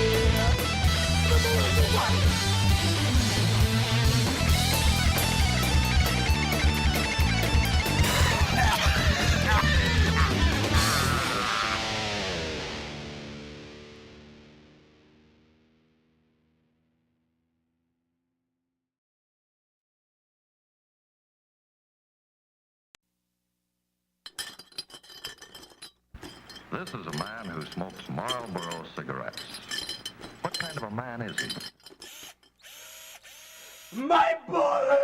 This is a man who smokes Marlboro cigarettes. What kind of a man is he? My boy!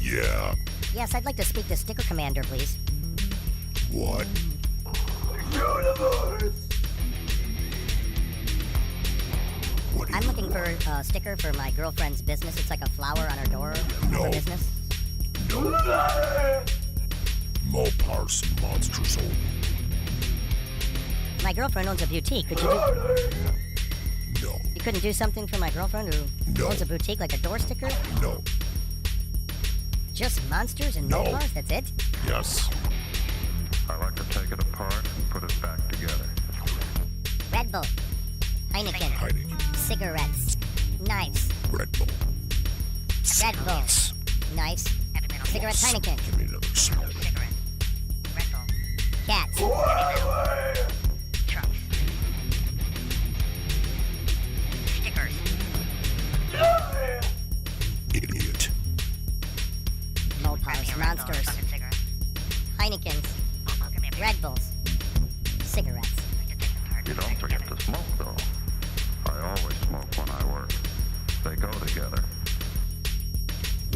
Yeah. Yes, I'd like to speak to Sticker Commander, please. What? Universe! I'm looking for a sticker for my girlfriend's business. It's like a flower on her door for business. Mopars monstrous old. My girlfriend owns a boutique. Could you do? No. couldn't do something for my girlfriend who owns a boutique, like a door sticker? No. Just monsters and No. bars, that's it? Yes. I like to take it apart and put it back together. Red Bull, Heineken, cigarettes, knives. Red Bull. Red Bull, knives, cigarettes, Heineken. Give me another smoke. Cats. Trucks. Stickers. Idiot. Mopars, monsters. Heinekens. Red Bulls. Cigarettes. You don't forget to smoke, though. I always smoke when I work. They go together.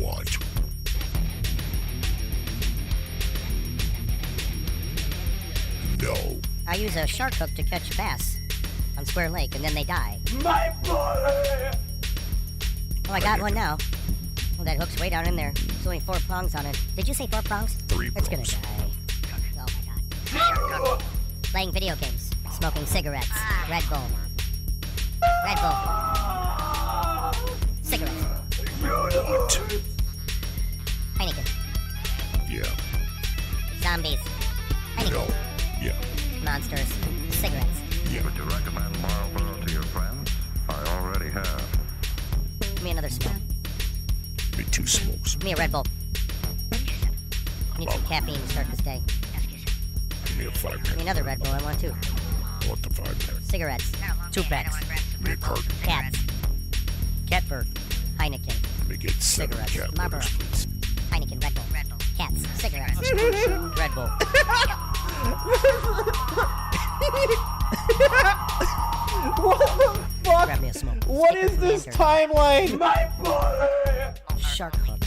What? No. I use a shark hook to catch bass on Square Lake, and then they die. My boy! Oh, I got one now. Well, that hook's way down in there. There's only 4 prongs on it. Did you say 4 prongs? 3 It's gonna die. Oh my god. Playing video games. Smoking cigarettes. Red Bull. Red Bull. Cigarettes. What? Heineken. Yeah. Zombies. Heineken. No. Yeah. Monsters. Cigarettes. Yeah. Would you recommend Marlboro to your friends? I already have. Give me another smoke. Give me 2 smokes. Give me a Red Bull. I need some caffeine to start this day. Give me a 5 Give pack. me another Red Bull. I want 2. I want the 5 pack. Cigarettes. 2 packs. Give me a carton. Cats. Catbird. Heineken. Let me get 7 Cigarettes. cat Marlboro. litters, please. Heineken. Red Bull. Cats. Cigarettes. Red Bull. What the fuck? Grab me a smoke. What is this Banter. timeline? My boy! Shark hook.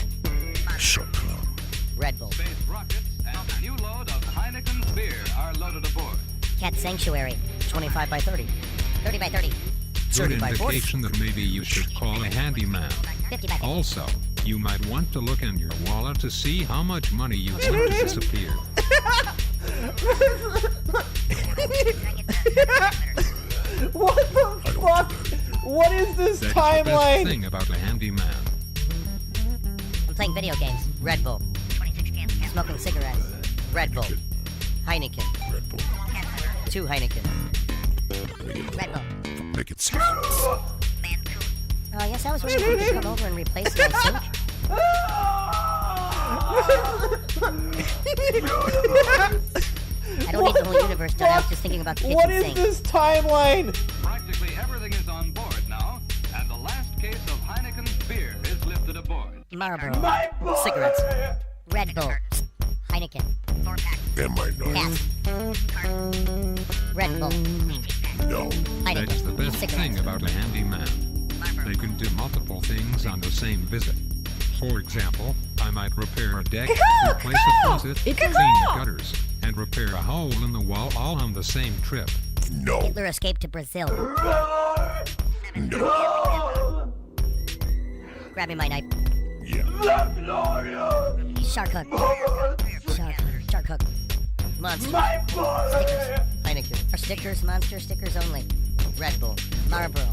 Shark Club. Red Bull. Space rockets and a new load of Heineken's beer are loaded aboard. Cat Sanctuary. 25 by 30. 30 by 30. Good 30 by 40. indication that maybe you should call a handyman. 50 by 50. Also, you might want to look in your wallet to see how much money you've let disappear. What the fuck? What is this That's the best timeline? thing about a handyman. I'm playing video games. Red Bull. Smoking cigarettes. Red Bull. Heineken. Red Bull. 2 Heineken. Red Bull. Make it 6. Oh, yes, I was waiting for you to come over and replace my sink. I don't need the whole universe done. I was just thinking about the kitchen What is sink. this timeline? Practically everything is on board now, and the last case of Heineken's beer is lifted aboard. Marlboro. My boy! Cigarettes. Red Bull. Heineken. That might not. Cat. Red Bull. No. Heineken. That's the best Cigarettes. thing about a handyman. They can do multiple things on the same visit. For example, I might repair a deck, replace a faucet, clean the gutters, and repair a hole in the wall all on the same trip. No. Hitler escaped to Brazil. No. Grab me my knife. Yeah. Shark hook. Shark hook. Monster. My boy! Stickers. Heineken. Are stickers, monster stickers only. Red Bull. Marlboro.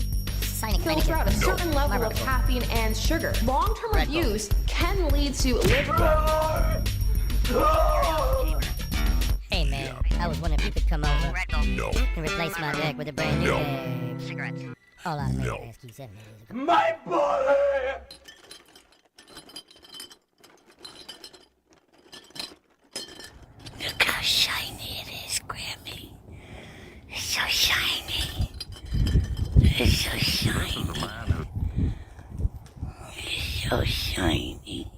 Filter out a certain level of caffeine and sugar. Long-term abuse can lead to liver. Hey man, I was wondering if you could come over No. and replace my deck with a brand new No. deck. Cigarettes. All out of No. ASCII 7 years ago. My boy! Look how shiny it is, Grammy. It's so shiny. It's so shiny. It's so shiny.